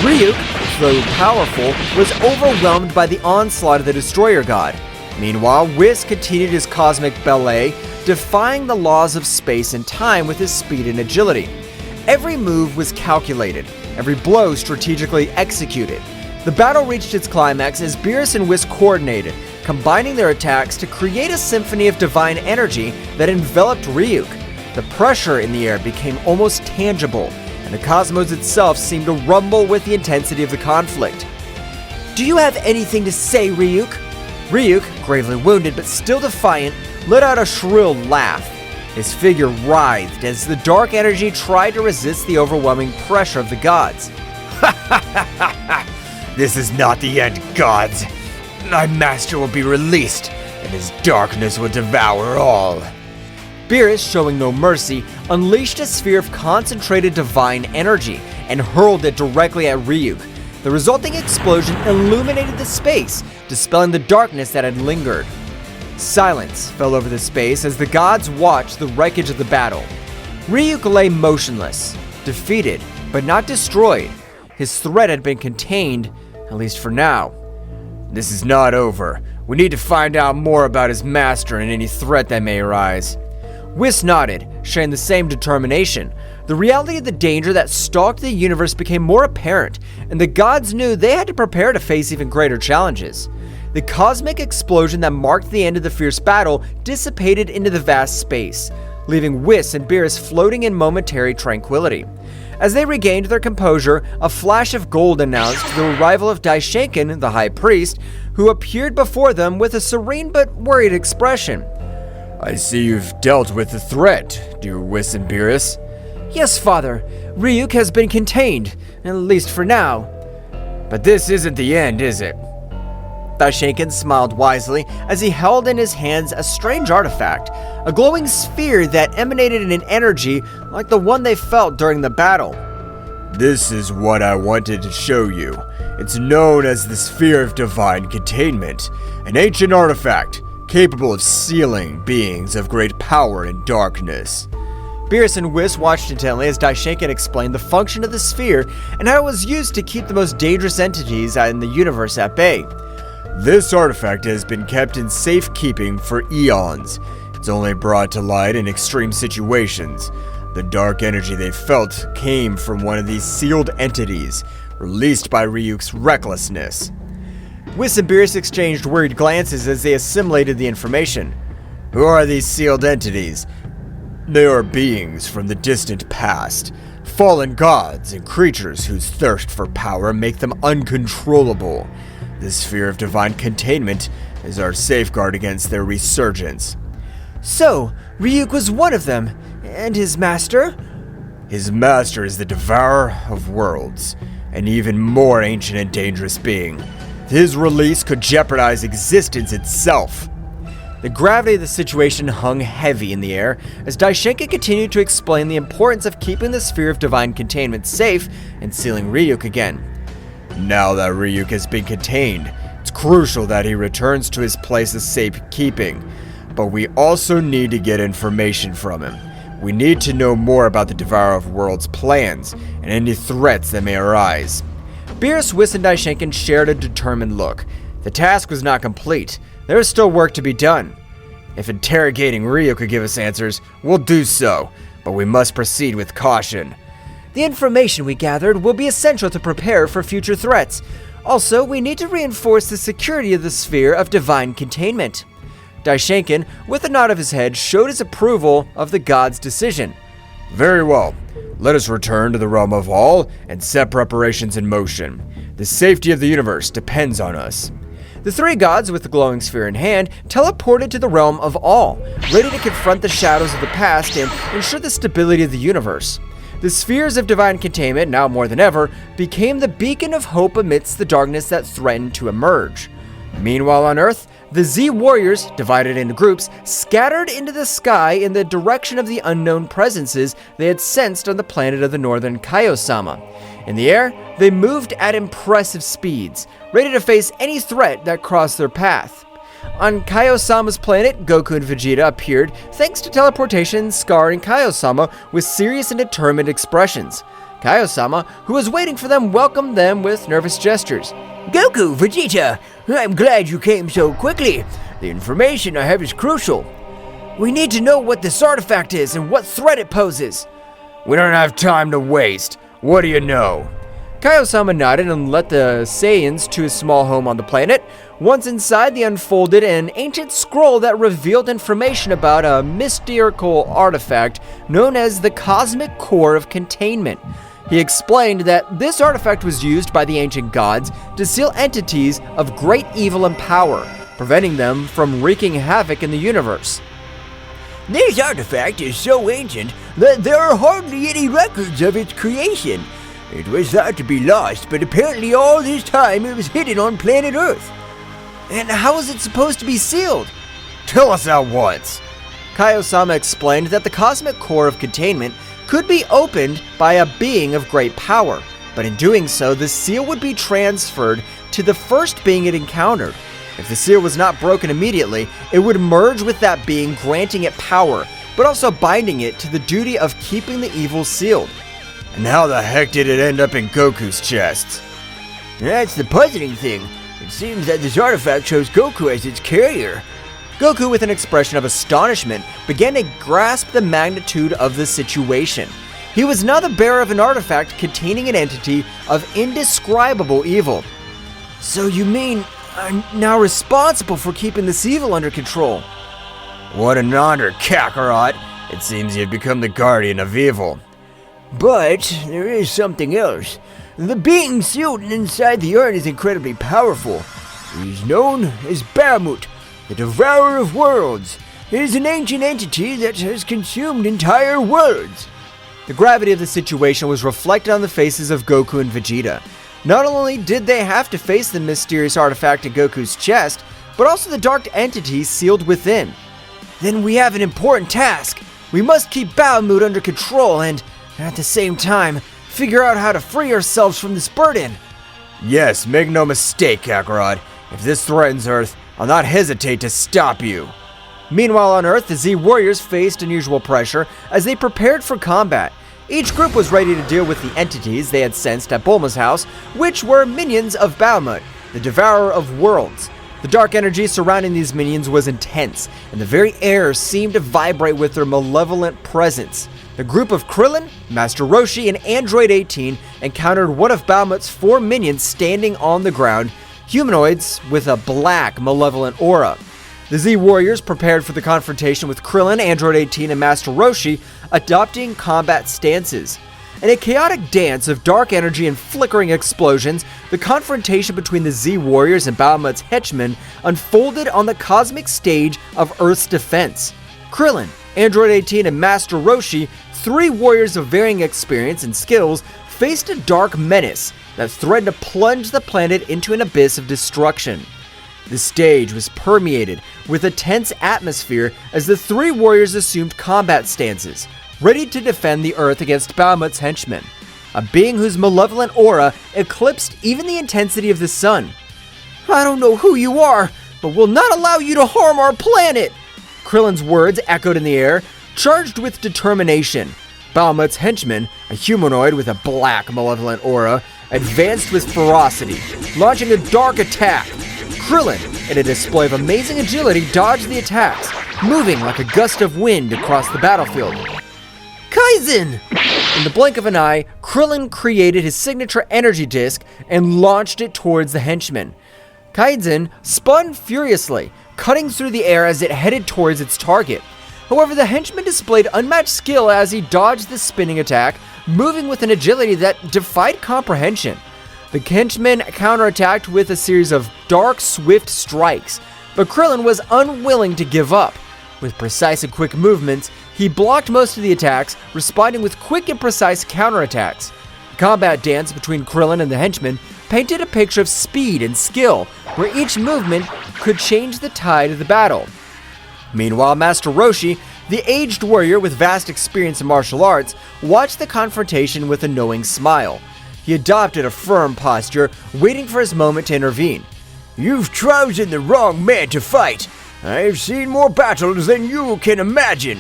Ryuk, though powerful, was overwhelmed by the onslaught of the Destroyer God. Meanwhile, Whis continued his cosmic ballet, defying the laws of space and time with his speed and agility. Every move was calculated, every blow strategically executed. The battle reached its climax as Beerus and Whis coordinated, combining their attacks to create a symphony of divine energy that enveloped Ryuk. The pressure in the air became almost tangible, and the cosmos itself seemed to rumble with the intensity of the conflict. Do you have anything to say, Ryuk? Ryuk, gravely wounded but still defiant, let out a shrill laugh. His figure writhed as the dark energy tried to resist the overwhelming pressure of the gods. This is not the end, gods. My master will be released, and his darkness will devour all. Beerus, showing no mercy, unleashed a sphere of concentrated divine energy and hurled it directly at Ryuk. The resulting explosion illuminated the space, dispelling the darkness that had lingered. Silence fell over the space as the gods watched the wreckage of the battle. Ryuk lay motionless, defeated, but not destroyed. His threat had been contained, at least for now. This is not over. We need to find out more about his master and any threat that may arise. Whis nodded, sharing the same determination. The reality of the danger that stalked the universe became more apparent, and the gods knew they had to prepare to face even greater challenges. The cosmic explosion that marked the end of the fierce battle dissipated into the vast space, leaving Whis and Beerus floating in momentary tranquility. As they regained their composure, a flash of gold announced the arrival of Daishinkan, the High Priest, who appeared before them with a serene but worried expression. I see you've dealt with the threat, dear Whis and Beerus. Yes, Father. Ryuk has been contained, at least for now. But this isn't the end, is it? Daishinkan smiled wisely as he held in his hands a strange artifact, a glowing sphere that emanated an energy like the one they felt during the battle. This is what I wanted to show you. It's known as the Sphere of Divine Containment, an ancient artifact capable of sealing beings of great power and darkness. Beerus and Whis watched intently as Daishinkan explained the function of the sphere and how it was used to keep the most dangerous entities in the universe at bay. This artifact has been kept in safekeeping for eons. It's only brought to light in extreme situations. The dark energy they felt came from one of these sealed entities, released by Ryuk's recklessness. Whis and Beerus exchanged worried glances as they assimilated the information. Who are these sealed entities? They are beings from the distant past, fallen gods and creatures whose thirst for power make them uncontrollable. This sphere of divine containment is our safeguard against their resurgence. So, Ryuk was one of them, and his master? His master is the Devourer of Worlds, an even more ancient and dangerous being. His release could jeopardize existence itself. The gravity of the situation hung heavy in the air as Daishinkan continued to explain the importance of keeping the sphere of divine containment safe and sealing Ryuk again. Now that Ryuk has been contained, it's crucial that he returns to his place of safekeeping. But we also need to get information from him. We need to know more about the Devourer of Worlds' plans and any threats that may arise. Beerus, Whis, and Daishinkan shared a determined look. The task was not complete. There is still work to be done. If interrogating Ryuk could give us answers, we'll do so, but we must proceed with caution. The information we gathered will be essential to prepare for future threats. Also, we need to reinforce the security of the sphere of divine containment. Daishinkan, with a nod of his head, showed his approval of the god's decision. Very well. Let us return to the realm of all and set preparations in motion. The safety of the universe depends on us. The three gods, with the glowing sphere in hand, teleported to the realm of All, ready to confront the shadows of the past and ensure the stability of the universe. The spheres of divine containment, now more than ever, became the beacon of hope amidst the darkness that threatened to emerge. Meanwhile on Earth, the Z warriors, divided into groups, scattered into the sky in the direction of the unknown presences they had sensed on the planet of the northern Zeno-sama. In the air, they moved at impressive speeds, ready to face any threat that crossed their path. On Zeno-sama's planet, Goku and Vegeta appeared thanks to teleportation, Scar and Zeno-sama with serious and determined expressions. Zeno-sama, who was waiting for them, welcomed them with nervous gestures. Goku, Vegeta, I'm glad you came so quickly. The information I have is crucial. We need to know what this artifact is and what threat it poses. We don't have time to waste. What do you know? Zeno-sama nodded and led the Saiyans to his small home on the planet. Once inside, they unfolded an ancient scroll that revealed information about a mystical artifact known as the Cosmic Core of Containment. He explained that this artifact was used by the ancient gods to seal entities of great evil and power, preventing them from wreaking havoc in the universe. This artifact is so ancient that there are hardly any records of its creation. It was thought to be lost, but apparently all this time it was hidden on planet Earth. And how is it supposed to be sealed? Tell us at once. Zeno-sama explained that the Cosmic Core of Containment could be opened by a being of great power, but in doing so, the seal would be transferred to the first being it encountered. If the seal was not broken immediately, it would merge with that being, granting it power, but also binding it to the duty of keeping the evil sealed. And how the heck did it end up in Goku's chest? That's the puzzling thing. It seems that this artifact shows Goku as its carrier. Goku, with an expression of astonishment, began to grasp the magnitude of the situation. He was now the bearer of an artifact containing an entity of indescribable evil. So you mean I'm now responsible for keeping this evil under control? What an honor, Kakarot! It seems you've become the guardian of evil. But there is something else. The being sealed inside the urn is incredibly powerful. He is known as Bahamut, the Devourer of Worlds. It is an ancient entity that has consumed entire worlds. The gravity of the situation was reflected on the faces of Goku and Vegeta. Not only did they have to face the mysterious artifact in Goku's chest, but also the dark entity sealed within. Then we have an important task. We must keep Bahamut under control and, at the same time, figure out how to free ourselves from this burden. Yes, make no mistake, Kakarot. If this threatens Earth, I'll not hesitate to stop you. Meanwhile on Earth, the Z warriors faced unusual pressure as they prepared for combat. Each group was ready to deal with the entities they had sensed at Bulma's house, which were minions of Bahamut, the Devourer of Worlds. The dark energy surrounding these minions was intense, and the very air seemed to vibrate with their malevolent presence. The group of Krillin, Master Roshi, and Android 18 encountered one of Bahamut's 4 minions standing on the ground, humanoids with a black, malevolent aura. The Z warriors prepared for the confrontation with Krillin, Android 18, and Master Roshi, adopting combat stances. In a chaotic dance of dark energy and flickering explosions, the confrontation between the Z warriors and Bahamut's henchmen unfolded on the cosmic stage of Earth's defense. Krillin, Android 18, and Master Roshi, 3 warriors of varying experience and skills, faced a dark menace that threatened to plunge the planet into an abyss of destruction. The stage was permeated with a tense atmosphere as the 3 warriors assumed combat stances, ready to defend the Earth against Bahamut's henchmen, a being whose malevolent aura eclipsed even the intensity of the sun. I don't know who you are, but we'll not allow you to harm our planet! Krillin's words echoed in the air, charged with determination. Bahamut's henchman, a humanoid with a black, malevolent aura, advanced with ferocity, launching a dark attack. Krillin, in a display of amazing agility, dodged the attacks, moving like a gust of wind across the battlefield. Kaizen! In the blink of an eye, Krillin created his signature energy disc and launched it towards the henchman. Kaizen spun furiously, cutting through the air as it headed towards its target. However, the henchman displayed unmatched skill as he dodged the spinning attack, moving with an agility that defied comprehension. The henchmen counterattacked with a series of dark, swift strikes, but Krillin was unwilling to give up. With precise and quick movements, he blocked most of the attacks, responding with quick and precise counterattacks. The combat dance between Krillin and the henchmen painted a picture of speed and skill, where each movement could change the tide of the battle. Meanwhile, Master Roshi, the aged warrior with vast experience in martial arts, watched the confrontation with a knowing smile. He adopted a firm posture, waiting for his moment to intervene. You've chosen the wrong man to fight. I've seen more battles than you can imagine.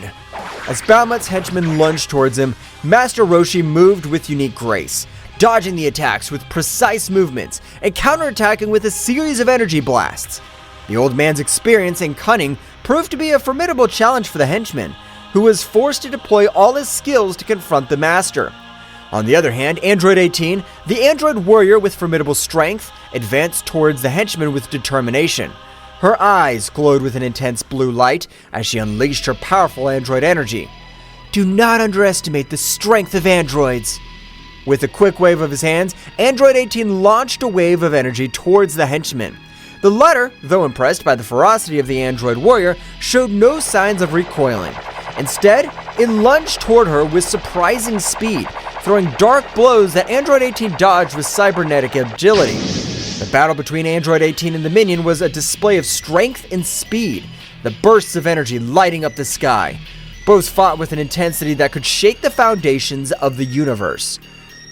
As Bahamut's henchmen lunged towards him, Master Roshi moved with unique grace, dodging the attacks with precise movements and counterattacking with a series of energy blasts. The old man's experience and cunning proved to be a formidable challenge for the henchman, who was forced to deploy all his skills to confront the master. On the other hand, Android 18, the android warrior with formidable strength, advanced towards the henchman with determination. Her eyes glowed with an intense blue light as she unleashed her powerful android energy. Do not underestimate the strength of androids. With a quick wave of his hands, Android 18 launched a wave of energy towards the henchman. The latter, though impressed by the ferocity of the android warrior, showed no signs of recoiling. Instead, it lunged toward her with surprising speed, throwing dark blows that Android 18 dodged with cybernetic agility. The battle between Android 18 and the minion was a display of strength and speed, the bursts of energy lighting up the sky. Both fought with an intensity that could shake the foundations of the universe.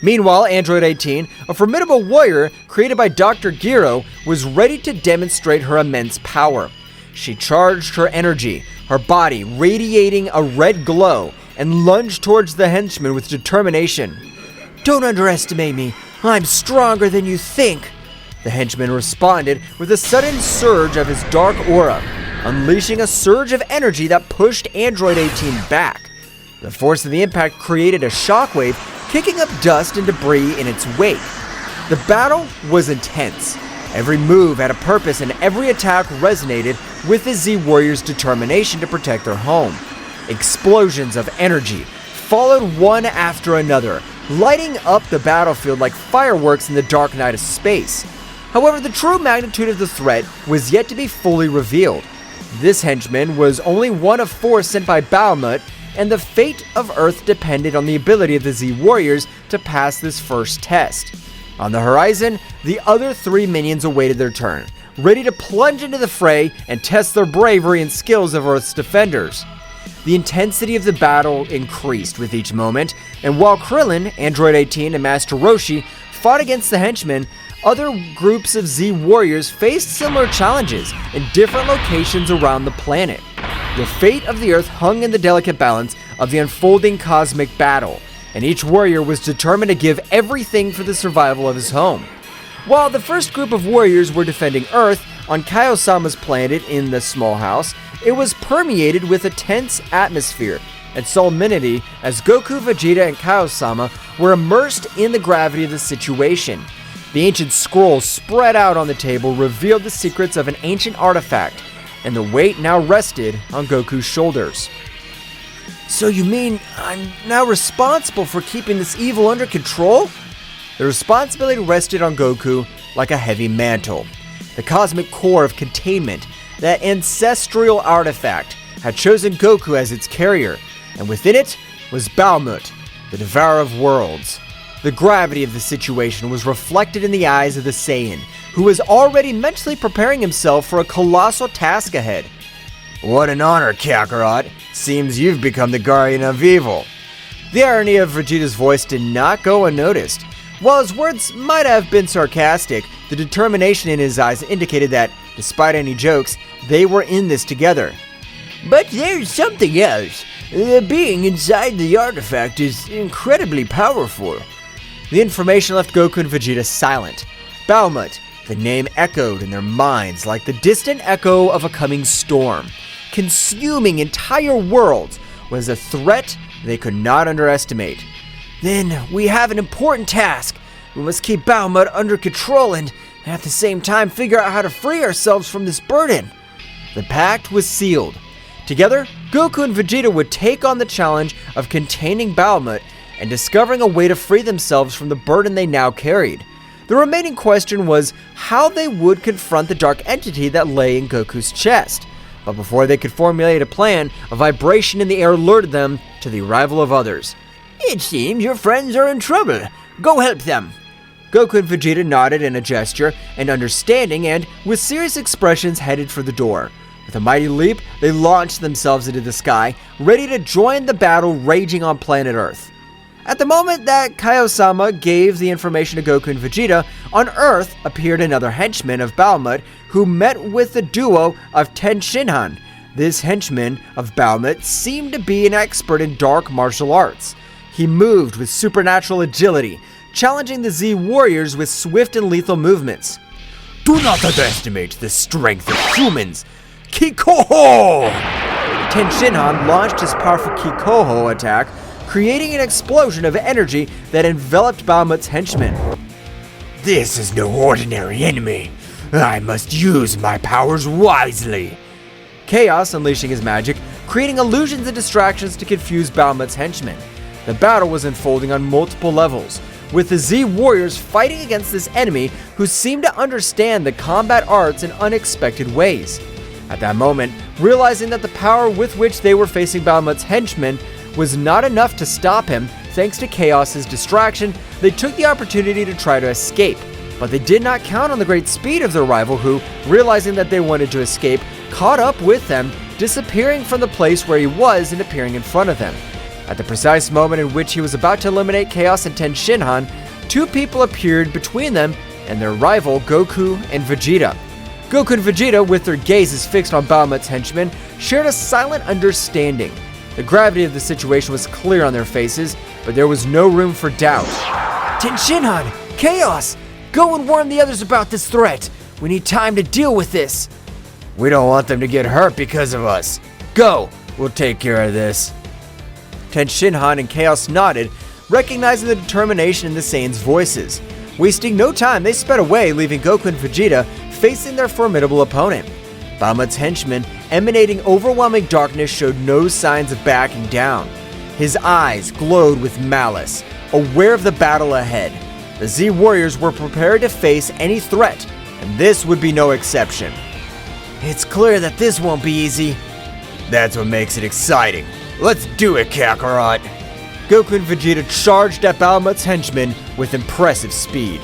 Meanwhile, Android 18, a formidable warrior created by Dr. Gero, was ready to demonstrate her immense power. She charged her energy, her body radiating a red glow, and lunged towards the henchman with determination. Don't underestimate me. I'm stronger than you think. The henchman responded with a sudden surge of his dark aura, unleashing a surge of energy that pushed Android 18 back. The force of the impact created a shockwave, kicking up dust and debris in its wake. The battle was intense. Every move had a purpose and every attack resonated with the Z Warriors' determination to protect their home. Explosions of energy followed one after another, lighting up the battlefield like fireworks in the dark night of space. However, the true magnitude of the threat was yet to be fully revealed. This henchman was only one of 4 sent by Bahamut, and the fate of Earth depended on the ability of the Z Warriors to pass this first test. On the horizon, the other 3 minions awaited their turn, ready to plunge into the fray and test their bravery and skills of Earth's defenders. The intensity of the battle increased with each moment, and while Krillin, Android 18, and Master Roshi fought against the henchmen, other groups of Z Warriors faced similar challenges in different locations around the planet. The fate of the Earth hung in the delicate balance of the unfolding cosmic battle, and each warrior was determined to give everything for the survival of his home. While the first group of warriors were defending Earth on Kaio-sama's planet in the small house, it was permeated with a tense atmosphere and solemnity as Goku, Vegeta, and Kaio-sama were immersed in the gravity of the situation. The ancient scroll spread out on the table revealed the secrets of an ancient artifact, and the weight now rested on Goku's shoulders. So you mean I'm now responsible for keeping this evil under control? The responsibility rested on Goku like a heavy mantle. The cosmic core of containment, that ancestral artifact, had chosen Goku as its carrier, and within it was Bahamut, the devourer of worlds. The gravity of the situation was reflected in the eyes of the Saiyan, who was already mentally preparing himself for a colossal task ahead. What an honor, Kakarot. Seems you've become the guardian of evil. The irony of Vegeta's voice did not go unnoticed. While his words might have been sarcastic, the determination in his eyes indicated that, despite any jokes, they were in this together. But there's something else. The being inside the artifact is incredibly powerful. The information left Goku and Vegeta silent. Bahamut, the name echoed in their minds like the distant echo of a coming storm. Consuming entire worlds was a threat they could not underestimate. Then we have an important task. We must keep Bahamut under control and, at the same time, figure out how to free ourselves from this burden. The pact was sealed. Together, Goku and Vegeta would take on the challenge of containing Bahamut and discovering a way to free themselves from the burden they now carried. The remaining question was how they would confront the dark entity that lay in Goku's chest. But before they could formulate a plan, a vibration in the air alerted them to the arrival of others. It seems your friends are in trouble. Go help them. Goku and Vegeta nodded in a gesture and understanding and, with serious expressions, headed for the door. With a mighty leap, they launched themselves into the sky, ready to join the battle raging on planet Earth. At the moment that Kaiosama gave the information to Goku and Vegeta, on Earth appeared another henchman of Bahamut who met with the duo of Ten Shinhan. This henchman of Bahamut seemed to be an expert in dark martial arts. He moved with supernatural agility, challenging the Z warriors with swift and lethal movements. Do not underestimate the strength of humans! Kikoho! Ten Shinhan launched his powerful Kikoho attack, creating an explosion of energy that enveloped Bahamut's henchmen. This is no ordinary enemy. I must use my powers wisely. Chaos unleashing his magic, creating illusions and distractions to confuse Bahamut's henchmen. The battle was unfolding on multiple levels, with the Z warriors fighting against this enemy who seemed to understand the combat arts in unexpected ways. At that moment, realizing that the power with which they were facing Bahamut's henchmen was not enough to stop him, thanks to Chaos's distraction, they took the opportunity to try to escape. But they did not count on the great speed of their rival who, realizing that they wanted to escape, caught up with them, disappearing from the place where he was and appearing in front of them. At the precise moment in which he was about to eliminate Chaos and Ten Shinhan, two people appeared between them and their rival Goku and Vegeta. Goku and Vegeta, with their gazes fixed on Bahamut's henchmen, shared a silent understanding. The gravity of the situation was clear on their faces, but there was no room for doubt. Ten Shinhan! Chaos! Go and warn the others about this threat. We need time to deal with this. We don't want them to get hurt because of us. Go! We'll take care of this. Ten Shinhan and Chaos nodded, recognizing the determination in the Saiyans' voices. Wasting no time, they sped away, leaving Goku and Vegeta facing their formidable opponent. Bahamut's henchman, emanating overwhelming darkness, showed no signs of backing down. His eyes glowed with malice, aware of the battle ahead. The Z warriors were prepared to face any threat, and this would be no exception. It's clear that this won't be easy. That's what makes it exciting. Let's do it, Kakarot! Goku and Vegeta charged at Bahamut's henchmen with impressive speed.